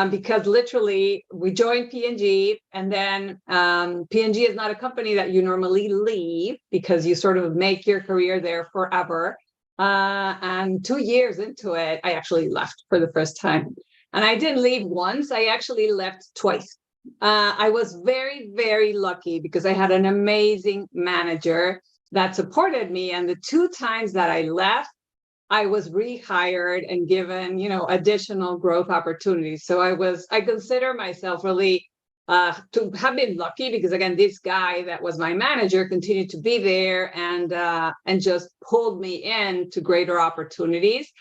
Speaker 13: because literally we joined P&G, and then P&G is not a company that you normally leave, because you sort of make your career there forever. And 2 years into it, I actually left for the first time. And I didn't leave once, I actually left twice. I was very, very lucky because I had an amazing manager that supported me. And the 2 times that I left, I was rehired and given, additional growth opportunities. So I consider myself really to have been lucky, because again, this guy that was my manager continued to be there and just pulled me in to greater opportunities.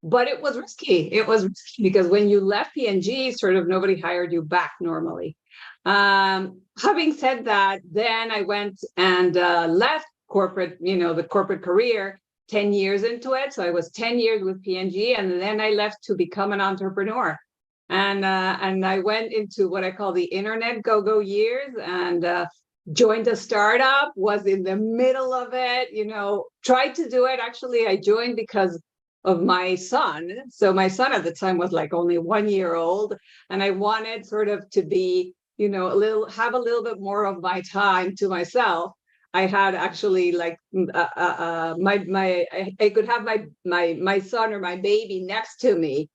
Speaker 13: But it was risky. It was risky because when you left P&G, sort of nobody hired you back normally. Having said that, then I went and left corporate, the corporate career 10 years into it. So I was 10 years with P&G, and then I left to become an entrepreneur. And I went into what I call the internet go-go years, and joined a startup, was in the middle of it, tried to do it. Actually, I joined because my son. So my son at the time was like only 1 year old, and I wanted sort of to be, have a little bit more of my time to myself. I had actually like I could have my son or my baby next to me,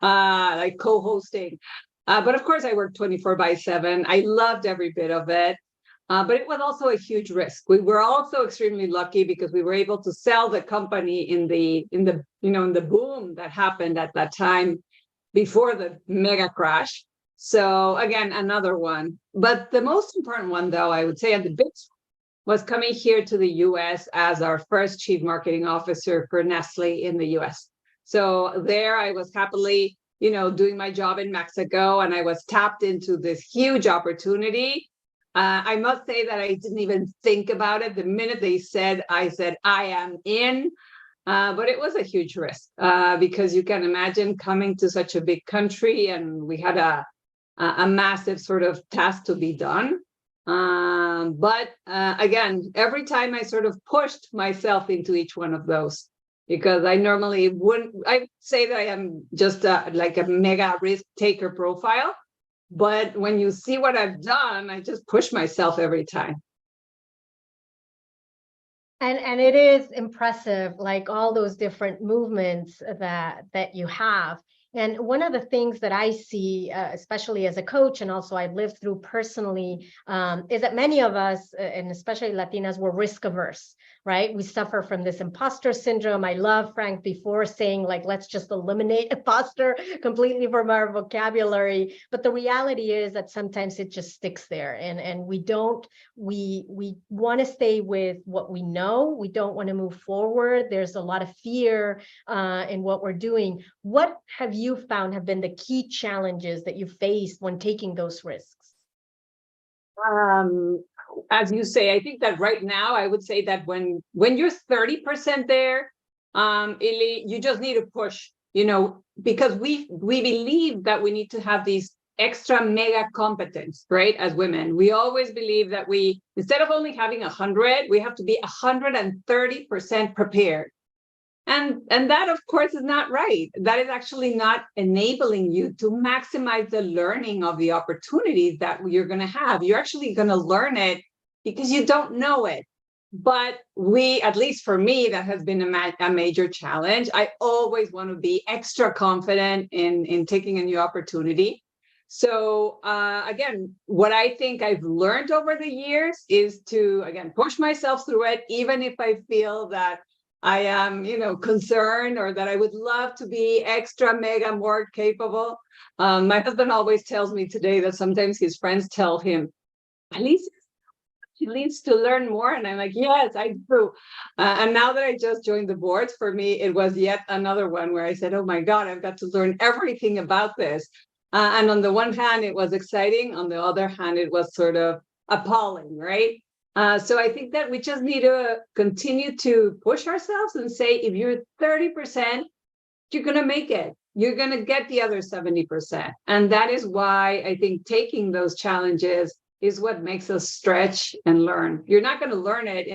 Speaker 13: like co-hosting. But of course I worked 24/7. I loved every bit of it. But it was also a huge risk. We were also extremely lucky because we were able to sell the company in the boom that happened at that time before the mega crash. So again, another one. But the most important one, though, I would say, and the big was coming here to the US as our first chief marketing officer for Nestle in the US. So there I was happily, doing my job in Mexico, and I was tapped into this huge opportunity. I must say that I didn't even think about it. The minute they said, I said, I am in. But it was a huge risk because you can imagine coming to such a big country, and we had a massive sort of task to be done. But again, every time I sort of pushed myself into each one of those, because I normally wouldn't, I say that I am just like a mega risk taker profile. But when you see what I've done, I just push myself every time.
Speaker 4: And it is impressive, like all those different movements that you have. And one of the things that I see, especially as a coach, and also I've lived through personally, is that many of us, and especially Latinas, were risk averse, right? We suffer from this imposter syndrome. I love Frank before saying, like, let's just eliminate imposter completely from our vocabulary. But the reality is that sometimes it just sticks there, and we want to stay with what we know. We don't want to move forward. There's a lot of fear in what we're doing. What have you found have been the key challenges that you faced when taking those risks?
Speaker 13: As you say, I think that right now, I would say that when you're 30% there, Ili, you just need to push, because we believe that we need to have these extra mega competence, right? As women, we always believe that instead of only having 100, we have to be 130% prepared. And that, of course, is not right. That is actually not enabling you to maximize the learning of the opportunities that you're going to have. You're actually going to learn it because you don't know it. But at least for me, that has been a major challenge. I always want to be extra confident in taking a new opportunity. So again, what I think I've learned over the years is to, again, push myself through it, even if I feel that I am, concerned, or that I would love to be extra mega more capable. My husband always tells me today that sometimes his friends tell him, at least he needs to learn more. And I'm like, yes, I do. And now that I just joined the boards, for me, it was yet another one where I said, oh my God, I've got to learn everything about this. And on the one hand, it was exciting. On the other hand, it was sort of appalling, right? So I think that we just need to continue to push ourselves and say, if you're 30%, you're going to make it. You're going to get the other 70%. And that is why I think taking those challenges is what makes us stretch and learn. You're not going to learn it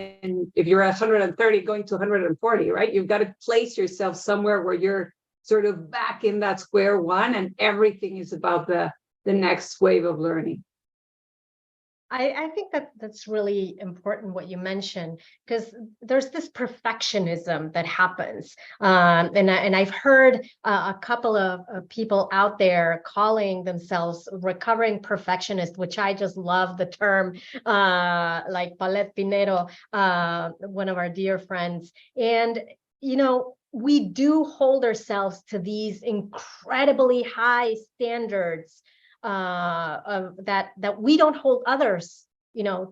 Speaker 13: if you're at 130 going to 140, right? You've got to place yourself somewhere where you're sort of back in that square one, and everything is about the next wave of learning.
Speaker 4: I think that's really important what you mentioned, because there's this perfectionism that happens. And I've heard a couple of people out there calling themselves recovering perfectionists, which I just love the term, like Paulette Pinero, one of our dear friends. And, we do hold ourselves to these incredibly high standards that we don't hold others,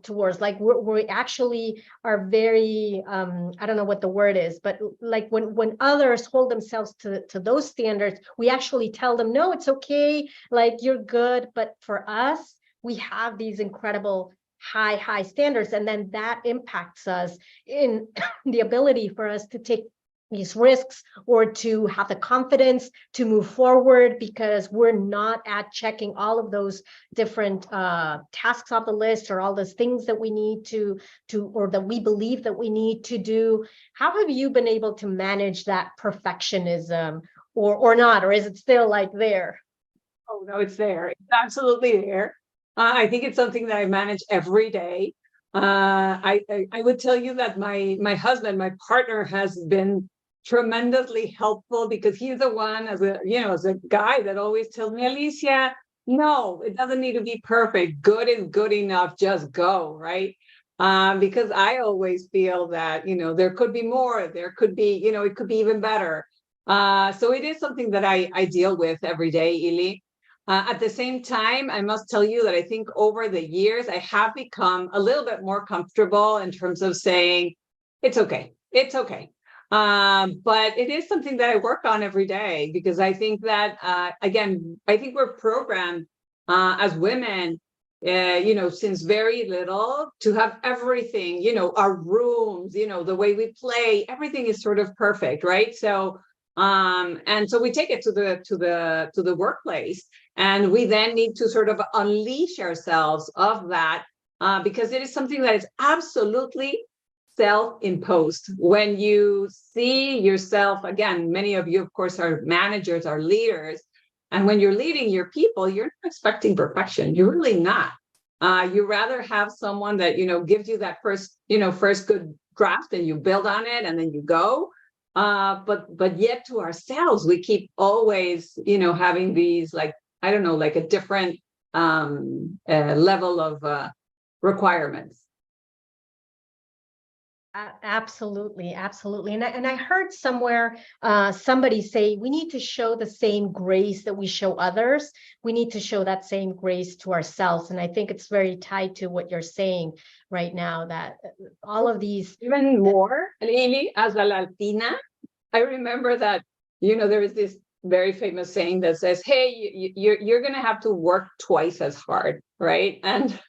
Speaker 4: towards. Like we actually are very, I don't know what the word is, but like when others hold themselves to those standards, we actually tell them, no, it's okay, like you're good. But for us, we have these incredible high standards, and then that impacts us in the ability for us to take these risks or to have the confidence to move forward, because we're not at checking all of those different tasks off the list, or all those things that we need to or that we believe that we need to do. How have you been able to manage that perfectionism, or not, or is it still like there?
Speaker 13: Oh, no, it's there. It's absolutely there. I think it's something that I manage every day. I would tell you that my husband, my partner, has been tremendously helpful, because he's the one, as a guy, that always tells me, Alicia, no, it doesn't need to be perfect. Good is good enough. Just go, right? Because I always feel that, there could be more. There could be, it could be even better. So it is something that I deal with every day, Ili. At the same time, I must tell you that I think over the years, I have become a little bit more comfortable in terms of saying, it's okay. It's okay. But it is something that I work on every day, because I think that, again, I think we're programmed as women, since very little, to have everything, our rooms, the way we play, everything is sort of perfect, right? So, and so we take it to the workplace, and we then need to sort of unleash ourselves of that, because it is something that is absolutely self-imposed. When you see yourself, again, many of you, of course, are managers, are leaders. And when you're leading your people, you're not expecting perfection. You're really not. You rather have someone that, gives you that first good draft, and you build on it, and then you go. But yet to ourselves, we keep always, having these, like, I don't know, like a different level of requirements.
Speaker 4: Absolutely, absolutely. And I heard somewhere somebody say, we need to show the same grace that we show others. We need to show that same grace to ourselves. And I think it's very tied to what you're saying right now, that all of these.
Speaker 13: Even more, Lily, as a Latina, I remember that, there is this very famous saying that says, hey, you're going to have to work twice as hard, right? And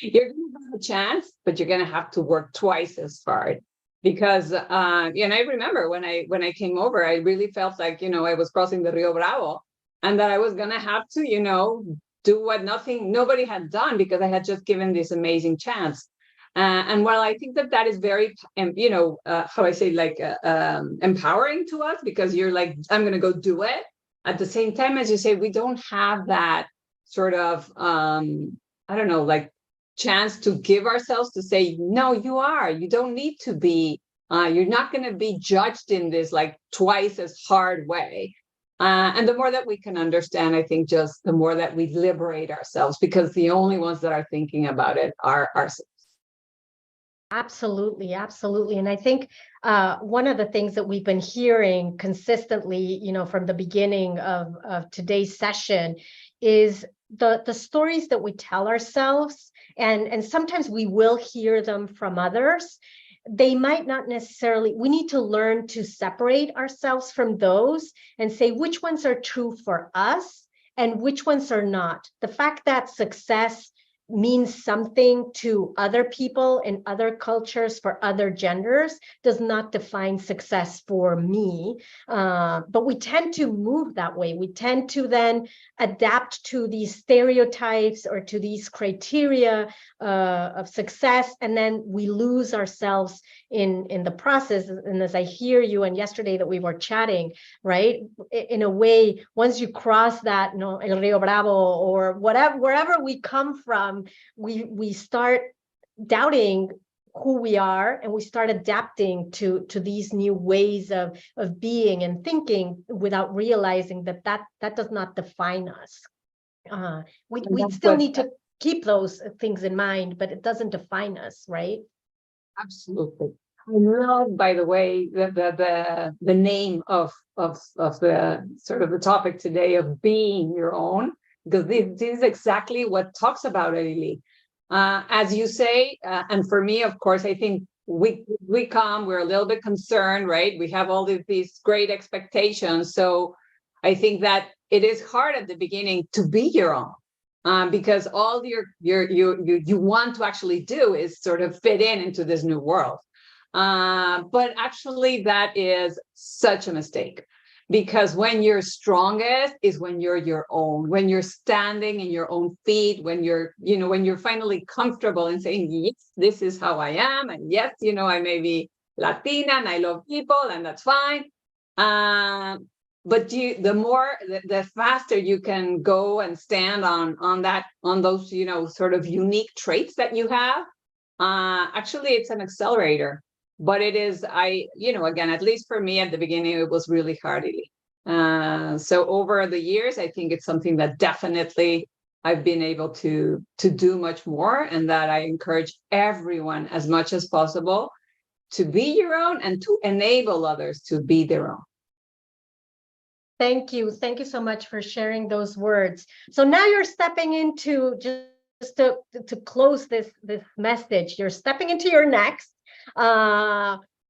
Speaker 13: you're going to have a chance, but you're going to have to work twice as hard, because and I remember when I came over, I really felt like, I was crossing the Rio Bravo, and that I was going to have to, do what nobody had done, because I had just given this amazing chance. And while I think that is very, how I say, like empowering to us, because you're like, I'm going to go do it. At the same time, as you say, we don't have that sort of, I don't know, like chance to give ourselves to say, no, you don't need to be, you're not going to be judged in this like twice as hard way. And the more that we can understand, I think just the more that we liberate ourselves, because the only ones that are thinking about it are ourselves.
Speaker 4: Absolutely, absolutely. And I think one of the things that we've been hearing consistently, from the beginning of today's session is the stories that we tell ourselves, and sometimes we will hear them from others. They might not necessarily, we need to learn to separate ourselves from those and say which ones are true for us and which ones are not. The fact that success means something to other people in other cultures for other genders does not define success for me. But we tend to move that way. We tend to then adapt to these stereotypes or to these criteria of success, and then we lose ourselves in the process. And as I hear you, and yesterday that we were chatting, right, in a way, once you cross that, El Rio Bravo or whatever, wherever we come from, we start doubting who we are, and we start adapting to these new ways of being and thinking without realizing that does not define us. We still need to keep those things in mind, but it doesn't define us, right?
Speaker 13: Absolutely. I love, by the way, the name of the sort of the topic today of being your own, because this is exactly what talks about it, Lily. As you say, and for me, of course, I think we're a little bit concerned, right? We have all these great expectations. So I think that it is hard at the beginning to be your own, because all you want to actually do is sort of fit into this new world. But actually that is such a mistake, because when you're strongest is when you're your own, when you're standing in your own feet, when you're, when you're finally comfortable in saying, yes, this is how I am. And yes, I may be Latina and I love people and that's fine. But the faster you can go and stand on those, sort of unique traits that you have, actually it's an accelerator. But it is, again, at least for me at the beginning, it was really hard. So over the years, I think it's something that definitely I've been able to do much more, and that I encourage everyone as much as possible to be your own and to enable others to be their own.
Speaker 4: Thank you. Thank you so much for sharing those words. So now you're stepping into, just to close this message, you're stepping into your next.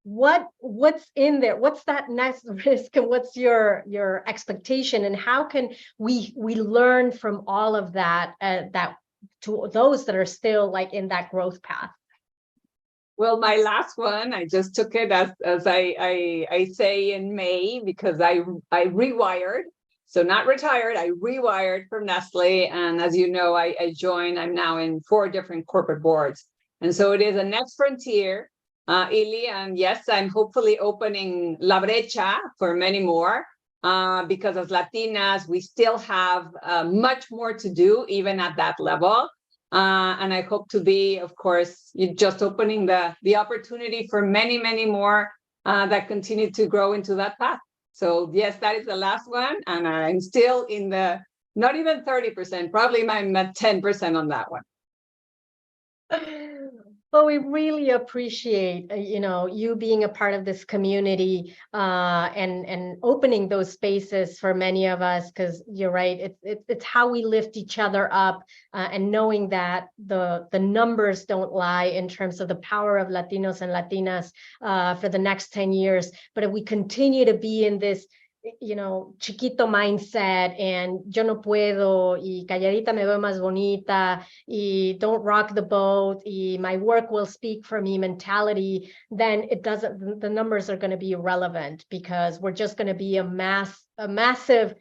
Speaker 4: What's in there? What's that next risk, and what's your expectation, and how can we learn from all of that, that to those that are still like in that growth path?
Speaker 13: Well, my last one, I just took it as I say in May, because I rewired. So not retired, I rewired from Nestle. And as you know, I joined, I'm now in 4 different corporate boards. And so it is a next frontier, Ili, and yes, I'm hopefully opening La Brecha for many more, because as Latinas, we still have much more to do, even at that level. And I hope to be, of course, just opening the opportunity for many, many more that continue to grow into that path. So yes, that is the last one. And I'm still in the, not even 30%, probably I'm at 10% on that one.
Speaker 4: Well, we really appreciate, you being a part of this community, and opening those spaces for many of us, because you're right, it's how we lift each other up, and knowing that the numbers don't lie in terms of the power of Latinos and Latinas for the next 10 years. But if we continue to be in this, chiquito mindset, and yo no puedo, y calladita me veo más bonita, y don't rock the boat, y my work will speak for me mentality, then the numbers are going to be irrelevant, because we're just going to be a massive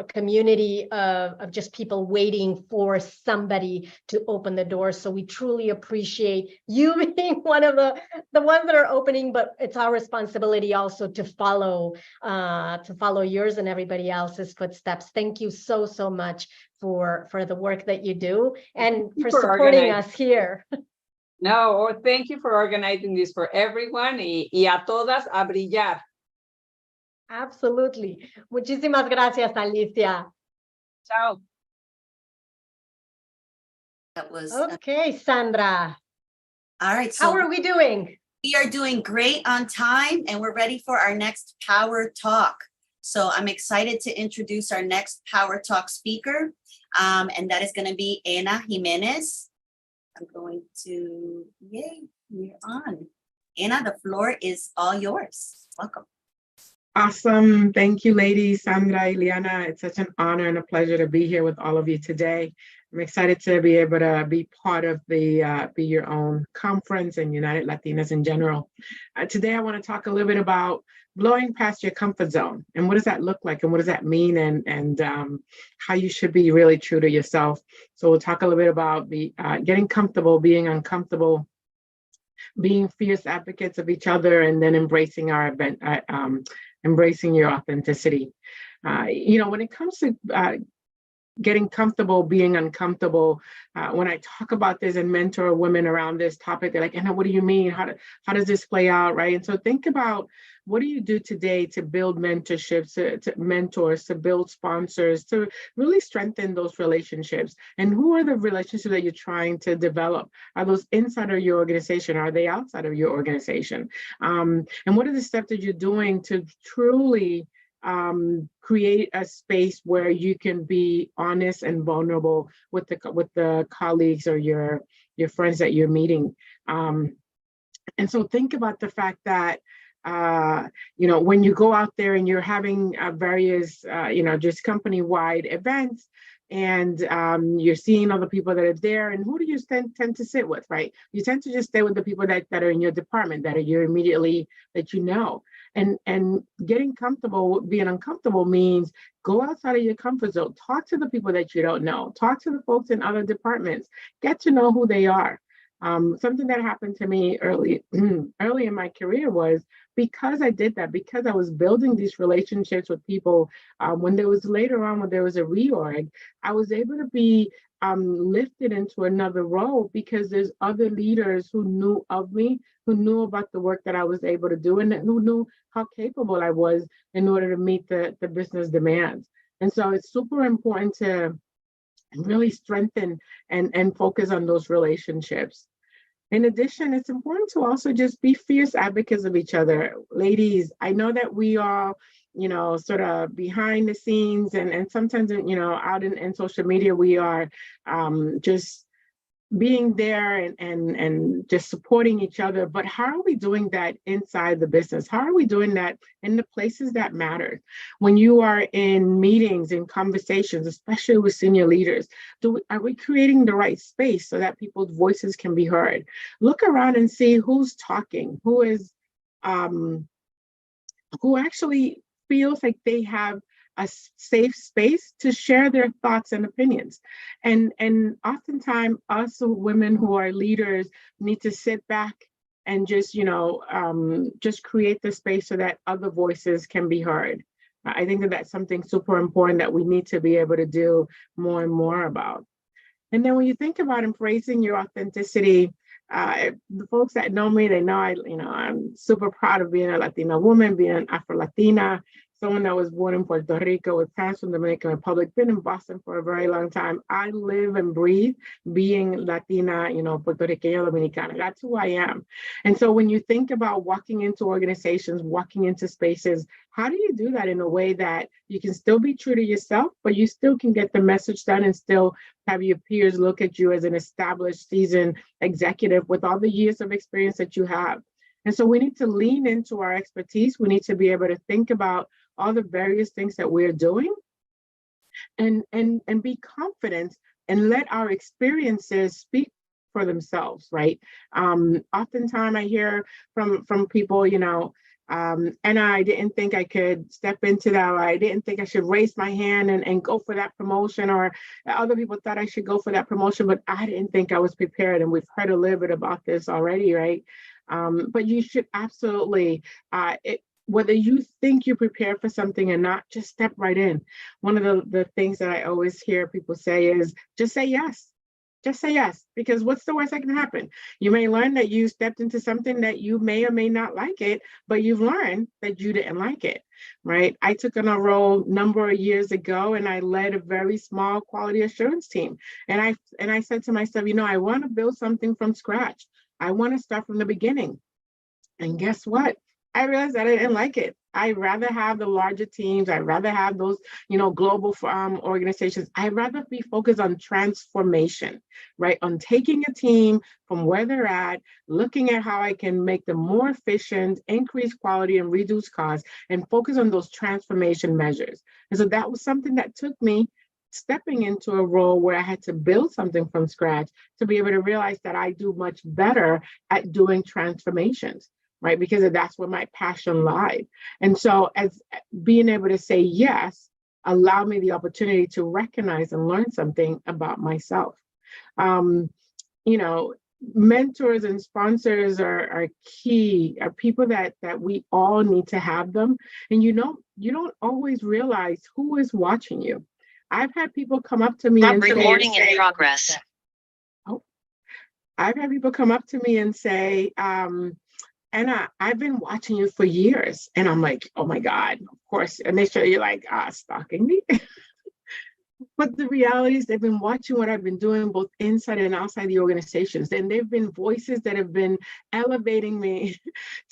Speaker 4: community of just people waiting for somebody to open the door. So we truly appreciate you being one of the ones that are opening, but it's our responsibility also to follow yours and everybody else's footsteps. Thank you so much for the work that you do, and for supporting us here.
Speaker 13: No, thank you for organizing this for everyone, y a todas a brillar.
Speaker 4: Absolutely. Muchísimas gracias, Alicia.
Speaker 13: Ciao.
Speaker 2: That was
Speaker 4: okay, Sandra.
Speaker 2: All right. So
Speaker 4: how are we doing?
Speaker 2: We are doing great on time, and we're ready for our next Power Talk. So I'm excited to introduce our next Power Talk speaker, and that is going to be Ana Jimenez. I'm going to, yay, you're on. Ana, the floor is all yours. Welcome.
Speaker 14: Awesome. Thank you, ladies. Sandra, Ileana. It's such an honor and a pleasure to be here with all of you today. I'm excited to be able to be part of the Be Your Own conference and United Latinas in general. Today, I want to talk a little bit about blowing past your comfort zone, and what does that look like, and what does that mean, and how you should be really true to yourself. So we'll talk a little bit about getting comfortable, being uncomfortable, being fierce advocates of each other, and then embracing embracing your authenticity. When it comes to getting comfortable, being uncomfortable, when I talk about this and mentor women around this topic, they're like, Anna, what do you mean? How does this play out, right? And so think about, what do you do today to build mentorships, to mentors, to build sponsors, to really strengthen those relationships? And who are the relationships that you're trying to develop? Are those inside of your organization? Are they outside of your organization? And what are the steps that you're doing to truly create a space where you can be honest and vulnerable with the colleagues or your friends that you're meeting? And so think about the fact that You know, when you go out there and you're having various, you know, just company-wide events, and you're seeing other people that are there, and who do you tend to sit with, right? You tend to just stay with the people that are in your department, that are you immediately, that you know. And getting comfortable, being uncomfortable means go outside of your comfort zone, talk to the people that you don't know, talk to the folks in other departments, get to know who they are. Something that happened to me early in my career was because I did that, because I was building these relationships with people, when there was later on, when there was a reorg, I was able to be lifted into another role because there's other leaders who knew of me, who knew about the work that I was able to do, and who knew how capable I was in order to meet the business demands. And so it's super important to really strengthen and focus on those relationships. In addition, it's important to also just be fierce advocates of each other. Ladies, I know that we are, you know, sort of behind the scenes and sometimes, you know, out in social media, we are just being there and just supporting each other. But how are we doing that inside the business? How are we doing that in the places that matter? When you are in meetings and conversations, especially with senior leaders, are we creating the right space so that people's voices can be heard? Look around and see who's talking, who actually feels like they have a safe space to share their thoughts and opinions. And oftentimes us women who are leaders need to sit back and just, you know, just create the space so that other voices can be heard. I think that that's something super important that we need to be able to do more and more about. And then when you think about embracing your authenticity, the folks that know me, they know I'm super proud of being a Latina woman, being an Afro-Latina, someone that was born in Puerto Rico with parents from the Dominican Republic, been in Boston for a very long time. I live and breathe being Latina, you know, Puerto Riqueña, Dominicana. That's who I am. And so when you think about walking into organizations, walking into spaces, how do you do that in a way that you can still be true to yourself, but you still can get the message done and still have your peers look at you as an established, seasoned executive with all the years of experience that you have? And so we need to lean into our expertise. We need to be able to think about all the various things that we're doing and be confident and let our experiences speak for themselves, right? Oftentimes I hear from people, you know, and I didn't think I could step into that, or I didn't think I should raise my hand and go for that promotion, or other people thought I should go for that promotion, but I didn't think I was prepared. And we've heard a little bit about this already, right? But you should absolutely, whether you think you're prepared for something or not, just step right in. One of the things that I always hear people say is just say yes. Just say yes, because what's the worst that can happen? You may learn that you stepped into something that you may or may not like it, but you've learned that you didn't like it, right? I took on a role a number of years ago and I led a very small quality assurance team. And I said to myself, you know, I want to build something from scratch. I want to start from the beginning. And guess what? I realized that I didn't like it. I'd rather have the larger teams. I'd rather have those, you know, global organizations. I'd rather be focused on transformation, right? On taking a team from where they're at, looking at how I can make them more efficient, increase quality and reduce costs, and focus on those transformation measures. And so that was something that took me stepping into a role where I had to build something from scratch to be able to realize that I do much better at doing transformations, right? Because that's where my passion lies. And so as being able to say yes allowed me the opportunity to recognize and learn something about myself. You know, mentors and sponsors are key, are people that we all need to have them. And you don't always realize who is watching you. I've had people come up to me and say, recording in progress. Oh, I've had people come up to me and say, Anna, I've been watching you for years. And I'm like, oh my God, of course. Initially, you're like, stalking me. But the reality is they've been watching what I've been doing both inside and outside the organizations. And they've been voices that have been elevating me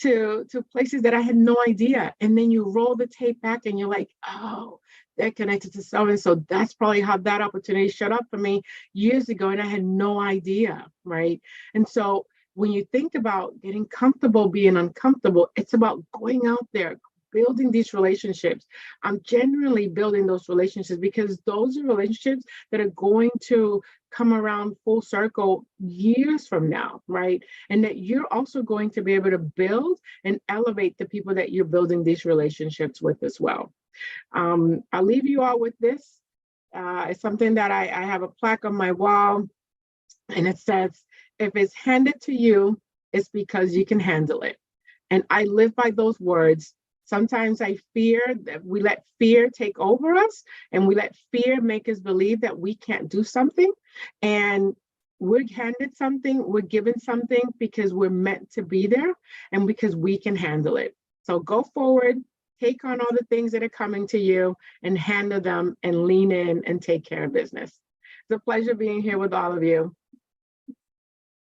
Speaker 14: to places that I had no idea. And then you roll the tape back and you're like, oh, they're connected to so-and-so. That's probably how that opportunity showed up for me years ago. And I had no idea, right? And so when you think about getting comfortable being uncomfortable, it's about going out there, building these relationships. I'm genuinely building those relationships because those are relationships that are going to come around full circle years from now, right? And that you're also going to be able to build and elevate the people that you're building these relationships with as well. I'll leave you all with this. It's something that I have a plaque on my wall, and it says, if it's handed to you, it's because you can handle it. And I live by those words. Sometimes I fear that we let fear take over us, and we let fear make us believe that we can't do something. And we're handed something, we're given something because we're meant to be there and because we can handle it. So go forward, take on all the things that are coming to you and handle them and lean in and take care of business. It's a pleasure being here with all of you.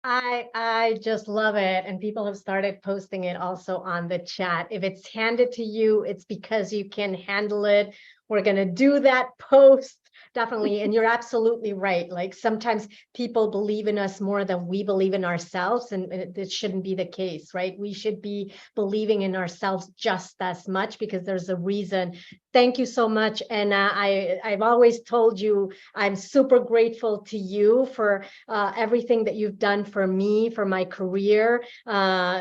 Speaker 4: I just love it. And people have started posting it also on the chat. If it's handed to you, it's because you can handle it. We're going to do that post. Definitely. And you're absolutely right. Like sometimes people believe in us more than we believe in ourselves. And it shouldn't be the case, right? We should be believing in ourselves just as much because there's a reason. Thank you so much. And I've always told you, I'm super grateful to you for everything that you've done for me, for my career,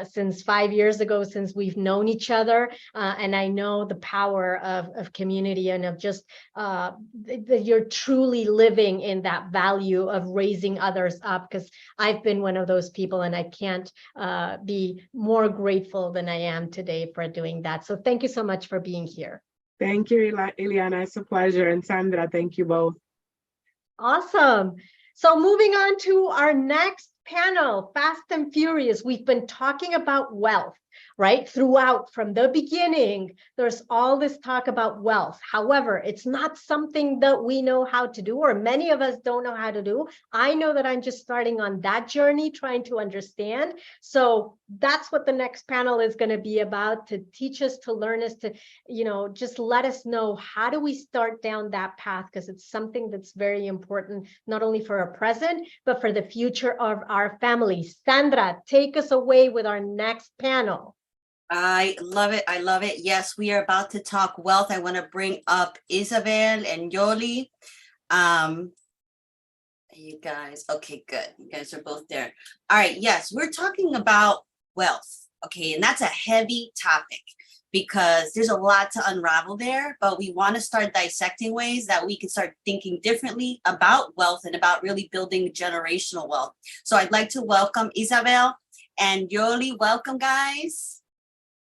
Speaker 4: since 5 years ago, since we've known each other. And I know the power of community and of just you're truly living in that value of raising others up, because I've been one of those people and I can't be more grateful than I am today for doing that. So thank you so much for being here.
Speaker 14: Thank you, Ileana. It's a pleasure. And Sandra, thank you both.
Speaker 4: Awesome. So moving on to our next panel, Fast and Furious. We've been talking about wealth, right? Throughout, from the beginning, there's all this talk about wealth. However, it's not something that we know how to do, or many of us don't know how to do. I know that I'm just starting on that journey, trying to understand. So that's what the next panel is going to be about, to teach us, to learn us, to, just let us know, how do we start down that path? Because it's something that's very important, not only for our present, but for the future of our families. Sandra, take us away with our next panel.
Speaker 2: I love it. I love it. Yes, we are about to talk wealth. I want to bring up Isabel and Yoli. You guys, okay, good. You guys are both there. All right. Yes, we're talking about wealth. Okay. And that's a heavy topic because there's a lot to unravel there, but we want to start dissecting ways that we can start thinking differently about wealth and about really building generational wealth. So I'd like to welcome Isabel and Yoli. Welcome, guys.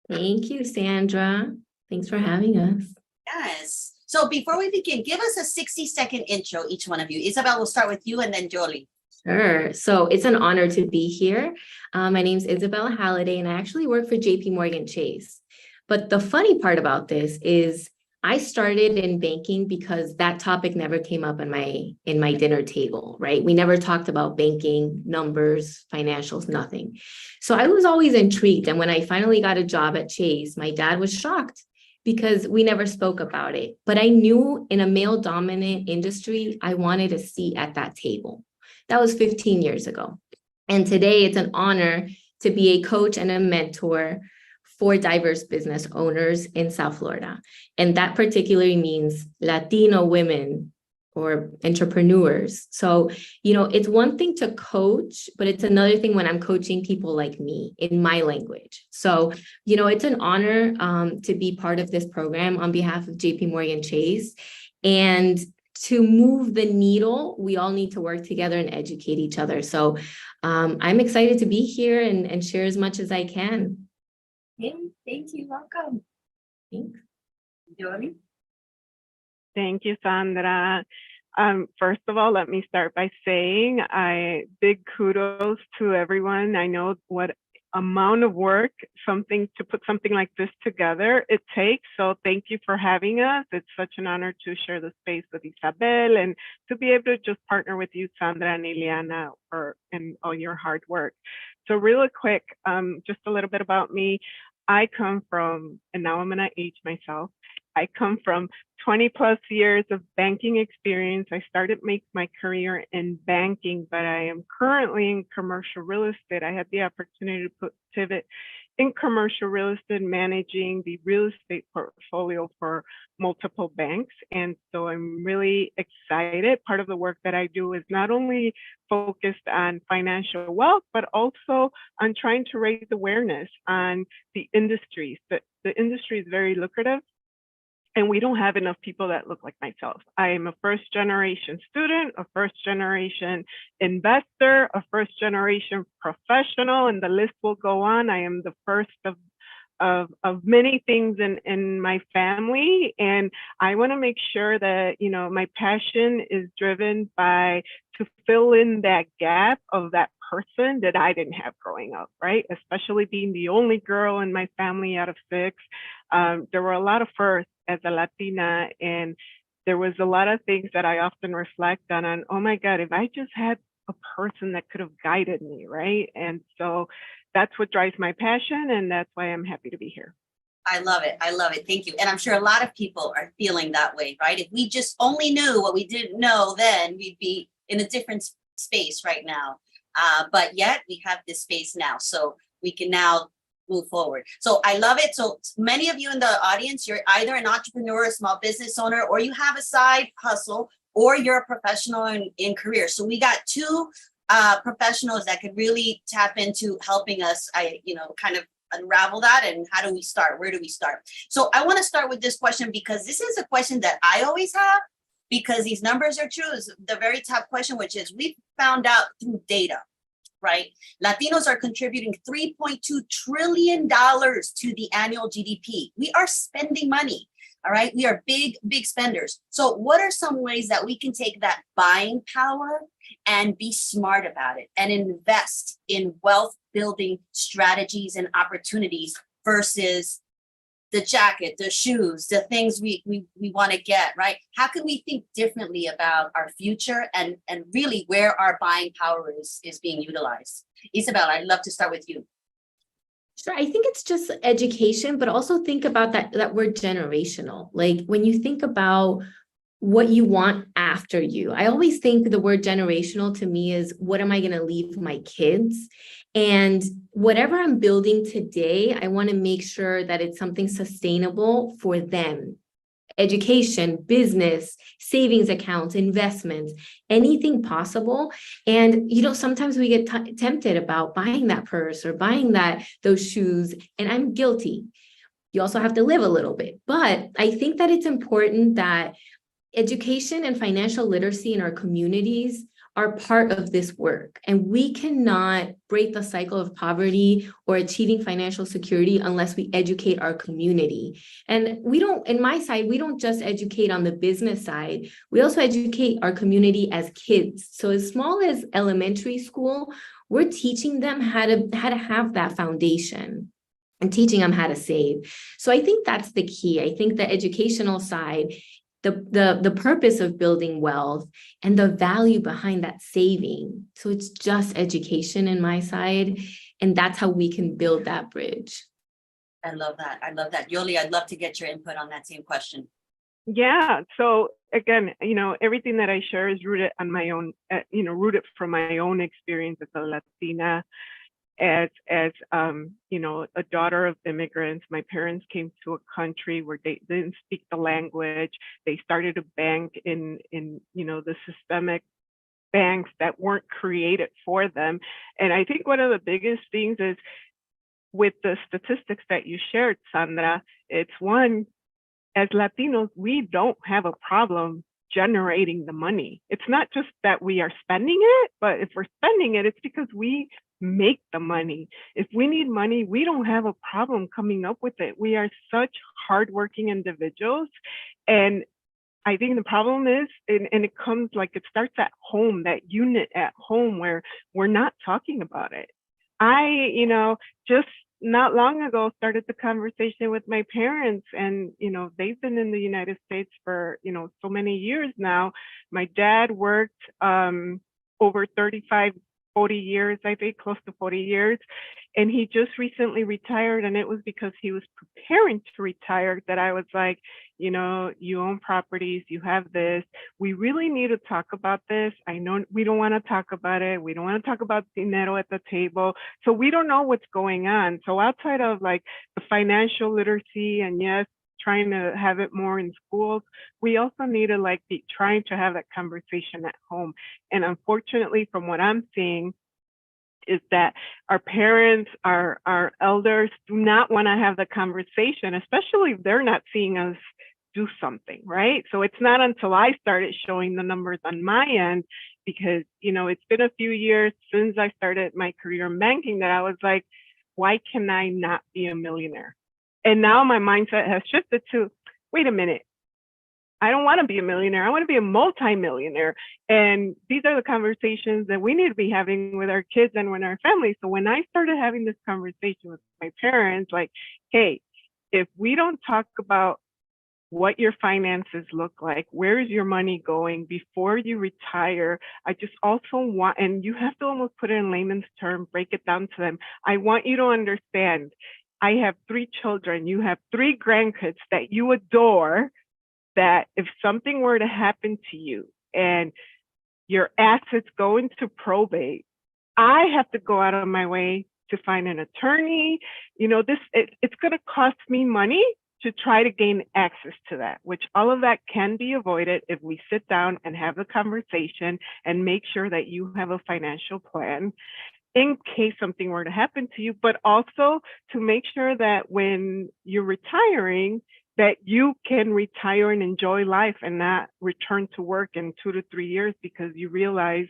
Speaker 15: Thank you, Sandra. Thanks for having us.
Speaker 2: Yes. So before we begin, give us a 60-second intro, each one of you. Isabel, we'll start with you and then Jolie.
Speaker 15: Sure. So it's an honor to be here. My name's Isabel Halliday, and I actually work for JP Chase. But the funny part about this is I started in banking because that topic never came up in my dinner table, right? We never talked about banking, numbers, financials, nothing. So I was always intrigued. And when I finally got a job at Chase, my dad was shocked because we never spoke about it. But I knew in a male-dominant industry, I wanted a seat at that table. That was 15 years ago. And today it's an honor to be a coach and a mentor for diverse business owners in South Florida. And that particularly means Latino women or entrepreneurs. So, it's one thing to coach, but it's another thing when I'm coaching people like me in my language. So, it's an honor to be part of this program on behalf of JP Chase. And to move the needle, we all need to work together and educate each other. So I'm excited to be here and share as much as I can.
Speaker 2: Thank you. Welcome.
Speaker 15: Thanks.
Speaker 2: Jolie?
Speaker 16: Thank you, Sandra. First of all, let me start by saying big kudos to everyone. I know what amount of work to put something like this together it takes. So thank you for having us. It's such an honor to share the space with Isabel and to be able to just partner with you, Sandra and Ileana, and all your hard work. So really quick, just a little bit about me. I come from, and now I'm gonna age myself. I come from 20 plus years of banking experience. I started my career in banking, but I am currently in commercial real estate. I had the opportunity to pivot in commercial real estate, managing the real estate portfolio for multiple banks. And so I'm really excited. Part of the work that I do is not only focused on financial wealth, but also on trying to raise awareness on the industries. The industry is very lucrative, and we don't have enough people that look like myself. I am a first generation student, a first generation investor, a first generation professional, and the list will go on. I am the first of many things in my family. And I want to make sure that, you know, my passion is driven by to fill in that gap of that person that I didn't have growing up, right? Especially being the only girl in my family out of 6. There were a lot of firsts as a Latina, and there was a lot of things that I often reflect on, oh my God, if I just had a person that could have guided me, right? And so that's what drives my passion, and that's why I'm happy to be here.
Speaker 2: I love it. I love it. Thank you. And I'm sure a lot of people are feeling that way, right? If we just only knew what we didn't know, then we'd be in a different space right now. But yet we have this space now, so we can now move forward. So I love it. So many of you in the audience, you're either an entrepreneur, a small business owner, or you have a side hustle, or you're a professional in career. So we got 2 professionals that could really tap into helping us, kind of unravel that. And how do we start? Where do we start? So I want to start with this question, because this is a question that I always have, because these numbers are true. Is the very top question, which is we found out through data, right? Latinos are contributing $3.2 trillion to the annual GDP. We are spending money. All right. We are big spenders. So what are some ways that we can take that buying power and be smart about it and invest in wealth building strategies and opportunities versus the jacket, the shoes, the things we want to get, right? How can we think differently about our future and really where our buying power is being utilized? Isabel, I'd love to start with you.
Speaker 15: Sure. I think it's just education, but also think about that word generational. Like when you think about what you want after you, I always think the word generational to me is, what am I going to leave my kids? And whatever I'm building today, I want to make sure that it's something sustainable for them. Education, business, savings accounts, investments, anything possible. And, sometimes we get tempted about buying that purse or buying those shoes, and I'm guilty. You also have to live a little bit. But I think that it's important that education and financial literacy in our communities are part of this work. And we cannot break the cycle of poverty or achieving financial security unless we educate our community. And in my side, we don't just educate on the business side, we also educate our community as kids. So as small as elementary school, we're teaching them how to have that foundation and teaching them how to save. So I think that's the key. I think the educational side, the purpose of building wealth and the value behind that saving. So it's just education in my side, and that's how we can build that bridge.
Speaker 2: I love that. I love that. Yoli, I'd love to get your input on that same question.
Speaker 16: Yeah. So again, everything that I share is rooted on my own, rooted from my own experience as a Latina. As a daughter of immigrants, my parents came to a country where they didn't speak the language. They started a bank in the systemic banks that weren't created for them. And I think one of the biggest things is with the statistics that you shared, Sandra, it's one, as Latinos, we don't have a problem generating the money. It's not just that we are spending it, but if we're spending it, it's because we make the money. If we need money, we don't have a problem coming up with it. We are such hardworking individuals. And I think the problem is, and it comes like it starts at home, that unit at home where we're not talking about it. I, just not long ago started the conversation with my parents, and they've been in the United States for so many years now. My dad worked over 35 40 years, I think, close to 40 years. And he just recently retired, and it was because he was preparing to retire that I was like, you know, you own properties, you have this. We really need to talk about this. I know we don't want to talk about it. We don't want to talk about dinero at the table. So we don't know what's going on. So outside of like the financial literacy and yes, trying to have it more in schools, we also need to like be trying to have that conversation at home. And unfortunately, from what I'm seeing, is that our parents, our elders do not want to have the conversation, especially if they're not seeing us do something, right? So it's not until I started showing the numbers on my end, because, you know, it's been a few years since I started my career in banking that I was like, why can I not be a millionaire? And now my mindset has shifted to, wait a minute, I don't want to be a millionaire. I want to be a multi-millionaire. And these are the conversations that we need to be having with our kids and with our families. So when I started having this conversation with my parents, like, hey, if we don't talk about what your finances look like, where is your money going before you retire, I just also want, and you have to almost put it in layman's terms, break it down to them. I want you to understand, I have 3 children, you have 3 grandkids that you adore, that if something were to happen to you and your assets go into probate, I have to go out of my way to find an attorney. You know, it's going to cost me money to try to gain access to that, which all of that can be avoided if we sit down and have the conversation and make sure that you have a financial plan in case something were to happen to you, but also to make sure that when you're retiring, that you can retire and enjoy life and not return to work in 2 to 3 years because you realize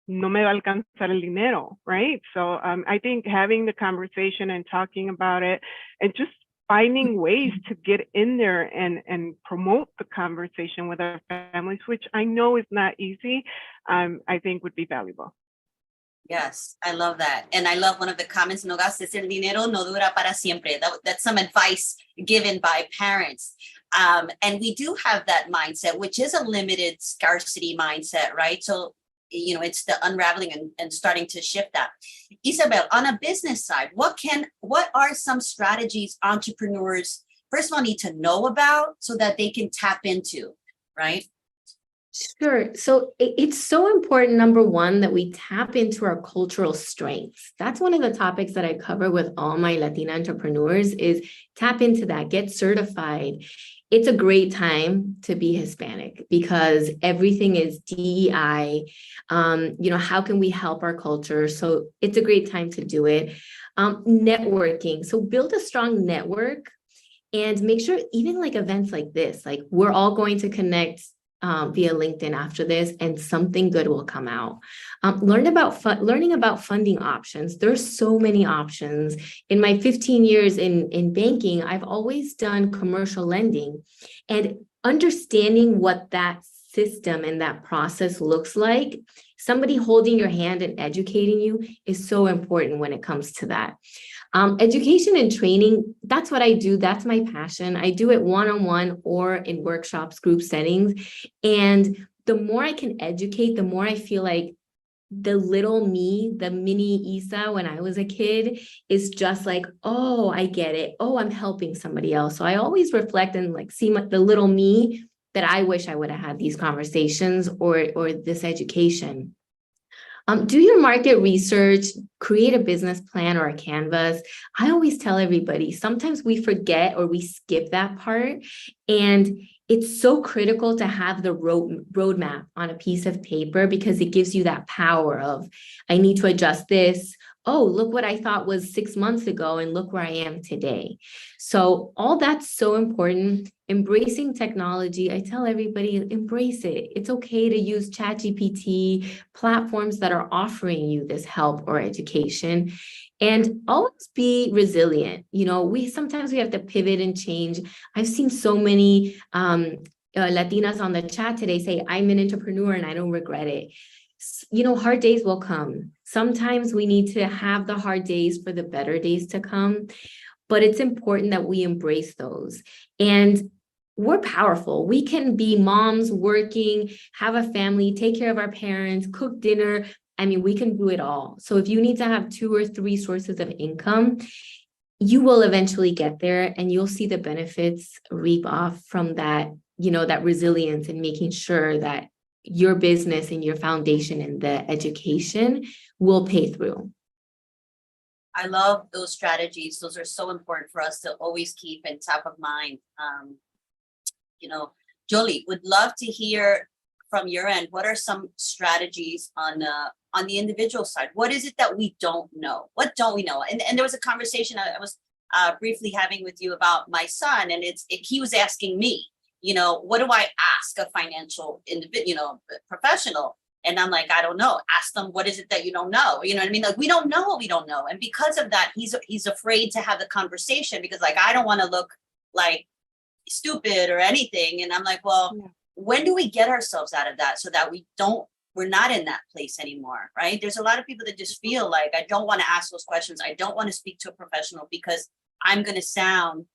Speaker 16: no me va a alcanzar el dinero, right? So I think having the conversation and talking about it and just finding ways to get in there and promote the conversation with our families, which I know is not easy, I think would be valuable.
Speaker 2: Yes, I love that. And I love one of the comments, no gastes el dinero, no dura para siempre. That's some advice given by parents. And we do have that mindset, which is a limited scarcity mindset, right? So, you know, it's the unraveling and starting to shift that. Isabel, on a business side, what are some strategies entrepreneurs, first of all, need to know about so that they can tap into, right?
Speaker 15: Sure. So it's so important, number one, that we tap into our cultural strengths. That's one of the topics that I cover with all my Latina entrepreneurs is tap into that, get certified. It's a great time to be Hispanic because everything is DEI. You know, how can we help our culture? So it's a great time to do it. Networking. So build a strong network and make sure even like events like this, like we're all going to connect via LinkedIn after this, and something good will come out. Learning about funding options. There's so many options. In my 15 years in banking, I've always done commercial lending, and understanding what that system and that process looks like, somebody holding your hand and educating you is so important when it comes to that. Education and training, that's what I do. That's my passion. I do it one-on-one or in workshops, group settings. And the more I can educate, the more I feel like the little me, the mini Isa when I was a kid is just like, oh, I get it. Oh, I'm helping somebody else. So I always reflect and like see the little me that I wish I would have had these conversations or this education. Do your market research, create a business plan or a canvas. I always tell everybody, sometimes we forget or we skip that part. And it's so critical to have the roadmap on a piece of paper because it gives you that power of, I need to adjust this. Oh, look what I thought was 6 months ago and look where I am today. So all that's so important. Embracing technology. I tell everybody, embrace it. It's okay to use ChatGPT, platforms that are offering you this help or education, and always be resilient. You know, sometimes we have to pivot and change. I've seen so many Latinas on the chat today say, I'm an entrepreneur and I don't regret it. You know, hard days will come. Sometimes we need to have the hard days for the better days to come, but it's important that we embrace those. And we're powerful. We can be moms working, have a family, take care of our parents, cook dinner, I mean, we can do it all. So if you need to have 2 or 3 sources of income, you will eventually get there and you'll see the benefits reap off from that, that resilience and making sure that your business and your foundation and the education will pay through.
Speaker 2: I love those strategies. Those are so important for us to always keep in top of mind. Jolie, would love to hear from your end. What are some strategies on the individual side? What is it that we don't know? What don't we know? And there was a conversation I was briefly having with you about my son, and he was asking me, what do I ask a financial professional? And I'm like, I don't know. Ask them, what is it that you don't know? You know what I mean? Like, we don't know what we don't know. And because of that, he's afraid to have the conversation because, like, I don't want to look like stupid or anything. And I'm like, well, when do we get ourselves out of that so that we're not in that place anymore, right? There's a lot of people that just feel like, I don't want to ask those questions. I don't want to speak to a professional because I'm going to sound,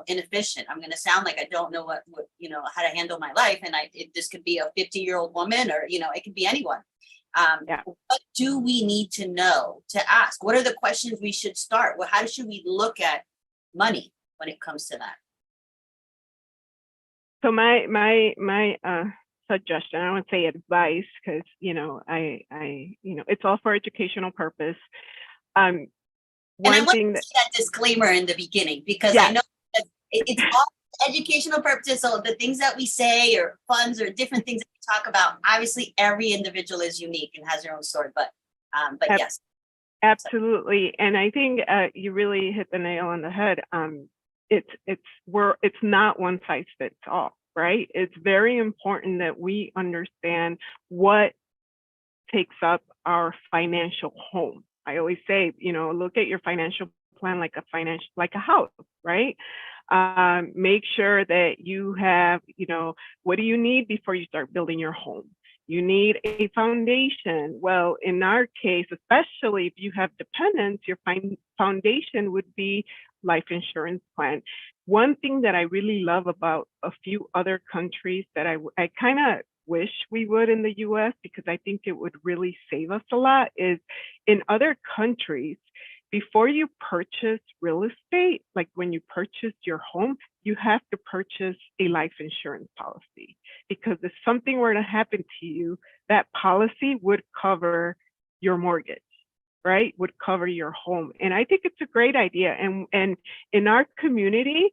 Speaker 2: inefficient. I'm going to sound like I don't know what how to handle my life. And this could be a 50-year-old woman or, it could be anyone. What do we need to know to ask? What are the questions we should start? Well, how should we look at money when it comes to that?
Speaker 16: So my suggestion, I would say advice, because I it's all for educational purpose.
Speaker 2: And I want to see that disclaimer in the beginning because I know that it's all educational purposes. So the things that we say or funds or different things that we talk about, obviously every individual is unique and has their own story. But yes,
Speaker 16: absolutely. And I think you really hit the nail on the head. It's not one size fits all, right? It's very important that we understand what takes up our financial home. I always say, look at your financial plan like a house, right? Make sure that you have, what do you need before you start building your home? You need a foundation. Well, in our case, especially if you have dependents, your foundation would be life insurance plan. One thing that I really love about a few other countries that I kind of wish we would in the US, because I think it would really save us a lot, is in other countries, before you purchase real estate, like when you purchase your home, you have to purchase a life insurance policy, because if something were to happen to you, that policy would cover your mortgage, right? Would cover your home. And I think it's a great idea. And in our community,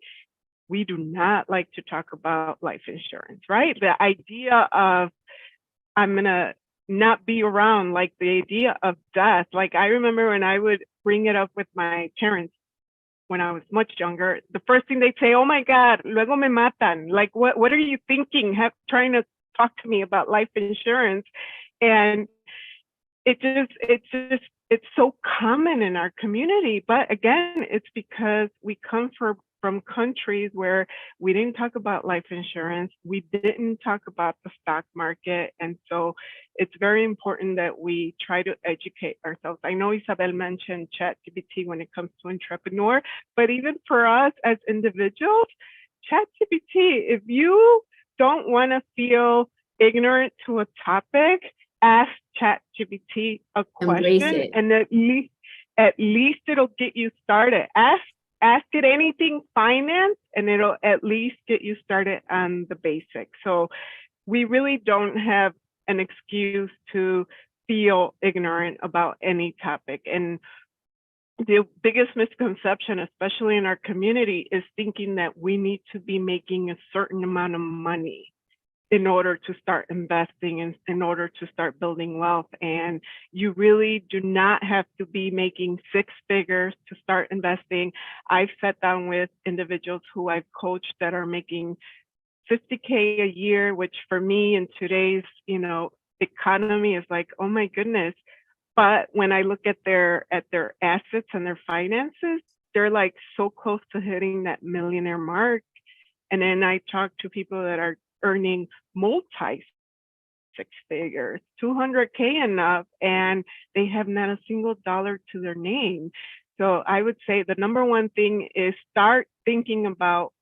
Speaker 16: we do not like to talk about life insurance, right? The idea of I'm gonna not be around, like the idea of death. Like I remember when I would bring it up with my parents when I was much younger, the first thing they'd say, oh my God, luego me matan. Like, what are you thinking? Trying to talk to me about life insurance. And it's so common in our community. But again, it's because we come from countries where we didn't talk about life insurance. We didn't talk about the stock market. And so it's very important that we try to educate ourselves. I know Isabel mentioned ChatGPT when it comes to entrepreneur, but even for us as individuals, ChatGPT, if you don't want to feel ignorant to a topic, ask ChatGPT a question, and at least it'll get you started. Ask it anything finance, and it'll at least get you started on the basics. So we really don't have an excuse to feel ignorant about any topic. And the biggest misconception, especially in our community, is thinking that we need to be making a certain amount of money in order to start investing and in order to start building wealth. And you really do not have to be making 6 figures to start investing. I've sat down with individuals who I've coached that are making $50K a year, which for me in today's, economy is like, oh my goodness. But when I look at their assets and their finances, they're like so close to hitting that millionaire mark. And then I talk to people that are earning multi 6 figures, 200K enough, and they have not a single dollar to their name. So I would say the number one thing is start thinking about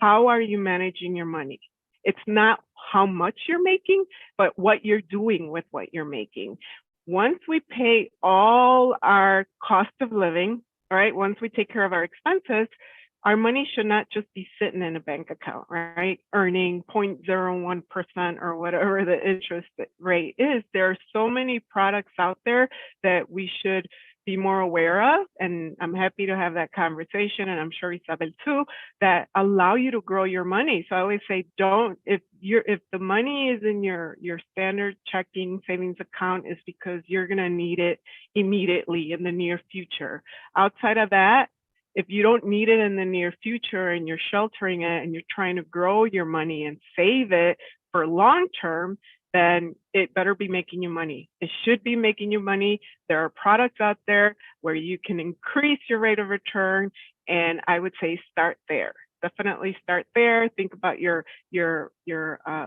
Speaker 16: how are you managing your money. It's not how much you're making, but what you're doing with what you're making. once we pay all our cost of living, all right, once we take care of our expenses, our money should not just be sitting in a bank account, right? Earning 0.01% or whatever the interest rate is. There are so many products out there that we should be more aware of. And I'm happy to have that conversation, and I'm sure Isabel too, that allow you to grow your money. So I always say, if the money is in your standard checking savings account, is because you're gonna need it immediately in the near future. Outside of that, if you don't need it in the near future and you're sheltering it and you're trying to grow your money and save it for long term, then it better be making you money. It should be making you money. There are products out there where you can increase your rate of return. And I would say start there. Definitely start there. Think about your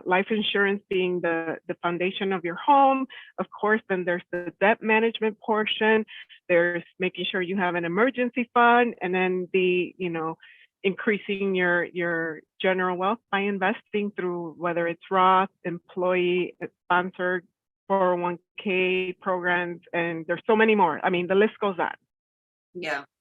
Speaker 16: life insurance being the foundation of your home. Of course, then there's the debt management portion. There's making sure you have an emergency fund, and then increasing your general wealth by investing through whether it's Roth, employee sponsored 401k programs, and there's so many more. I mean, the list goes on.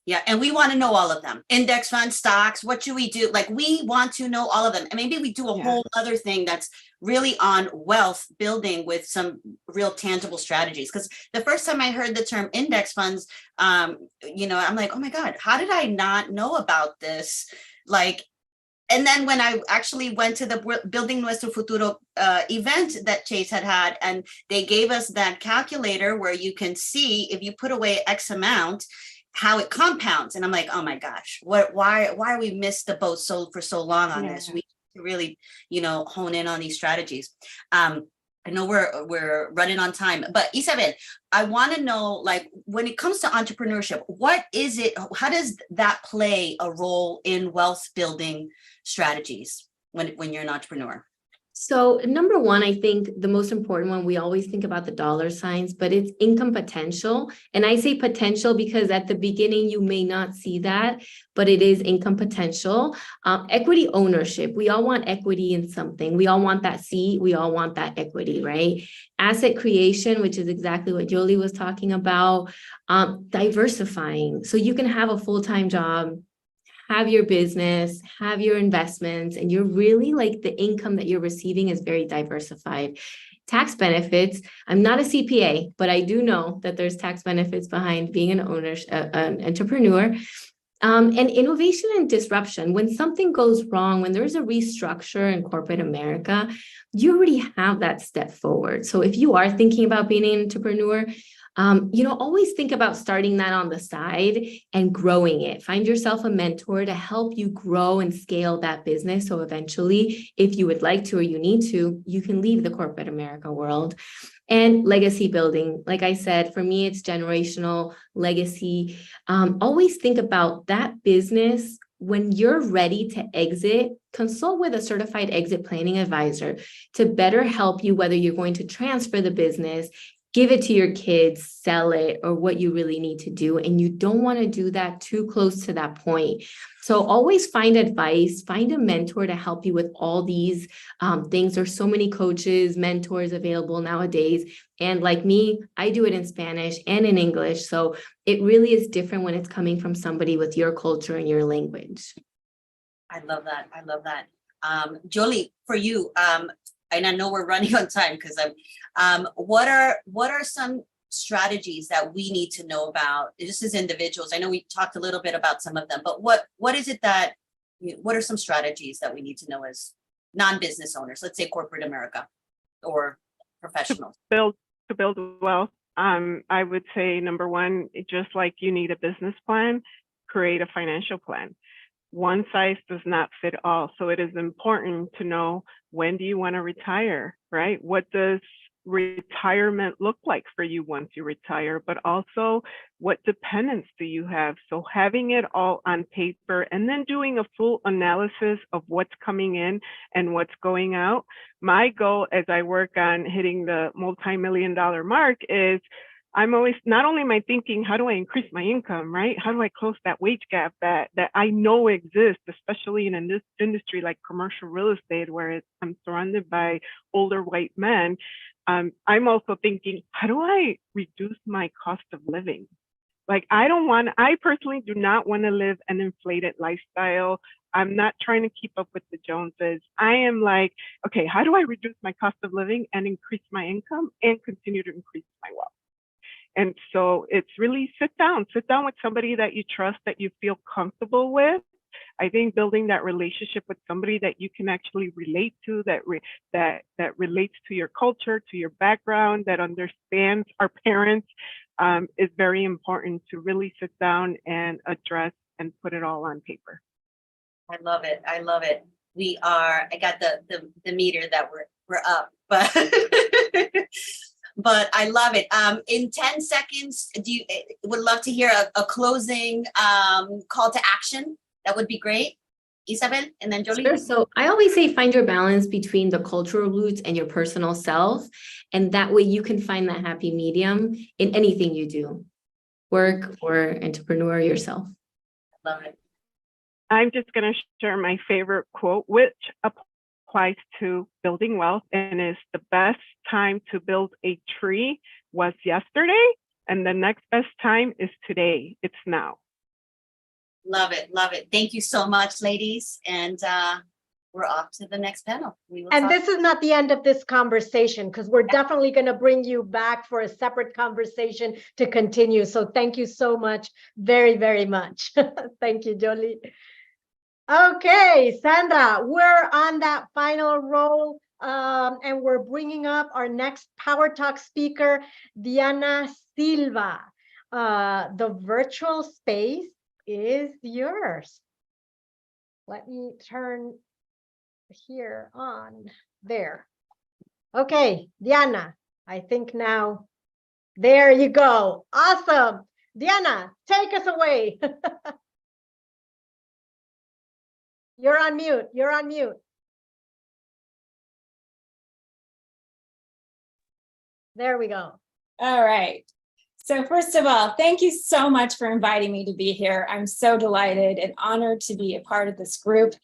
Speaker 2: Yeah. And we want to know all of them. Index funds, stocks, what should we do? Like, we want to know all of them. And maybe we do a whole other thing that's really on wealth building with some real tangible strategies. Because the first time I heard the term index funds, I'm like, oh my God, how did I not know about this? And then when I actually went to the Building Nuestro Futuro event that Chase had, and they gave us that calculator where you can see if you put away X amount, how it compounds. And I'm like, oh my gosh, why we missed the boat for so long on this? We need to really, hone in on these strategies. I know we're running on time, but Isabel, I want to know, when it comes to entrepreneurship, what is it? How does that play a role in wealth building strategies when you're an entrepreneur?
Speaker 15: So number one, I think the most important one, we always think about the dollar signs, but it's income potential. And I say potential because at the beginning, you may not see that, but it is income potential. Equity ownership. We all want equity in something. We all want that seat. We all want that equity, right? Asset creation, which is exactly what Jolie was talking about. Diversifying. So you can have a full-time job, have your business, have your investments, and you're really the income that you're receiving is very diversified. Tax benefits. I'm not a CPA, but I do know that there's tax benefits behind being an entrepreneur. And innovation and disruption. When something goes wrong, when there's a restructure in corporate America, you already have that step forward. So if you are thinking about being an entrepreneur, always think about starting that on the side and growing it. Find yourself a mentor to help you grow and scale that business. So eventually, if you would like to or you need to, you can leave the corporate America world. And legacy building. Like I said, for me, it's generational legacy. Always think about that business. When you're ready to exit, consult with a certified exit planning advisor to better help you, whether you're going to transfer the business, give it to your kids, sell it, or what you really need to do. And you don't want to do that too close to that point. So always find advice, find a mentor to help you with all these things. There's so many coaches, mentors available nowadays. And like me, I do it in Spanish and in English. So it really is different when it's coming from somebody with your culture and your language.
Speaker 2: I love that. Jolie, for you, and I know we're running on time because what are some strategies that we need to know about just as individuals? I know we talked a little bit about some of them, but what are some strategies that we need to know as non-business owners, let's say corporate America or professionals?
Speaker 16: To build wealth, I would say number one, just like you need a business plan, create a financial plan. One size does not fit all. So it is important to know, when do you want to retire, right? What does retirement look like for you once you retire? But also, what dependents do you have? So having it all on paper and then doing a full analysis of what's coming in and what's going out. My goal as I work on hitting the multi-million-dollar mark is, I'm always, not only am I thinking, how do I increase my income, right? How do I close that wage gap that I know exists, especially in this industry like commercial real estate, where I'm surrounded by older white men. I'm also thinking, how do I reduce my cost of living? Like, I personally do not want to live an inflated lifestyle. I'm not trying to keep up with the Joneses. I am like, okay, how do I reduce my cost of living and increase my income and continue to increase my wealth? And so it's really sit down with somebody that you trust, that you feel comfortable with. I think building that relationship with somebody that you can actually relate to, that relates to your culture, to your background, that understands our parents, is very important to really sit down and address and put it all on paper.
Speaker 2: I love it. I love it. I got the meter that we're up, but but I love it. In 10 seconds, would love to hear a closing call to action. That would be great. Isabel, and then Jolie.
Speaker 15: Sure. So I always say find your balance between the cultural roots and your personal self. And that way you can find that happy medium in anything you do, work or entrepreneur yourself.
Speaker 2: Love it.
Speaker 16: I'm just going to share my favorite quote, which applies to building wealth, and is the best time to build a tree was yesterday, and the next best time is today. It's now.
Speaker 2: Love it. Love it. Thank you so much, ladies. And we're off to the next panel.
Speaker 4: And this is not the end of this conversation, because we're definitely going to bring you back for a separate conversation to continue. So thank you so much. Very, very much. Thank you, Jolie. Okay, Sandra, we're on that final roll, and we're bringing up our next Power Talk speaker, Diana Silva. The virtual space is yours. Let me turn here on there. Okay, Diana, I think now, there you go. Awesome. Diana, take us away. You're on mute. You're on mute. There we go.
Speaker 17: All right. So first of all, thank you so much for inviting me to be here. I'm so delighted and honored to be a part of this group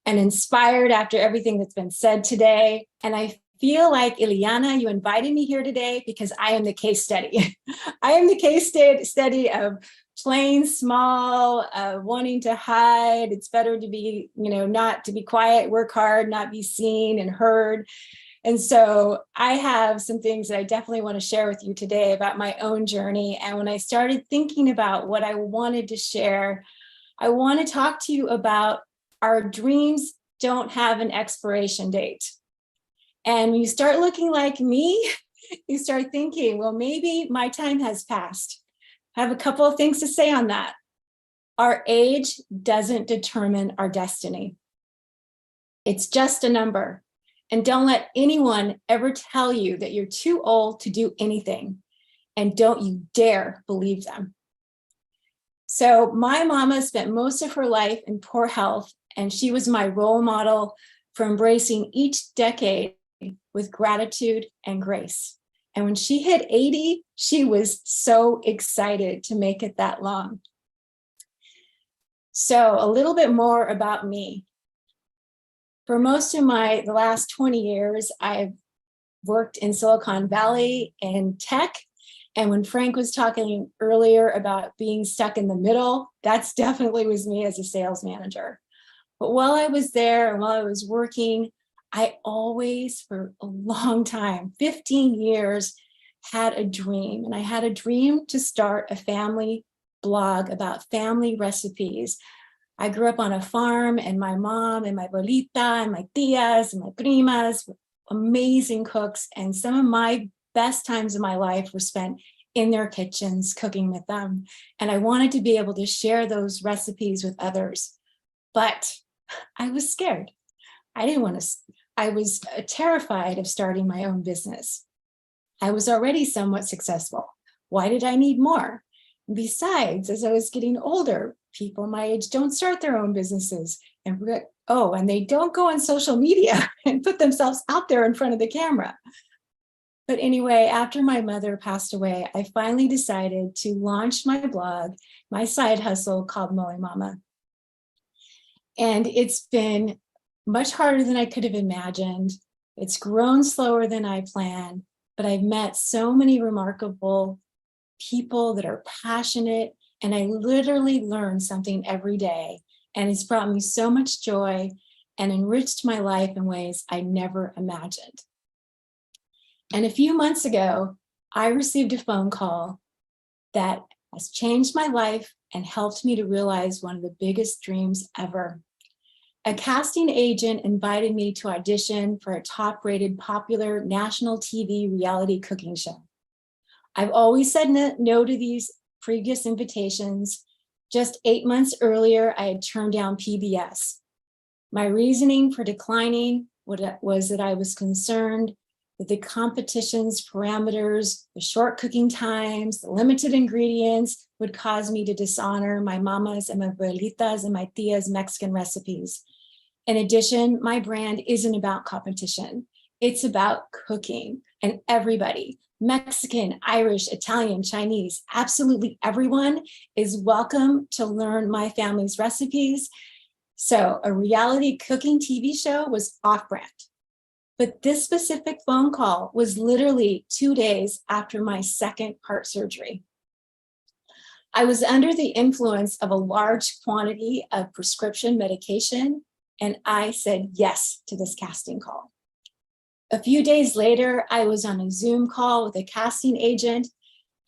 Speaker 17: and inspired after everything that's been said today. And I feel like, Ileana, you invited me here today because I am the case study. I am the case study of playing small, wanting to hide. It's better to be, not to be quiet, work hard, not be seen and heard. And so I have some things that I definitely want to share with you today about my own journey. And when I started thinking about what I wanted to share, I want to talk to you about our dreams don't have an expiration date. And when you start looking like me, you start thinking, well, maybe my time has passed. I have a couple of things to say on that. Our age doesn't determine our destiny. It's just a number. And don't let anyone ever tell you that you're too old to do anything. And don't you dare believe them. So my mama spent most of her life in poor health, and she was my role model for embracing each decade with gratitude and grace. And when she hit 80, she was so excited to make it that long. So a little bit more about me. For most of the last 20 years, I've worked in Silicon Valley in tech. And when Frank was talking earlier about being stuck in the middle, that's definitely was me as a sales manager. But while I was there and while I was working, I always, for a long time, 15 years, had a dream. And I had a dream to start a family blog about family recipes. I grew up on a farm, and my mom and my abuelita and my tias and my primas were amazing cooks. And some of my best times of my life were spent in their kitchens cooking with them. And I wanted to be able to share those recipes with others. But I was scared. I was terrified of starting my own business. I was already somewhat successful. Why did I need more? Besides, as I was getting older, people my age don't start their own businesses. And they don't go on social media and put themselves out there in front of the camera. But anyway, after my mother passed away, I finally decided to launch my blog, my side hustle called Mole Mama. And it's been much harder than I could have imagined. It's grown slower than I planned, but I've met so many remarkable people that are passionate, and I literally learn something every day. And it's brought me so much joy and enriched my life in ways I never imagined. And a few months ago, I received a phone call that has changed my life and helped me to realize one of the biggest dreams ever. A casting agent invited me to audition for a top-rated, popular national TV reality cooking show. I've always said no to these previous invitations. Just 8 months earlier, I had turned down PBS. My reasoning for declining was that I was concerned that the competition's parameters, the short cooking times, the limited ingredients would cause me to dishonor my mama's and my abuelitas and my tia's Mexican recipes. In addition, my brand isn't about competition. It's about cooking, and everybody, Mexican, Irish, Italian, Chinese, absolutely everyone is welcome to learn my family's recipes. So a reality cooking TV show was off-brand. But this specific phone call was literally 2 days after my second heart surgery. I was under the influence of a large quantity of prescription medication, and I said yes to this casting call. A few days later, I was on a Zoom call with a casting agent,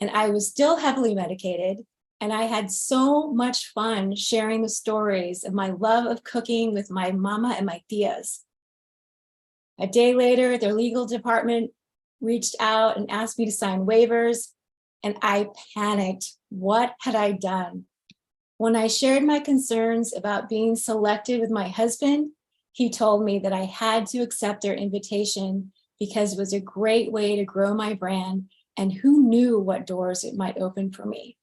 Speaker 17: and I was still heavily medicated, and I had so much fun sharing the stories of my love of cooking with my mama and my tias. A day later, their legal department reached out and asked me to sign waivers, and I panicked. What had I done? When I shared my concerns about being selected with my husband, he told me that I had to accept their invitation because it was a great way to grow my brand, and who knew what doors it might open for me.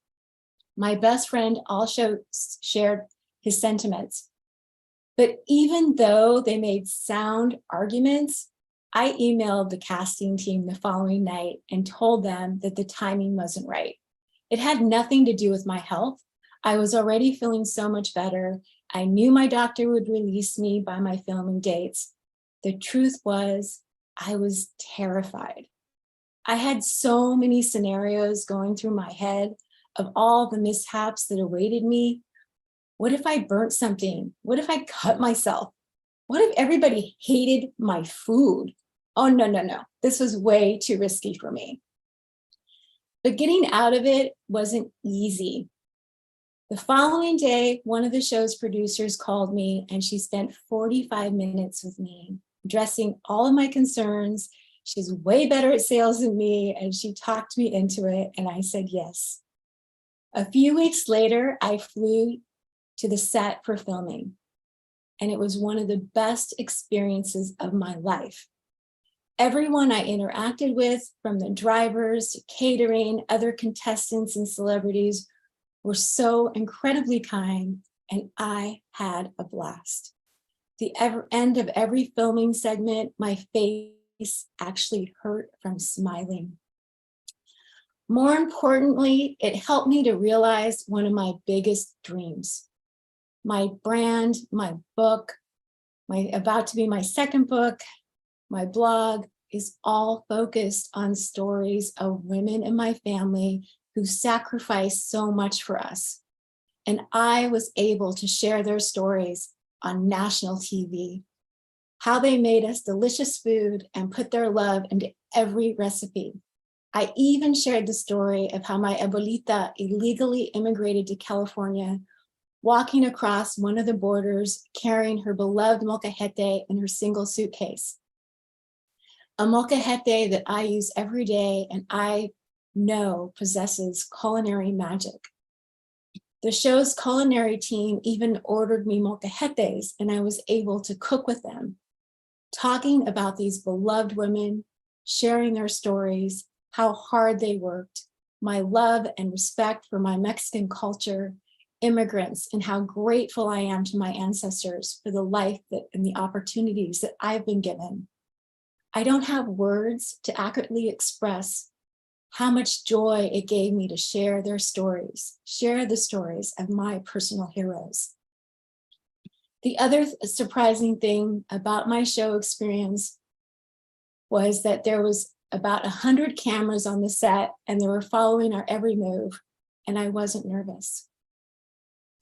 Speaker 17: My best friend also shared his sentiments. But even though they made sound arguments, I emailed the casting team the following night and told them that the timing wasn't right. It had nothing to do with my health. I was already feeling so much better. I knew my doctor would release me by my filming dates. The truth was, I was terrified. I had so many scenarios going through my head of all the mishaps that awaited me. What if I burnt something? What if I cut myself? What if everybody hated my food? Oh, no. This was way too risky for me. But getting out of it wasn't easy. The following day, one of the show's producers called me, and she spent 45 minutes with me, addressing all of my concerns. She's way better at sales than me, and she talked me into it, and I said yes. A few weeks later, I flew to the set for filming, and it was one of the best experiences of my life. Everyone I interacted with, from the drivers to catering, other contestants and celebrities, were so incredibly kind, and I had a blast. The end of every filming segment, my face actually hurt from smiling. More importantly, it helped me to realize one of my biggest dreams. My brand, my book, about to be my second book, my blog is all focused on stories of women in my family who sacrificed so much for us. And I was able to share their stories on national TV, how they made us delicious food and put their love into every recipe. I even shared the story of how my abuelita illegally immigrated to California, walking across one of the borders, carrying her beloved molcajete in her single suitcase. A molcajete that I use every day and I know possesses culinary magic. The show's culinary team even ordered me molcajetes, and I was able to cook with them, talking about these beloved women, sharing their stories, how hard they worked, my love and respect for my Mexican culture, immigrants, and how grateful I am to my ancestors for the life and the opportunities that I've been given. I don't have words to accurately express how much joy it gave me to share their stories, share the stories of my personal heroes. The other surprising thing about my show experience was that there was about 100 cameras on the set and they were following our every move, and I wasn't nervous.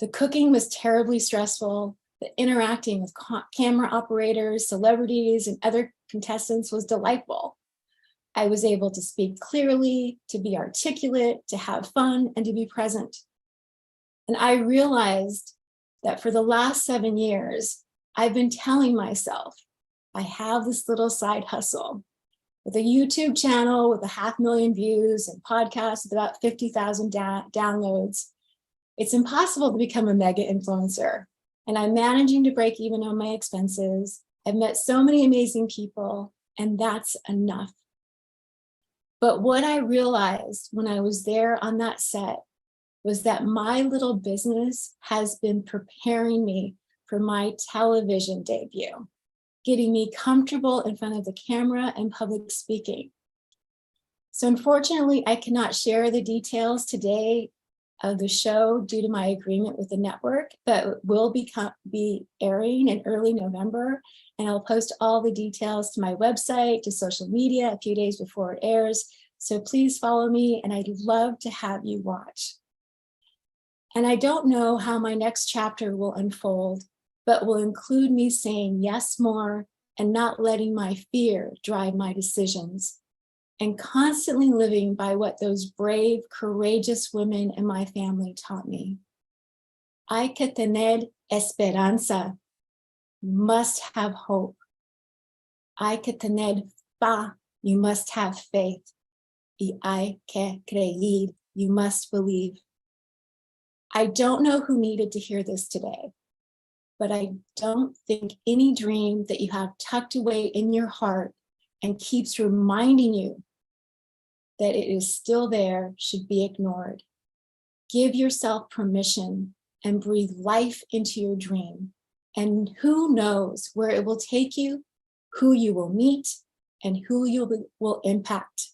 Speaker 17: The cooking was terribly stressful. The interacting with camera operators, celebrities, and other contestants was delightful. I was able to speak clearly, to be articulate, to have fun, and to be present. And I realized that for the last 7 years, I've been telling myself, I have this little side hustle with a YouTube channel with 500,000 views and podcasts with about 50,000 downloads. It's impossible to become a mega influencer. And I'm managing to break even on my expenses. I've met so many amazing people, and that's enough. But what I realized when I was there on that set was that my little business has been preparing me for my television debut, getting me comfortable in front of the camera and public speaking. So unfortunately, I cannot share the details today of the show due to my agreement with the network, but it will be airing in early November. And I'll post all the details to my website, to social media a few days before it airs. So please follow me, and I'd love to have you watch. And I don't know how my next chapter will unfold, but will include me saying yes more and not letting my fear drive my decisions, and constantly living by what those brave, courageous women in my family taught me. Hay que tener esperanza. You must have hope. Hay que tener fe. You must have faith. Y hay que creer. You must believe. I don't know who needed to hear this today, but I don't think any dream that you have tucked away in your heart and keeps reminding you that it is still there should be ignored. Give yourself permission and breathe life into your dream. And who knows where it will take you, who you will meet, and who you will impact.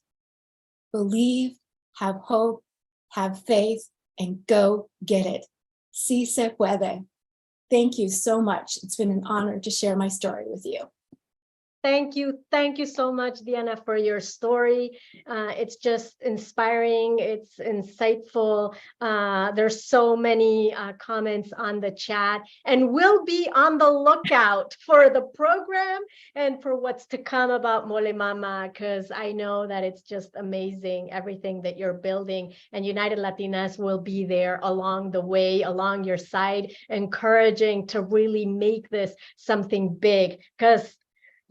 Speaker 17: Believe, have hope, have faith, and go get it. Si se puede. Thank you so much. It's been an honor to share my story with you.
Speaker 4: Thank you so much, Diana, for your story. It's just inspiring, it's insightful. There's so many comments on the chat, and we'll be on the lookout for the program and for what's to come about Mole Mama, because I know that it's just amazing, everything that you're building, and United Latinas will be there along the way, along your side, encouraging to really make this something big, because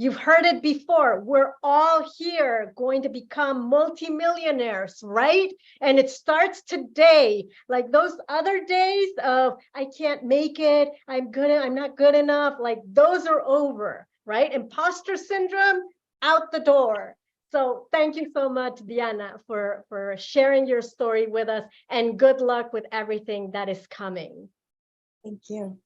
Speaker 4: you've heard it before. We're all here going to become multimillionaires, right? And it starts today. Like those other days of I can't make it, I'm not good enough. Like those are over, right? Imposter syndrome out the door. So thank you so much, Diana, for sharing your story with us, and good luck with everything that is coming.
Speaker 17: Thank you.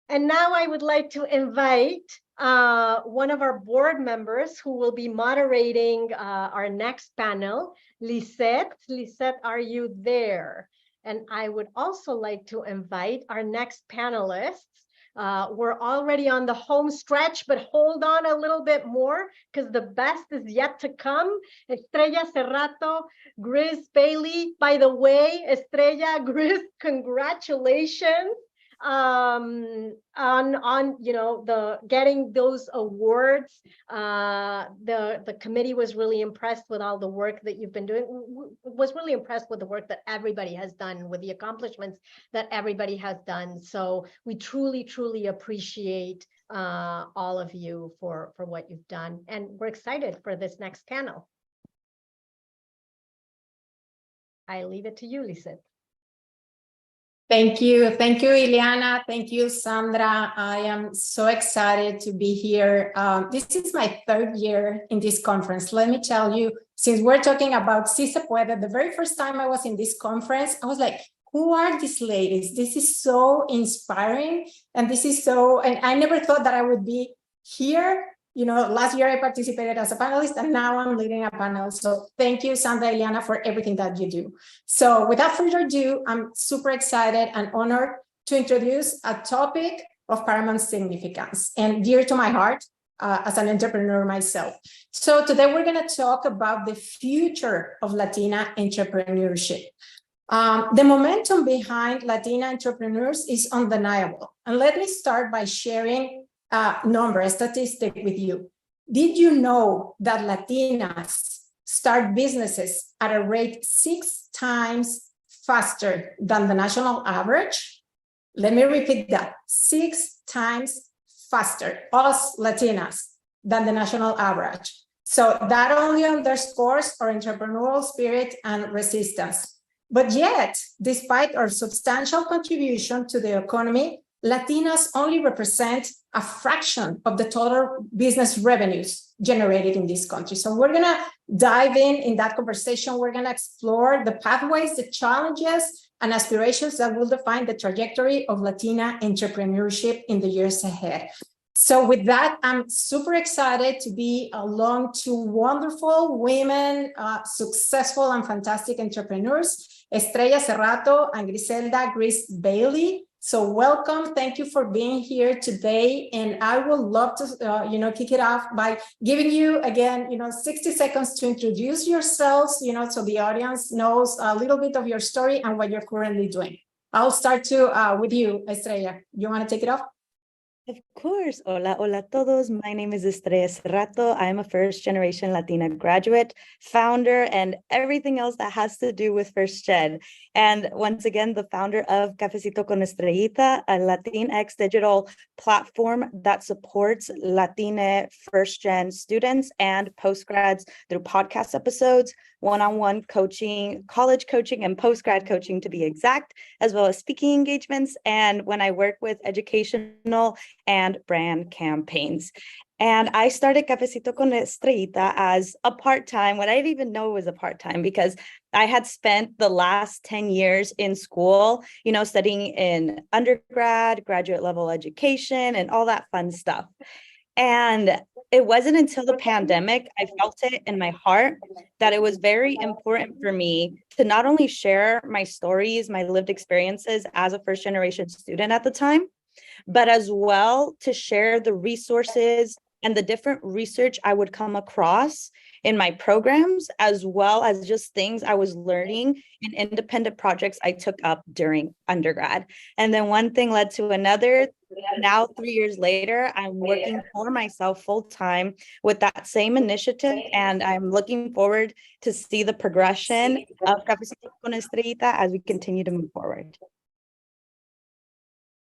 Speaker 4: And now I would like to invite one of our board members who will be moderating our next panel, Lisette. Lisette, are you there? And I would also like to invite our next panelists. We're already on the home stretch, but hold on a little bit more because the best is yet to come. Estrella Cerrato, Gris Bailey. By the way, Estrella, Gris, congratulations on the getting those awards. The committee was really impressed with all the work that you've been doing, was really impressed with the work that everybody has done, with the accomplishments that everybody has done. So we truly appreciate all of you for what you've done, and we're excited for this next panel. I leave it to you, Lisette.
Speaker 18: Thank you, Ileana. Thank you, Sandra. I am so excited to be here. This is my 3rd year in this conference. Let me tell you, since we're talking about Si Se Puede, the very first time I was in this conference, I was like, who are these ladies? This is so inspiring. And I never thought that I would be here. You know, last year I participated as a panelist, and now I'm leading a panel. So thank you, Sandra, Ileana, for everything that you do. So without further ado, I'm super excited and honored to introduce a topic of paramount significance and dear to my heart. as an entrepreneur myself. So today we're going to talk about the future of Latina entrepreneurship. The momentum behind Latina entrepreneurs is undeniable. And let me start by sharing a statistic with you. Did you know that Latinas start businesses at a rate 6 times faster than the national average? Let me repeat that, 6 times faster, us Latinas, than the national average. So that only underscores our entrepreneurial spirit and resistance. But yet, despite our substantial contribution to the economy, Latinas only represent a fraction of the total business revenues generated in this country. So we're going to dive in that conversation. We're going to explore the pathways, the challenges, and aspirations that will define the trajectory of Latina entrepreneurship in the years ahead. So with that, I'm super excited to be along two wonderful women, successful and fantastic entrepreneurs, Estrella Cerrato and Griselda Grace Bailey. So welcome, thank you for being here today. And I would love to, kick it off by giving you again, 60 seconds to introduce yourselves, so the audience knows a little bit of your story and what you're currently doing. I'll start with you, Estrella. You want to take it off?
Speaker 19: Of course. Hola, hola a todos. My name is Estrella Cerrato. I'm a first-generation Latina graduate, founder, and everything else that has to do with First Gen. And once again, the founder of Cafecito con Estrellita, a Latinx digital platform that supports Latina First Gen students and postgrads through podcast episodes, one-on-one coaching, college coaching, and postgrad coaching to be exact, as well as speaking engagements, and when I work with educational and brand campaigns. And I started Cafecito con Estrellita as a part-time, what I didn't even know was a part-time, because I had spent the last 10 years in school, studying in undergrad, graduate level education, and all that fun stuff. And it wasn't until the pandemic, I felt it in my heart that it was very important for me to not only share my stories, my lived experiences as a first-generation student at the time, but as well to share the resources and the different research I would come across in my programs, as well as just things I was learning in independent projects I took up during undergrad. And then one thing led to another. Now, 3 years later, I'm working for myself full-time with that same initiative, and I'm looking forward to see the progression of Cafecito con Estrellita as we continue to move forward.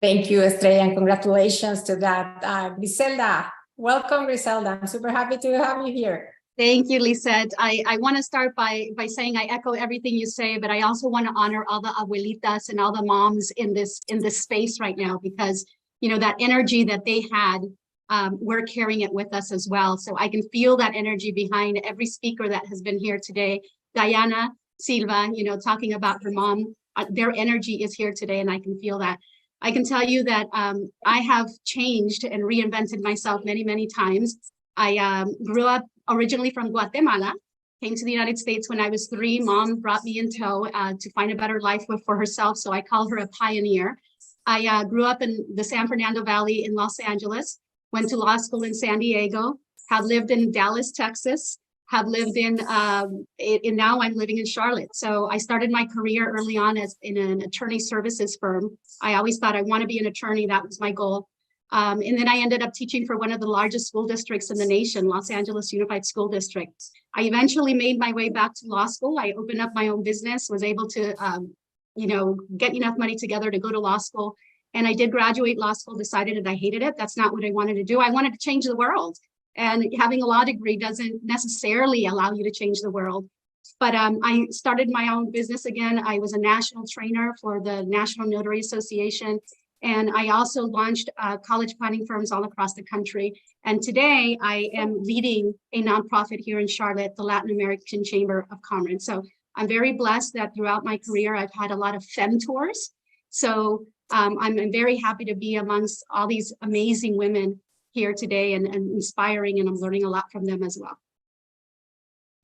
Speaker 18: Thank you, Estrella, and congratulations to that. Griselda, welcome, Griselda. I'm super happy to have you here.
Speaker 20: Thank you, Lisette. I want to start by saying I echo everything you say, but I also want to honor all the abuelitas and all the moms in this space right now, because that energy that they had, we're carrying it with us as well. So I can feel that energy behind every speaker that has been here today. Diana Silva, talking about her mom, their energy is here today, and I can feel that. I can tell you that I have changed and reinvented myself many, many times. I grew up originally from Guatemala, came to the United States when I was 3. Mom brought me in tow to find a better life for herself, so I call her a pioneer. I grew up in the San Fernando Valley in Los Angeles, went to law school in San Diego, have lived in Dallas, Texas, have lived in now I'm living in Charlotte. So I started my career early on as in an attorney services firm. I always thought I want to be an attorney. That was my goal. And then I ended up teaching for one of the largest school districts in the nation, Los Angeles Unified School District. I eventually made my way back to law school. I opened up my own business, was able to, get enough money together to go to law school. And I did graduate law school, decided that I hated it. That's not what I wanted to do. I wanted to change the world. And having a law degree doesn't necessarily allow you to change the world. But I started my own business again. I was a national trainer for the National Notary Association. And I also launched college planning firms all across the country. And today I am leading a nonprofit here in Charlotte, the Latin American Chamber of Commerce. So I'm very blessed that throughout my career, I've had a lot of femtors. So I'm very happy to be amongst all these amazing women here today and inspiring, and I'm learning a lot from them as well.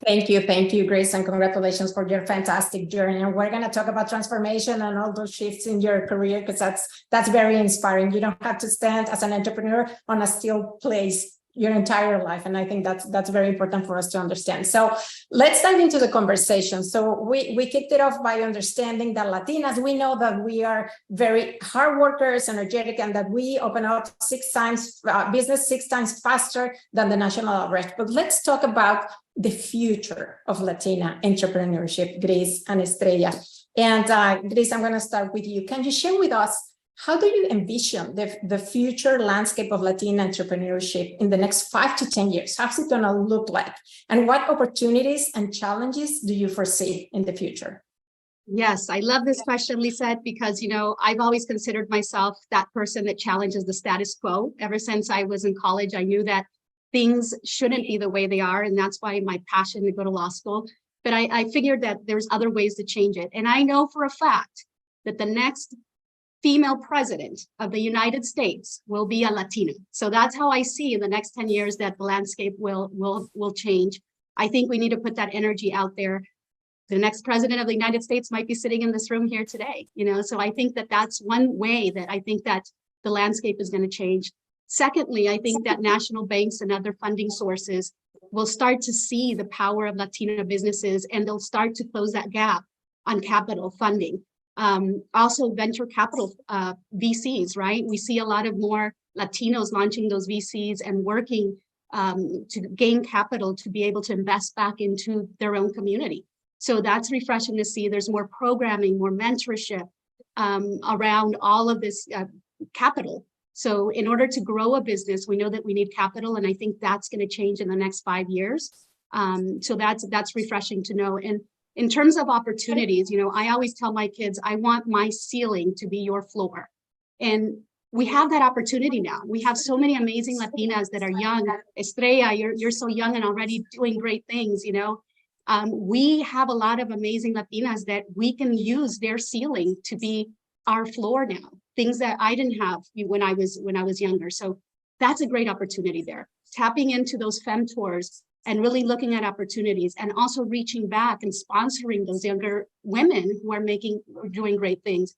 Speaker 18: Thank you, Grace, and congratulations for your fantastic journey. And we're going to talk about transformation and all those shifts in your career, because that's very inspiring. You don't have to stand as an entrepreneur on a still place your entire life. And I think that's very important for us to understand. So let's dive into the conversation. So we kicked it off by understanding that Latinas, we know that we are very hard workers, energetic, and that we open up business 6 times faster than the national average. But let's talk about the future of Latina entrepreneurship, Gris and Estrella. And Gris, I'm going to start with you. Can you share with us, how do you envision the future landscape of Latina entrepreneurship in the next 5 to 10 years? How's it going to look like? And what opportunities and challenges do you foresee in the future?
Speaker 20: Yes, I love this question, Lisette, because, I've always considered myself that person that challenges the status quo. Ever since I was in college, I knew that things shouldn't be the way they are. And that's why my passion to go to law school. But I figured that there's other ways to change it. And I know for a fact that the next female president of the United States will be a Latina. So that's how I see in the next 10 years that the landscape will change. I think we need to put that energy out there. The next president of the United States might be sitting in this room here today, so I think that that's one way that I think that the landscape is going to change. Secondly, I think that national banks and other funding sources will start to see the power of Latina businesses, and they'll start to close that gap on capital funding. Also venture capital VCs, right? We see a lot of more Latinos launching those VCs and working to gain capital to be able to invest back into their own community. So that's refreshing to see. There's more programming, more mentorship around all of this capital. So in order to grow a business, we know that we need capital, and I think that's going to change in the next 5 years. So that's refreshing to know. And in terms of opportunities, I always tell my kids, I want my ceiling to be your floor. And we have that opportunity now. We have so many amazing Latinas that are young. Estrella, you're so young and already doing great things, we have a lot of amazing Latinas that we can use their ceiling to be our floor now, things that I didn't have when I was younger. So that's a great opportunity there. Tapping into those femtours and really looking at opportunities, and also reaching back and sponsoring those younger women who are doing great things.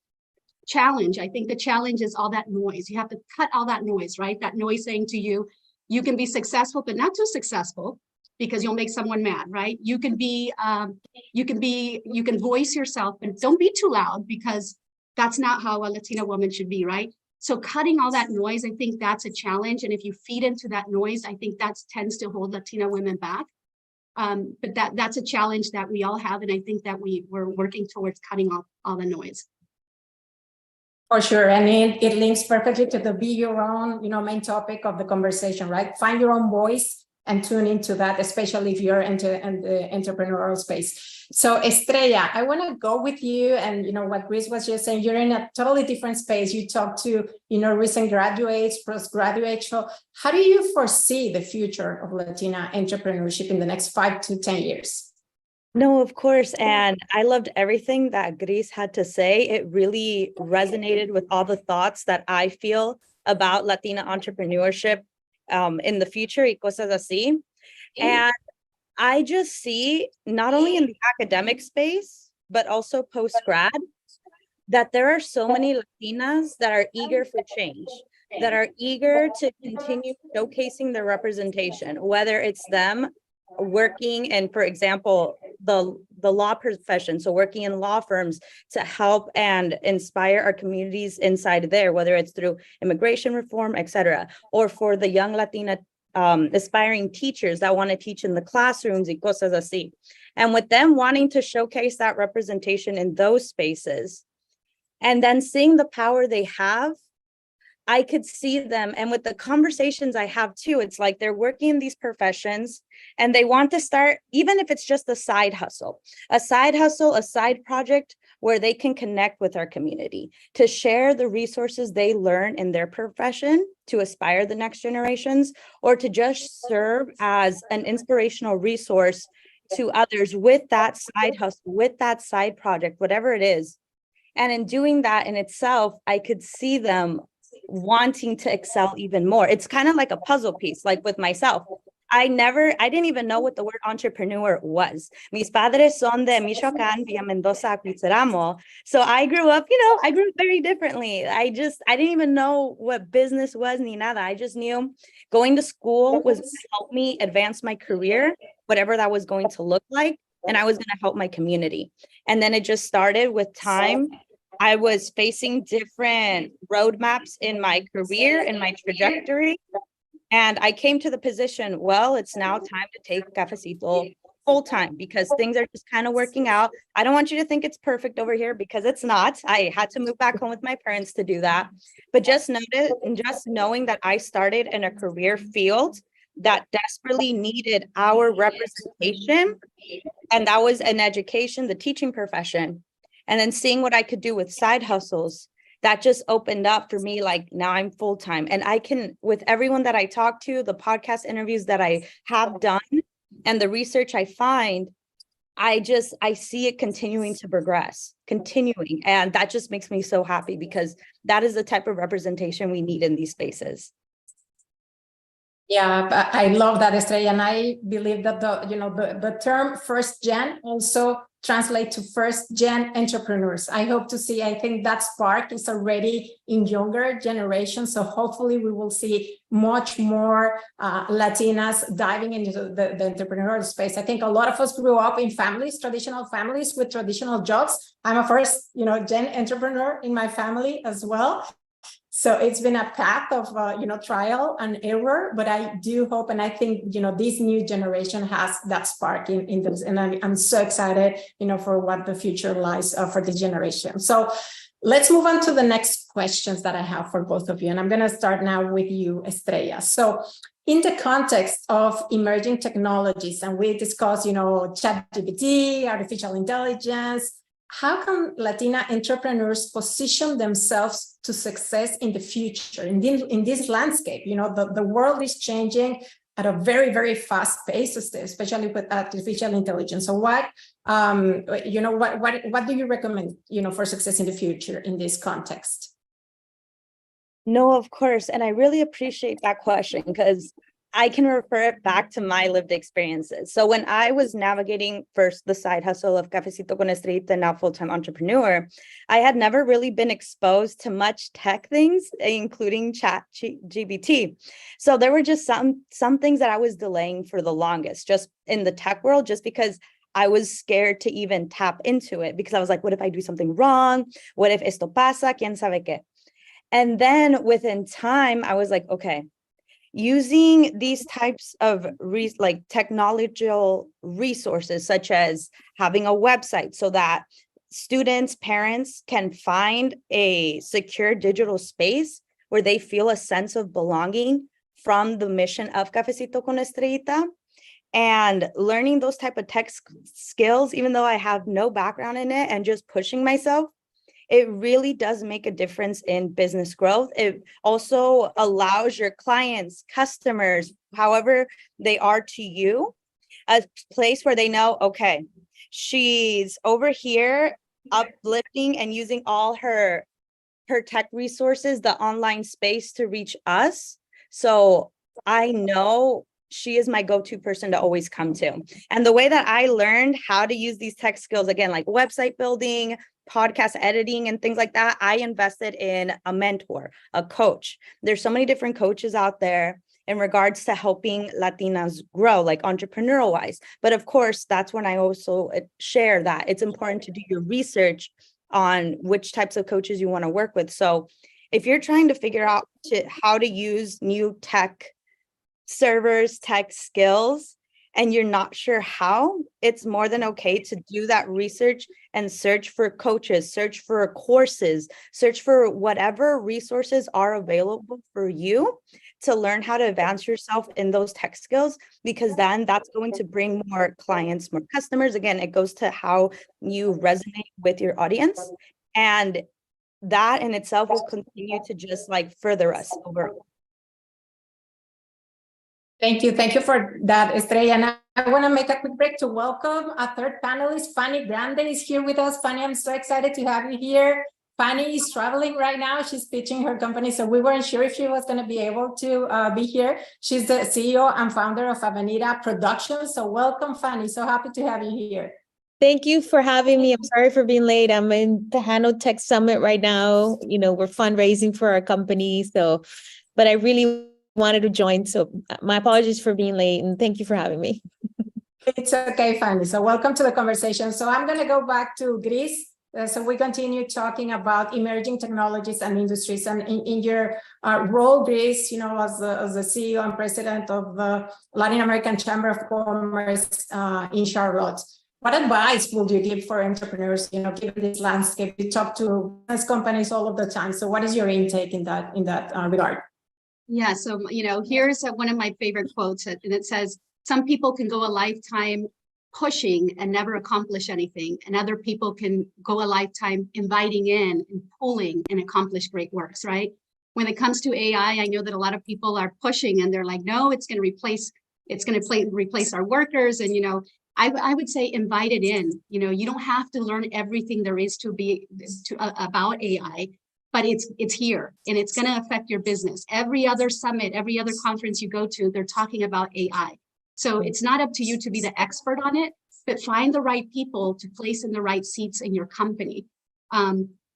Speaker 20: Challenge, I think the challenge is all that noise. You have to cut all that noise, right? That noise saying to you, you can be successful, but not too successful, because you'll make someone mad, right? You can voice yourself, but don't be too loud, because that's not how a Latina woman should be, right? So cutting all that noise, I think that's a challenge. And if you feed into that noise, I think that tends to hold Latina women back. But that's a challenge that we all have. And I think that we're working towards cutting off all the noise.
Speaker 18: For sure. And it links perfectly to the be your own, main topic of the conversation, right? Find your own voice and tune into that, especially if you're into the entrepreneurial space. So Estrella, I want to go with you, and what Gris was just saying, you're in a totally different space. You talk to recent graduates, postgraduates. So how do you foresee the future of Latina entrepreneurship in the next 5 to 10 years?
Speaker 19: No, of course. And I loved everything that Gris had to say. It really resonated with all the thoughts that I feel about Latina entrepreneurship in the future, y cosas así. And I just see, not only in the academic space, but also post-grad, that there are so many Latinas that are eager for change, that are eager to continue showcasing their representation, whether it's them working in, for example, the law profession, so working in law firms to help and inspire our communities inside there, whether it's through immigration reform, etc., or for the young Latina aspiring teachers that want to teach in the classrooms y cosas así. And with them wanting to showcase that representation in those spaces, and then seeing the power they have, I could see them. And with the conversations I have too, it's like they're working in these professions and they want to start, even if it's just a side hustle, a side project where they can connect with our community, to share the resources they learn in their profession, to aspire the next generations, or to just serve as an inspirational resource to others with that side hustle, with that side project, whatever it is. And in doing that in itself, I could see them wanting to excel even more. It's kind of like a puzzle piece, like with myself. I didn't even know what the word entrepreneur was. Mis padres son de Michoacán, Villa Mendoza, Cuitzeramo. So I grew up, I grew up very differently. I didn't even know what business was ni nada. I just knew going to school was going to help me advance my career, whatever that was going to look like. And I was going to help my community. And then it just started with time. I was facing different roadmaps in my career and my trajectory. And I came to the position, well, it's now time to take Cafecito full time because things are just kind of working out. I don't want you to think it's perfect over here because it's not. I had to move back home with my parents to do that. But just knowing that I started in a career field that desperately needed our representation, and that was an education, the teaching profession, and then seeing what I could do with side hustles, that just opened up for me. Like now I'm full-time and I can, with everyone that I talk to, the podcast interviews that I have done and the research I find, I see it continuing to progress, and that just makes me so happy because that is the type of representation we need in these spaces.
Speaker 18: Yeah, but I love that, Estrella, and I believe that the term first gen also translate to first gen entrepreneurs. I hope to see, I think that spark is already in younger generations. So hopefully we will see much more Latinas diving into the entrepreneurial space. I think a lot of us grew up in families, traditional families with traditional jobs. I'm a first, gen entrepreneur in my family as well. So it's been a path of, trial and error, but I do hope, and I think, this new generation has that spark in this, and I'm so excited, for what the future lies for this generation. So let's move on to the next questions that I have for both of you. And I'm going to start now with you, Estrella. So in the context of emerging technologies, and we discussed, ChatGPT, artificial intelligence, how can Latina entrepreneurs position themselves to success in the future, in this landscape? The world is changing at a very, very fast pace, especially with artificial intelligence. So what do you recommend, for success in the future in this context?
Speaker 19: No, of course. And I really appreciate that question because I can refer it back to my lived experiences. So when I was navigating first the side hustle of Cafecito con Estrellita, now full-time entrepreneur, I had never really been exposed to much tech things, including ChatGPT. So there were just some things that I was delaying for the longest, just in the tech world, just because I was scared to even tap into it because I was like, what if I do something wrong? What if esto pasa? ¿Quién sabe qué? And then within time, I was like, okay, using these types of technological resources, such as having a website so that students, parents can find a secure digital space where they feel a sense of belonging from the mission of Cafecito con Estrellita, and learning those type of tech skills, even though I have no background in it, and just pushing myself, it really does make a difference in business growth. It also allows your clients, customers, however they are to you, a place where they know, okay, she's over here uplifting and using all her tech resources, the online space, to reach us. So I know she is my go-to person to always come to. And the way that I learned how to use these tech skills, again, like website building, podcast editing, and things like that, I invested in a mentor, a coach. There's so many different coaches out there in regards to helping Latinas grow, like entrepreneurial wise. But of course, that's when I also share that it's important to do your research on which types of coaches you want to work with. So if you're trying to figure out how to use new tech servers, tech skills, and you're not sure how, it's more than okay to do that research and search for coaches, search for courses, search for whatever resources are available for you to learn how to advance yourself in those tech skills, because then that's going to bring more clients, more customers. Again, it goes to how you resonate with your audience, and that in itself will continue to just further us overall.
Speaker 18: Thank you for that, Estrella. And I want to make a quick break to welcome our third panelist. Fanny Grande is here with us. Fanny, I'm so excited to have you here. Fanny is traveling right now. She's pitching her company, so we weren't sure if she was going to be able to be here. She's the CEO and founder of Avenida Productions. So welcome, Fanny. So happy to have you here.
Speaker 21: Thank you for having me. I'm sorry for being late. I'm in the Hanno Tech Summit right now. You know, we're fundraising for our company. So, but I really wanted to join. So my apologies for being late and thank you for having me.
Speaker 18: It's okay, Fanny. So welcome to the conversation. So I'm going to go back to Gris. So we continue talking about emerging technologies and industries. And in your role, Gris, you know, as the CEO and president of the Latin American Chamber of Commerce in Charlotte, what advice would you give for entrepreneurs, you know, given this landscape? You talk to business companies all of the time. So what is your intake in that regard?
Speaker 20: Yeah, so, you know, here's one of my favorite quotes, and it says, some people can go a lifetime pushing and never accomplish anything, and other people can go a lifetime inviting in and pulling and accomplish great works, right? When it comes to AI, I know that a lot of people are pushing and they're like, no, it's going to replace our workers. And, you know, I would say invite it in. You know, you don't have to learn everything there is about AI, but it's here and it's going to affect your business. Every other summit, every other conference you go to, they're talking about AI. So it's not up to you to be the expert on it, but find the right people to place in the right seats in your company.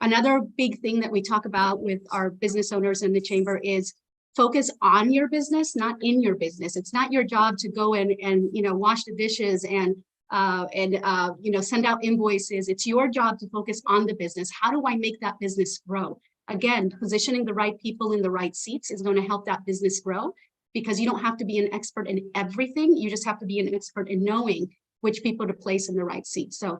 Speaker 20: Another big thing that we talk about with our business owners in the chamber is focus on your business, not in your business. It's not your job to go in and, you know, wash the dishes and you know, send out invoices. It's your job to focus on the business. How do I make that business grow? Again, positioning the right people in the right seats is going to help that business grow, because you don't have to be an expert in everything. You just have to be an expert in knowing which people to place in the right seat. So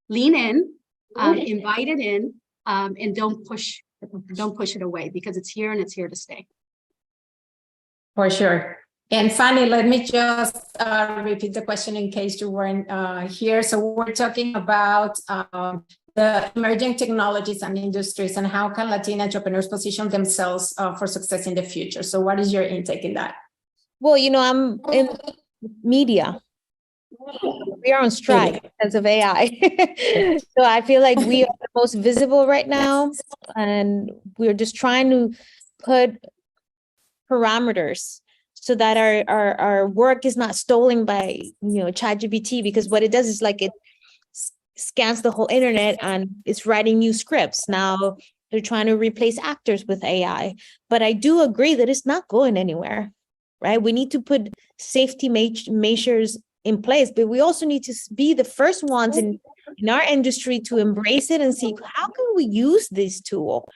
Speaker 20: lean in, invite it in, and don't push it away, because it's here and it's here to stay.
Speaker 18: For sure. And Fanny, let me just repeat the question in case you weren't here. So we're talking about the emerging technologies and industries and how can Latin entrepreneurs position themselves for success in the future. So what is your intake in that?
Speaker 21: Well, you know, I'm in media. We are on strike because of AI. So I feel like we are the most visible right now. And we're just trying to put parameters so that our work is not stolen by, you know, ChatGPT, because what it does is like it scans the whole internet and it's writing new scripts. Now they're trying to replace actors with AI, but I do agree that it's not going anywhere, right? We need to put safety measures in place, but we also need to be the first ones in our industry to embrace it and see how can we use this tool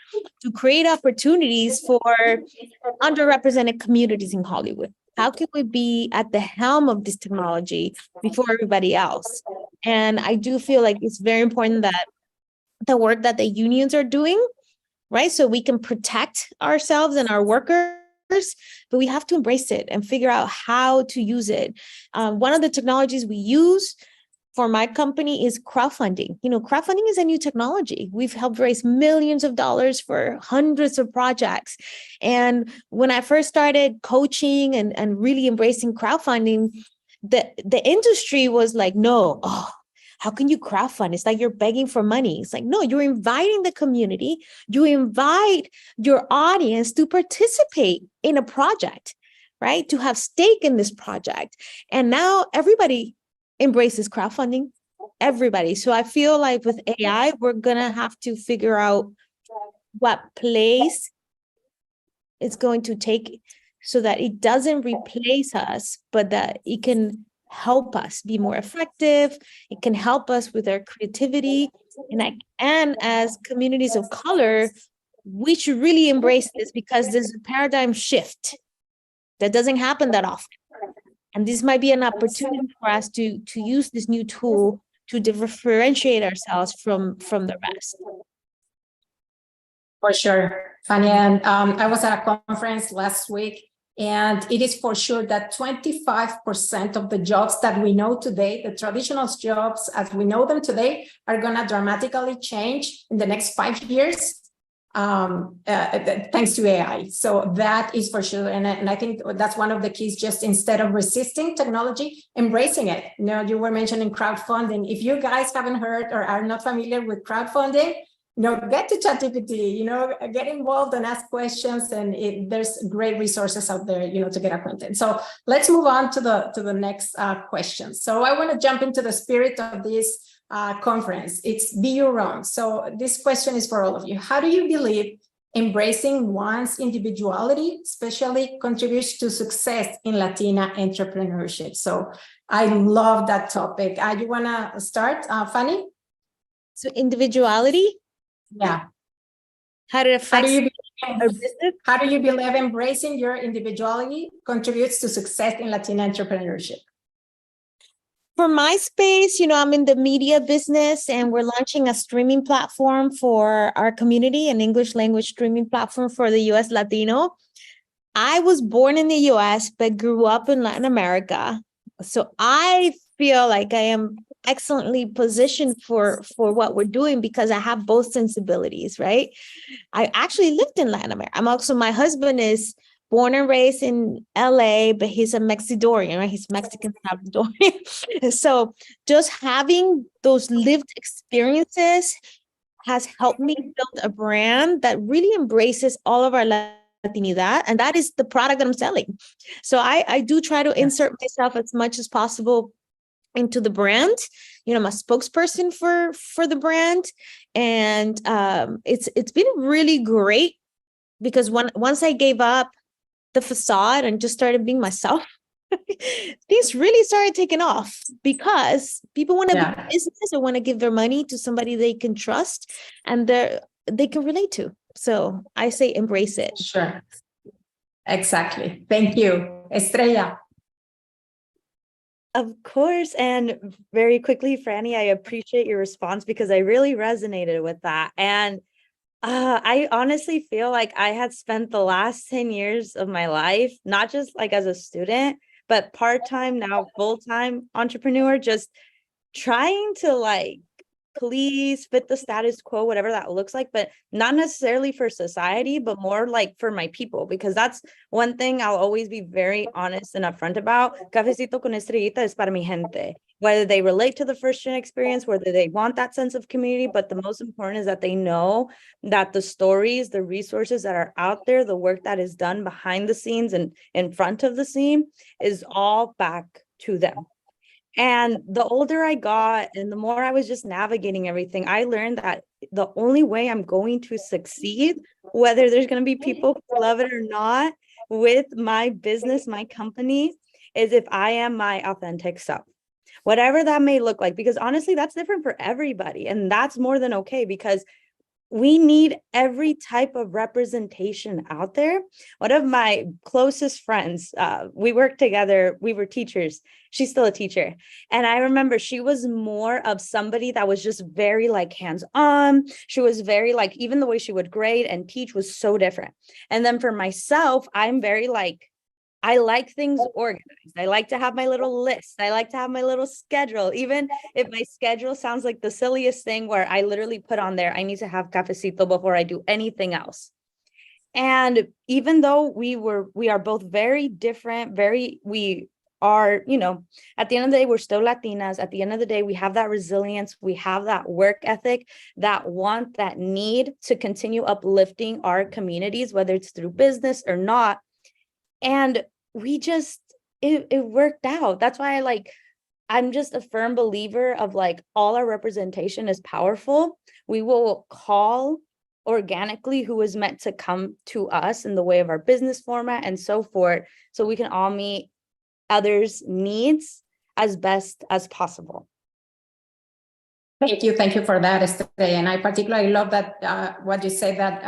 Speaker 21: to create opportunities for underrepresented communities in Hollywood. How can we be at the helm of this technology before everybody else? And I do feel like it's very important that the work that the unions are doing, right? So we can protect ourselves and our workers, but we have to embrace it and figure out how to use it. One of the technologies we use for my company is crowdfunding. You know, crowdfunding is a new technology. We've helped raise millions of dollars for hundreds of projects. And when I first started coaching and really embracing crowdfunding, the industry was like, no, how can you crowdfund? It's like you're begging for money. It's like, no, you're inviting the community. You invite your audience to participate in a project, right? To have stake in this project. And now everybody embraces crowdfunding, everybody. So I feel like with AI, we're going to have to figure out what place it's going to take so that it doesn't replace us, but that it can help us be more effective. It can help us with our creativity. And as communities of color, we should really embrace this, because there's a paradigm shift that doesn't happen that often. And this might be an opportunity for us to use this new tool to differentiate ourselves from the rest.
Speaker 18: For sure, Fanny. And I was at a conference last week, and it is for sure that 25% of the jobs that we know today, the traditional jobs as we know them today, are going to dramatically change in the next 5 years. Thanks to AI. So that is for sure. And I think that's one of the keys, just instead of resisting technology, embracing it. You know, you were mentioning crowdfunding. If you guys haven't heard or are not familiar with crowdfunding, get to ChatGPT, get involved and ask questions, and there's great resources out there, to get acquainted. So let's move on to the next question. So I want to jump into the spirit of this conference. It's Be Your Own. So this question is for all of you. How do you believe embracing one's individuality, especially contributes to success in Latina entrepreneurship? So I love that topic. You want to start, Fanny?
Speaker 21: So individuality?
Speaker 18: Yeah.
Speaker 21: How did it affect
Speaker 18: our business? How do you believe embracing your individuality contributes to success in Latina entrepreneurship?
Speaker 21: For my space, I'm in the media business, and we're launching a streaming platform for our community, an English language streaming platform for the US Latino. I was born in the US, but grew up in Latin America. So I feel like I am excellently positioned for what we're doing because I have both sensibilities, right? I actually lived in Latin America. My husband is born and raised in LA, but he's a Mexidorian, right? He's Mexican Salvadorian. So just having those lived experiences has helped me build a brand that really embraces all of our Latinidad, and that is the product that I'm selling. So I do try to insert myself as much as possible into the brand. I'm a spokesperson for the brand, and it's been really great because once I gave up the facade and just started being myself, things really started taking off because people want to be business or want to give their money to somebody they can trust and they can relate to. So I say embrace it.
Speaker 18: Sure. Exactly. Thank you. Estrella.
Speaker 19: Of course. And very quickly, Franny, I appreciate your response because I really resonated with that. And I honestly feel like I had spent the last 10 years of my life, not just like as a student, but part-time, now full-time entrepreneur, just trying to please fit the status quo, whatever that looks like, but not necessarily for society, but more like for my people, because that's one thing I'll always be very honest and upfront about. Cafecito con estrellita es para mi gente. Whether they relate to the first gen experience, whether they want that sense of community, but the most important is that they know that the stories, the resources that are out there, the work that is done behind the scenes and in front of the scene is all back to them. And the older I got and the more I was just navigating everything, I learned that the only way I'm going to succeed, whether there's going to be people who love it or not, with my business, my company, is if I am my authentic self. Whatever that may look like, because honestly, that's different for everybody. And that's more than okay, because we need every type of representation out there. One of my closest friends, we worked together, we were teachers. She's still a teacher. And I remember she was more of somebody that was just very hands-on. She was very even the way she would grade and teach was so different. And then for myself, I'm very I like things organized. I like to have my little list. I like to have my little schedule. Even if my schedule sounds like the silliest thing where I literally put on there, I need to have cafecito before I do anything else. And even though we are both very different, we are, at the end of the day, we're still Latinas. At the end of the day, we have that resilience. We have that work ethic, that want, that need to continue uplifting our communities, whether it's through business or not. And we just, it worked out. That's why I'm just a firm believer of all our representation is powerful. We will call organically who is meant to come to us in the way of our business format and so forth, so we can all meet others' needs as best as possible.
Speaker 18: Thank you for that, Estrella. And I particularly love that what you say that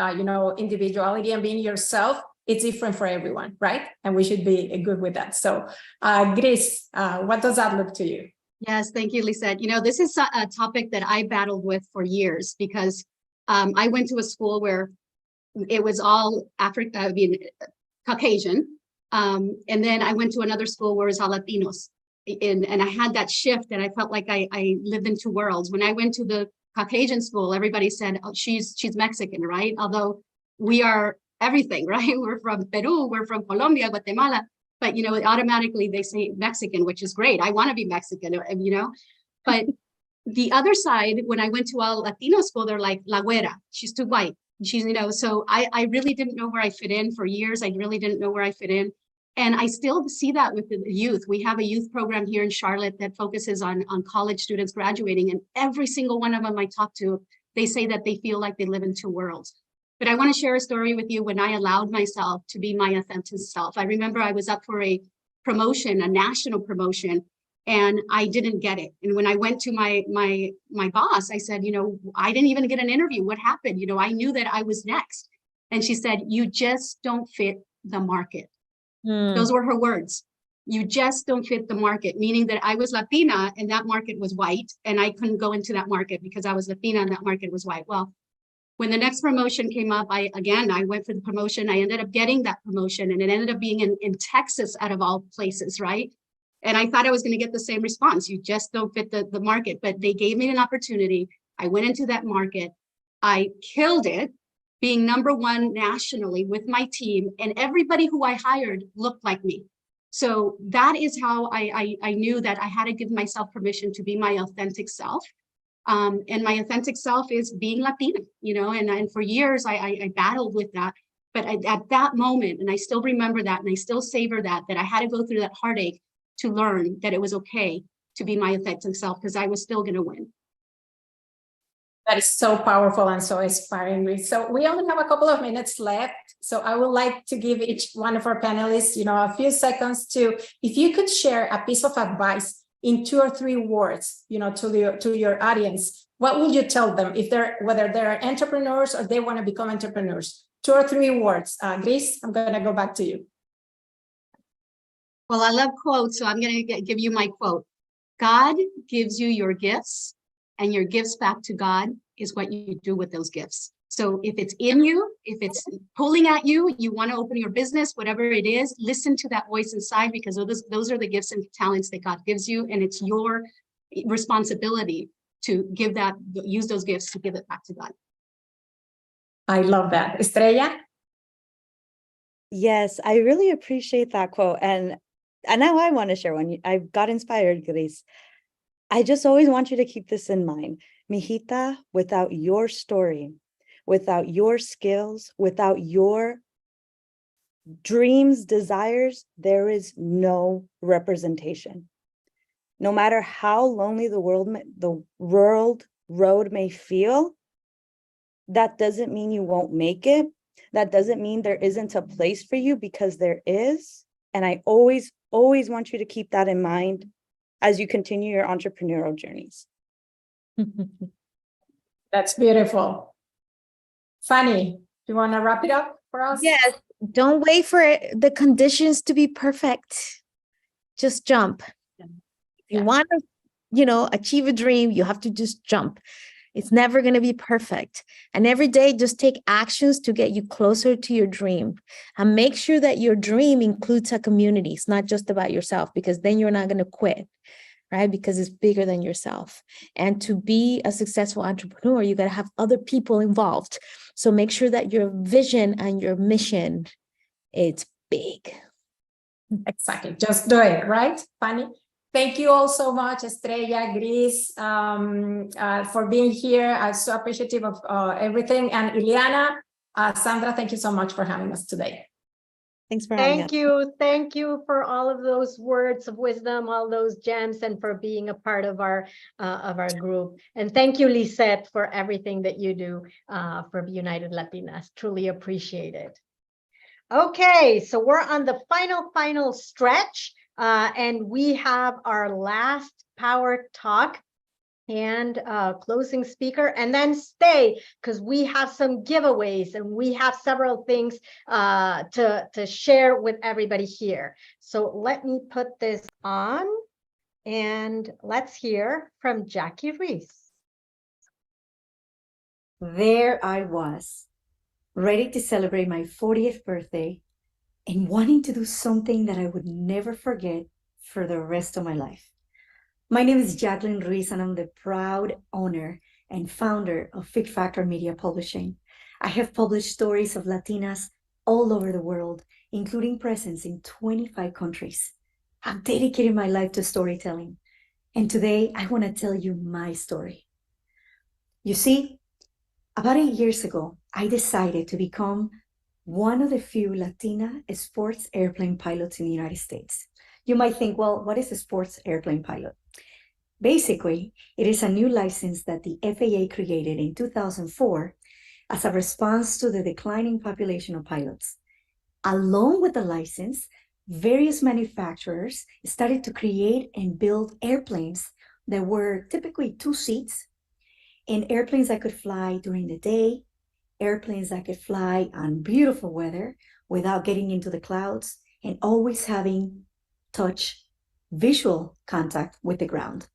Speaker 18: individuality and being yourself, it's different for everyone, right? And we should be good with that. So, Gris, what does that look to you?
Speaker 20: Yes, thank you, Lisette. This is a topic that I battled with for years because I went to a school where it was all Caucasian. And then I went to another school where it was all Latinos. And I had that shift and I felt like I lived in two worlds. When I went to the Caucasian school, everybody said, oh, she's Mexican, right? Although we are everything, right? We're from Peru, we're from Colombia, Guatemala, but automatically they say Mexican, which is great. I want to be Mexican, but the other side, when I went to a Latino school, they're like, La güera, she's too white. She's, so I really didn't know where I fit in for years. I really didn't know where I fit in. And I still see that with the youth. We have a youth program here in Charlotte that focuses on college students graduating. And every single one of them I talk to, they say that they feel like they live in two worlds. But I want to share a story with you when I allowed myself to be my authentic self. I remember I was up for a promotion, a national promotion, and I didn't get it. And when I went to my boss, I said, I didn't even get an interview. What happened? I knew that I was next. And she said, you just don't fit the market. Those were her words. You just don't fit the market, meaning that I was Latina and that market was white, and I couldn't go into that market because I was Latina and that market was white. Well, when the next promotion came up, I went for the promotion. I ended up getting that promotion, and it ended up being in Texas out of all places, right? And I thought I was going to get the same response. You just don't fit the market, but they gave me an opportunity. I went into that market. I killed it, being #1 nationally with my team, and everybody who I hired looked like me. So that is how I knew that I had to give myself permission to be my authentic self. And my authentic self is being Latina, and for years I battled with that. But at that moment, and I still remember that, and I still savor that I had to go through that heartache to learn that it was okay to be my authentic self, because I was still going to win.
Speaker 18: That is so powerful and so inspiring. So we only have a couple of minutes left. So I would like to give each one of our panelists, a few seconds to, if you could share a piece of advice in 2 or 3 words, to your audience, what would you tell them whether they're entrepreneurs or they want to become entrepreneurs? 2 or 3 words. Gris, I'm going to go back to you.
Speaker 20: Well, I love quotes, so I'm going to give you my quote. God gives you your gifts, and your gifts back to God is what you do with those gifts. So if it's in you, if it's pulling at you, you want to open your business, whatever it is, listen to that voice inside, because those are the gifts and talents that God gives you. And it's your responsibility to use those gifts to give it back to God.
Speaker 18: I love that. Estrella?
Speaker 19: Yes, I really appreciate that quote. And now I want to share one. I got inspired, Grace. I just always want you to keep this in mind. Mijita, without your story, without your skills, without your dreams, desires, there is no representation. No matter how lonely the world road may feel, that doesn't mean you won't make it. That doesn't mean there isn't a place for you, because there is. And I always want you to keep that in mind as you continue your entrepreneurial journeys.
Speaker 18: That's beautiful. Fanny, do you want to wrap it up for us?
Speaker 21: Yes, don't wait for the conditions to be perfect. Just jump. If you want to, achieve a dream, you have to just jump. It's never going to be perfect. And every day, just take actions to get you closer to your dream. And make sure that your dream includes a community. It's not just about yourself, because then you're not going to quit, right? Because it's bigger than yourself. And to be a successful entrepreneur, you got to have other people involved. So make sure that your vision and your mission, it's big.
Speaker 18: Exactly. Just do it, right, Fanny? Thank you all so much, Estrella, Gris, for being here. I'm so appreciative of everything. And Ileana, Sandra, thank you so much for having us today.
Speaker 19: Thanks for having us.
Speaker 4: Thank you for all of those words of wisdom, all those gems, and for being a part of our group. And thank you, Lisette, for everything that you do for United Latinas. Truly appreciate it. Okay, so we're on the final stretch. And we have our last power talk and closing speaker, and then stay, because we have some giveaways and we have several things to share with everybody here. So let me put this on and let's hear from Jackie Reese.
Speaker 1: There I was, ready to celebrate my 40th birthday and wanting to do something that I would never forget for the rest of my life. My name is Jacqueline Ruiz, and I'm the proud owner and founder of Fit Factor Media Publishing. I have published stories of Latinas all over the world, including presence in 25 countries. I've dedicated my life to storytelling, And today I want to tell you my story. You see, about 8 years ago, I decided to become one of the few Latina sports airplane pilots in the United States. You might think, well, what is a sports airplane pilot? Basically, it is a new license that the FAA created in 2004 as a response to the declining population of pilots. Along with the license, various manufacturers started to create and build airplanes that were typically 2 seats, and airplanes that could fly during the day, airplanes that could fly on beautiful weather without getting into the clouds, and always having visual contact with the ground.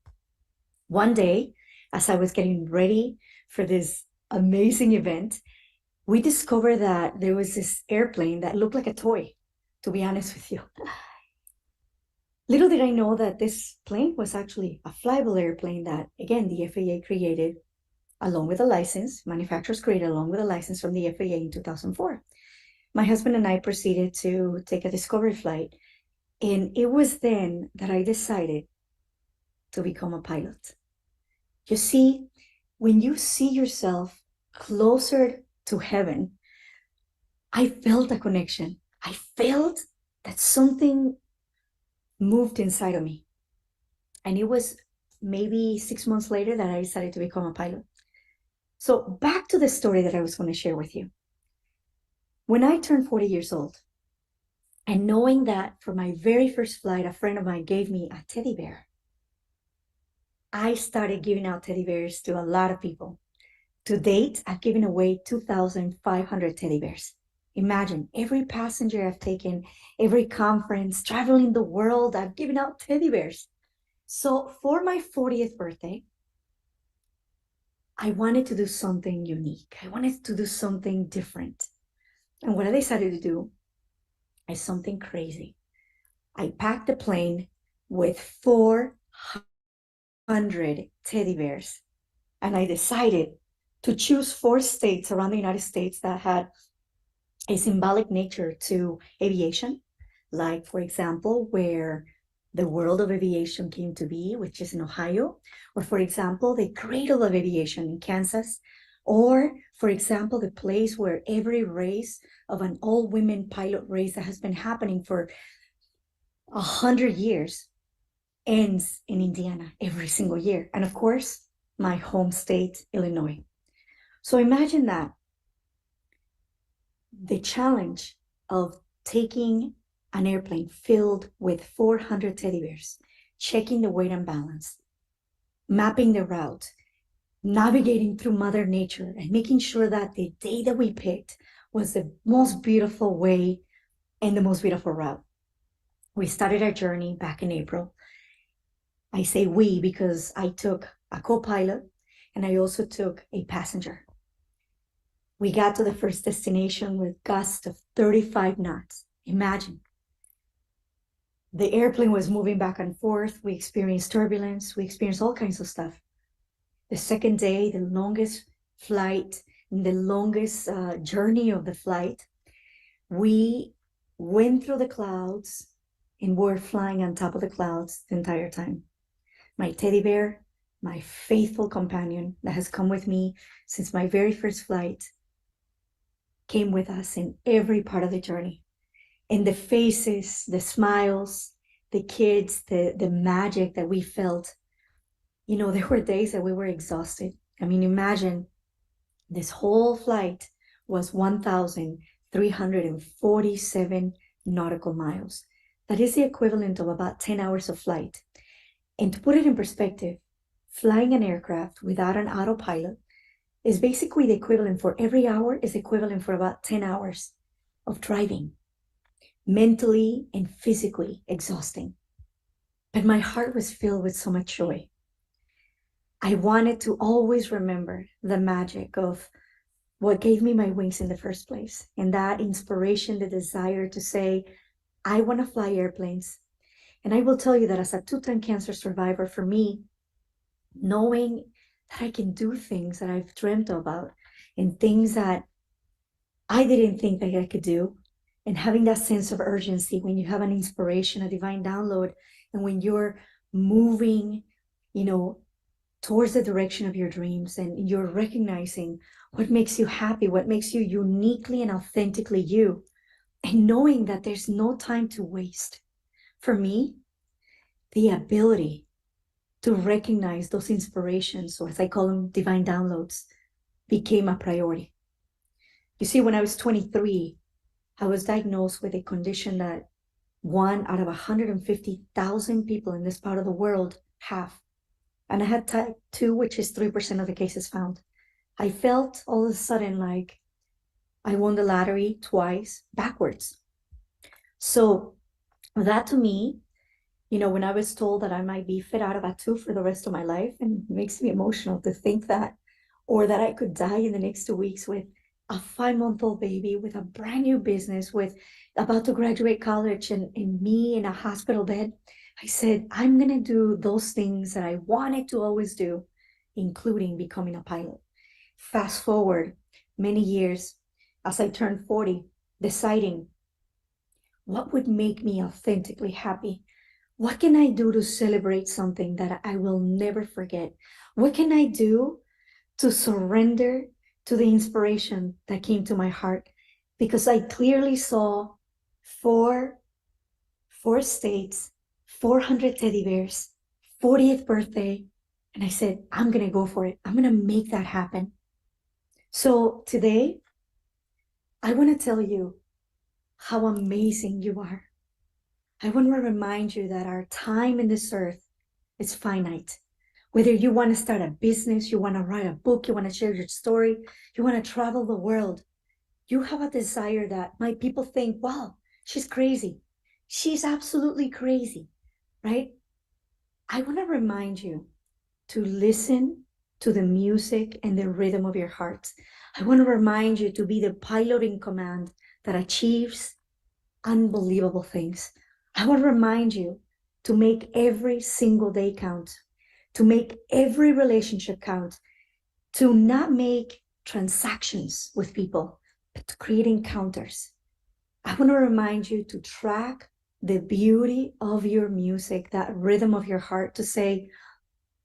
Speaker 1: One day, as I was getting ready for this amazing event, we discovered that there was this airplane that looked like a toy, to be honest with you. Little did I know that this plane was actually a flyable airplane that, again, the FAA created along with a license, manufacturers created along with a license from the FAA in 2004. My husband and I proceeded to take a discovery flight, and it was then that I decided to become a pilot. You see, when you see yourself closer to heaven, I felt a connection. I felt that something moved inside of me. And it was maybe 6 months later that I decided to become a pilot. So back to the story that I was going to share with you. When I turned 40 years old, and knowing that for my very first flight, a friend of mine gave me a teddy bear, I started giving out teddy bears to a lot of people. To date, I've given away 2,500 teddy bears. Imagine, every passenger I've taken, every conference, traveling the world, I've given out teddy bears. So for my 40th birthday, I wanted to do something unique. I wanted to do something different. And what I decided to do is something crazy. I packed a plane with 400 teddy bears. And I decided to choose 4 states around the United States that had a symbolic nature to aviation, like, for example, where the world of aviation came to be, which is in Ohio, or, for example, the cradle of aviation in Kansas, or, for example, the place where every race of an all-women pilot race that has been happening for 100 years ends in Indiana every single year. And of course, my home state, Illinois. So imagine that the challenge of taking an airplane filled with 400 teddy bears, checking the weight and balance, mapping the route, navigating through Mother Nature, and making sure that the day that we picked was the most beautiful way and the most beautiful route. We started our journey back in April. I say we because I took a co-pilot and I also took a passenger. We got to the first destination with gusts of 35 knots. Imagine. The airplane was moving back and forth. We experienced turbulence. We experienced all kinds of stuff. The second day, the longest flight, the longest journey of the flight, we went through the clouds and were flying on top of the clouds the entire time. My teddy bear, my faithful companion that has come with me since my very first flight, came with us in every part of the journey. And the faces, the smiles, the kids, the magic that we felt. You know, there were days that we were exhausted. I mean, imagine this whole flight was 1,347 nautical miles. That is the equivalent of about 10 hours of flight. And to put it in perspective, flying an aircraft without an autopilot is basically the equivalent for every hour is equivalent for about 10 hours of driving, mentally and physically exhausting. But my heart was filled with so much joy. I wanted to always remember the magic of what gave me my wings in the first place, and that inspiration, the desire to say, I want to fly airplanes. And I will tell you that as a 2-time cancer survivor, for me, knowing that I can do things that I've dreamt about and things that I didn't think that I could do, and having that sense of urgency when you have an inspiration, a divine download, and when you're moving you know, towards the direction of your dreams, and you're recognizing what makes you happy, what makes you uniquely and authentically you, and knowing that there's no time to waste. For me, the ability to recognize those inspirations, or as I call them, divine downloads, became a priority. You see, when I was 23, I was diagnosed with a condition that 1 out of 150,000 people in this part of the world have. And I had type 2, which is 3% of the cases found. I felt all of a sudden like I won the lottery twice backwards. So that to me, you know, when I was told that I might be fit out of a tube for the rest of my life, and it makes me emotional to think that, or that I could die in the next 2 weeks with a 5-month-old baby, with a brand new business, with about to graduate college, and me in a hospital bed, I said, I'm gonna do those things that I wanted to always do, including becoming a pilot. Fast forward many years, as I turned 40, deciding what would make me authentically happy. What can I do to celebrate something that I will never forget? What can I do to surrender to the inspiration that came to my heart? Because I clearly saw four states, 400 teddy bears, 40th birthday. And I said, I'm going to go for it. I'm going to make that happen. So today, I want to tell you how amazing you are. I want to remind you that our time in this earth is finite. Whether you want to start a business, you want to write a book, you want to share your story, you want to travel the world, you have a desire that my people think, wow, she's crazy. She's absolutely crazy, right? I want to remind you to listen to the music and the rhythm of your heart. I want to remind you to be the pilot in command that achieves unbelievable things. I want to remind you to make every single day count, to make every relationship count, to not make transactions with people, but to create encounters. I want to remind you to track the beauty of your music, that rhythm of your heart, to say,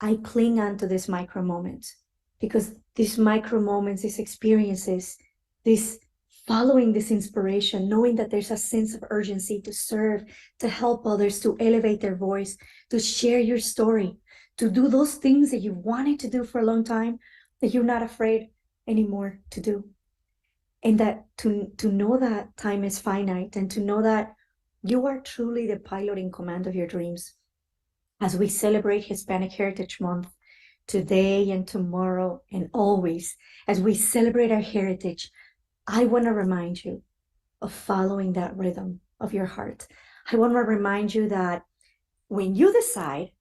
Speaker 1: I cling on to this micro moment, because these micro moments, these experiences, this following this inspiration, knowing that there's a sense of urgency to serve, to help others, to elevate their voice, to share your story, to do those things that you wanted to do for a long time, that you're not afraid anymore to do. And that to know that time is finite, and to know that you are truly the pilot in command of your dreams. As we celebrate Hispanic Heritage Month today and tomorrow and always, as we celebrate our heritage, I want to remind you of following that rhythm of your heart. I want to remind you that when you decide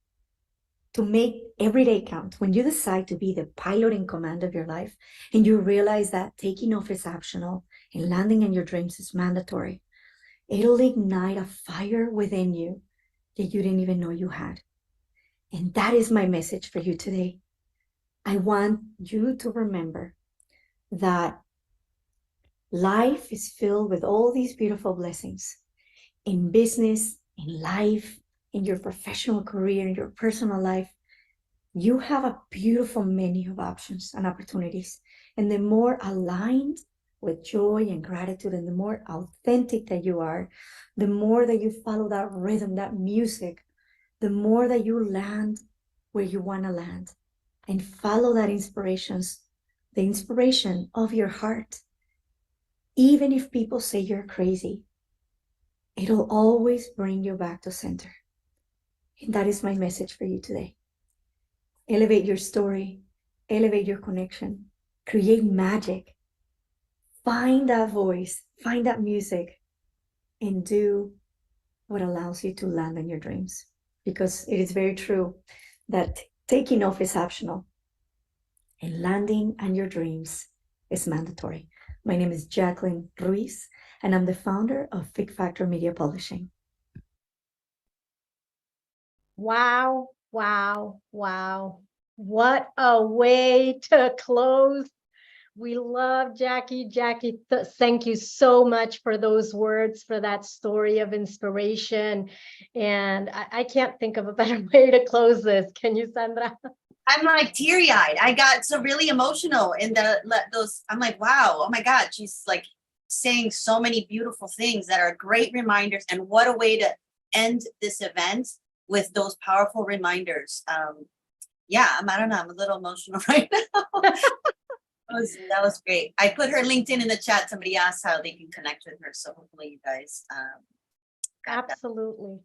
Speaker 1: to make every day count, when you decide to be the pilot in command of your life, and you realize that taking off is optional and landing in your dreams is mandatory, it'll ignite a fire within you that you didn't even know you had. And that is my message for you today. I want you to remember that life is filled with all these beautiful blessings in business, in life, in your professional career, in your personal life. You have a beautiful menu of options and opportunities. And the more aligned with joy and gratitude, and the more authentic that you are, the more that you follow that rhythm, that music, the more that you land where you want to land, and follow that the inspiration of your heart. Even if people say you're crazy, it'll always bring you back to center. And that is my message for you today. Elevate your story, elevate your connection, create magic, find that voice, find that music, and do what allows you to land on your dreams. Because it is very true that taking off is optional and landing on your dreams is mandatory. My name is Jacqueline Ruiz, and I'm the founder of Fig Factor Media Publishing.
Speaker 4: Wow, wow, wow. What a way to close We love Jackie. Jackie, thank you so much for those words, for that story of inspiration. And I can't think of a better way to close this. Can you, Sandra?
Speaker 2: I'm like teary-eyed. I got so really emotional in those. I'm like, wow, oh my God, she's like saying so many beautiful things that are great reminders. And what a way to end this event with those powerful reminders. Yeah, I don't know, I'm a little emotional right now. That was great. I put her LinkedIn in the chat. Somebody asked how they can connect with her. So hopefully you guys
Speaker 4: absolutely.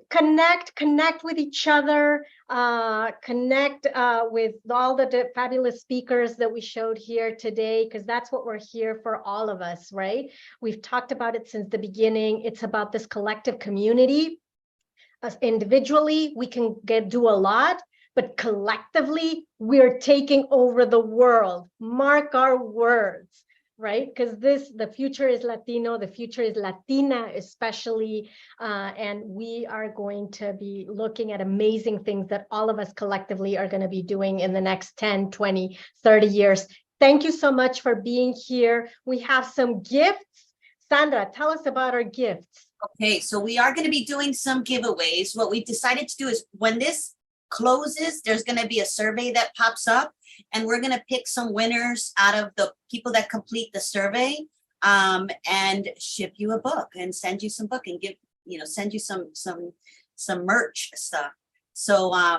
Speaker 4: Connect with each other, connect with all the fabulous speakers that we showed here today, because that's what we're here for, all of us, right? We've talked about it since the beginning. It's about this collective community. As individually, we can do a lot, but collectively, we're taking over the world. Mark our words. Right? Because the future is Latino, the future is Latina especially, and we are going to be looking at amazing things that all of us collectively are going to be doing in the next 10, 20, 30 years. Thank you so much for being here. We have some gifts. Sandra, tell us about our gifts.
Speaker 2: Okay, so we are going to be doing some giveaways. What we decided to do is when this closes, there's going to be a survey that pops up, and we're going to pick some winners out of the people that complete the survey, and ship you a book and send you some book and send you some merch stuff. So I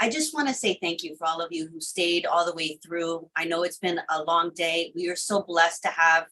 Speaker 2: just want to say thank you for all of you who stayed all the way through. I know it's been a long day. We are so blessed to have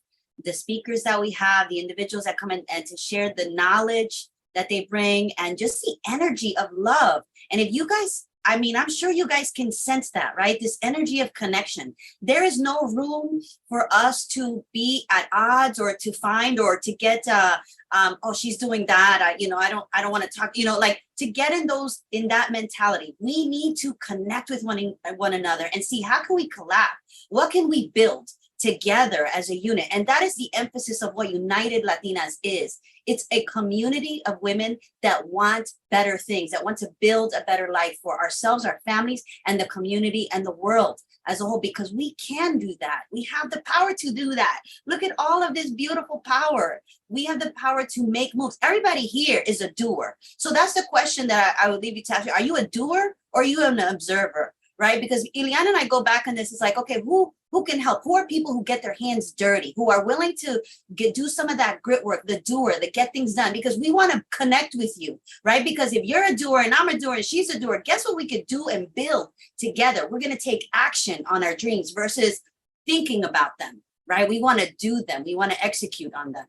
Speaker 2: the speakers that we have, the individuals that come in and to share the knowledge that they bring, and just the energy of love. And if you guys, I mean, I'm sure you guys can sense that, right? This energy of connection. There is no room for us to be at odds or to find or to get, oh, she's doing that. I don't want to talk, like to get in that mentality. We need to connect with one another and see how can we collab? What can we build together as a unit? And that is the emphasis of what United Latinas is. It's a community of women that want better things, that want to build a better life for ourselves, our families, and the community and the world as a whole, because we can do that. We have the power to do that. Look at all of this beautiful power. We have the power to make moves. Everybody here is a doer. So that's the question that I would leave you to ask. Are you a doer or are you an observer? Right? Because Ileana and I go back on this. It's like, okay, who can help? Who are people who get their hands dirty, who are willing to do some of that grit work, the doer, that get things done? Because we want to connect with you, right? Because if you're a doer and I'm a doer and she's a doer, guess what we could do and build together? We're going to take action on our dreams versus thinking about them, right? We want to do them. We want to execute on them.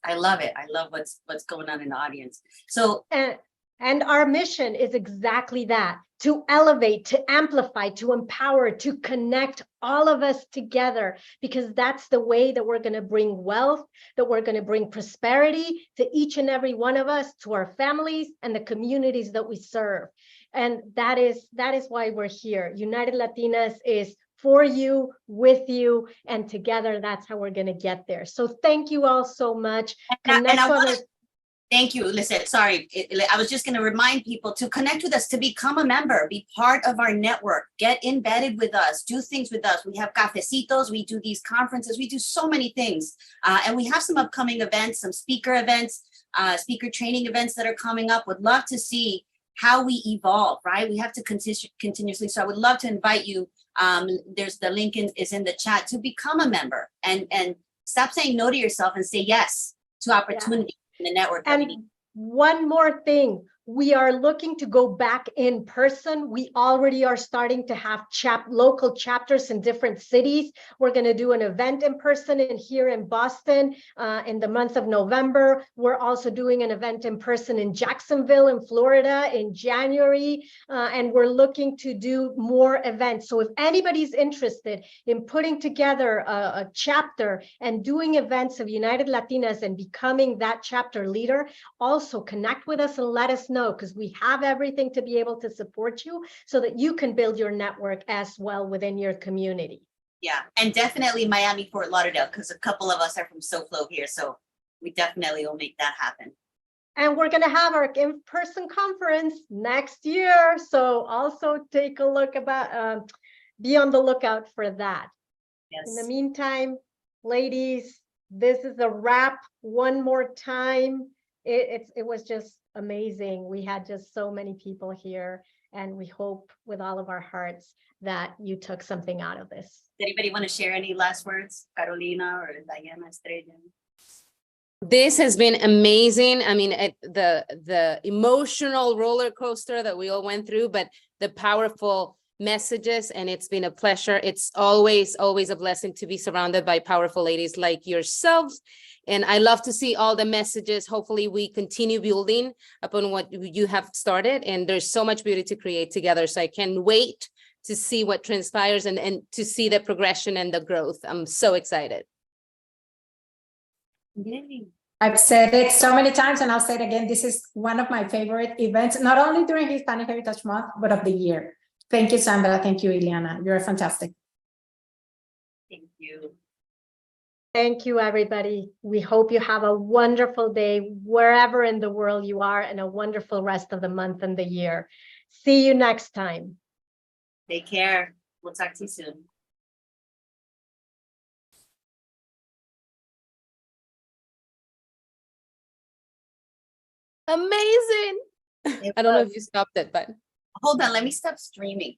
Speaker 2: I love it. I love what's going on in the audience. So,
Speaker 4: and our mission is exactly that, to elevate, to amplify, to empower, to connect all of us together, because that's the way that we're going to bring wealth, that we're going to bring prosperity to each and every one of us, to our families and the communities that we serve. And that is why we're here. United Latinas is for you, with you, and together, that's how we're going to get there. So thank you all so much.
Speaker 2: Thank you. Listen, sorry. I was just going to remind people to connect with us, to become a member, be part of our network, get embedded with us, do things with us. We have cafecitos, we do these conferences, we do so many things. And we have some upcoming events, some speaker events, speaker training events that are coming up. Would love to see how we evolve, right? We have to continuously. So I would love to invite you. There's the link is in the chat to become a member and stop saying no to yourself and say yes to opportunity. In the network.
Speaker 4: And one more thing, we are looking to go back in person. We already are starting to have local chapters in different cities. We're going to do an event in person here in Boston in the month of November. We're also doing an event in person in Jacksonville in Florida in January. And we're looking to do more events. So if anybody's interested in putting together a chapter and doing events of United Latinas and becoming that chapter leader, also connect with us and let us know, because we have everything to be able to support you so that you can build your network as well within your community.
Speaker 2: Yeah, and definitely Miami, Fort Lauderdale, because a couple of us are from SoFlo here, so we definitely will make that happen.
Speaker 4: And we're going to have our in-person conference next year, so also take a look about be on the lookout for that. In the
Speaker 2: Yes.
Speaker 4: meantime, ladies, this is a wrap. One more time. It was just amazing. We had just so many people here, and we hope with all of our hearts that you took something out of this.
Speaker 2: Does anybody want to share any last words? Carolina or Diana, Estrella?
Speaker 3: This has been amazing. I mean, the emotional roller coaster that we all went through, but the powerful messages, and it's been a pleasure. It's always a blessing to be surrounded by powerful ladies like yourselves. And I love to see all the messages. Hopefully we continue building upon what you have started, and there's so much beauty to create together. So I can't wait to see what transpires and to see the progression and the growth. I'm so excited.
Speaker 2: Yay.
Speaker 18: I've said it so many times, and I'll say it again. This is one of my favorite events, not only during Hispanic Heritage Month, but of the year. Thank you, Sandra. Thank you, Ileana. You're fantastic.
Speaker 2: Thank you.
Speaker 4: Thank you, everybody. We hope you have a wonderful day wherever in the world you are, and a wonderful rest of the month and the year. See you next time.
Speaker 2: Take care. We'll talk to you soon.
Speaker 3: Amazing. I don't know if you stopped it, but
Speaker 2: hold on, let me stop streaming.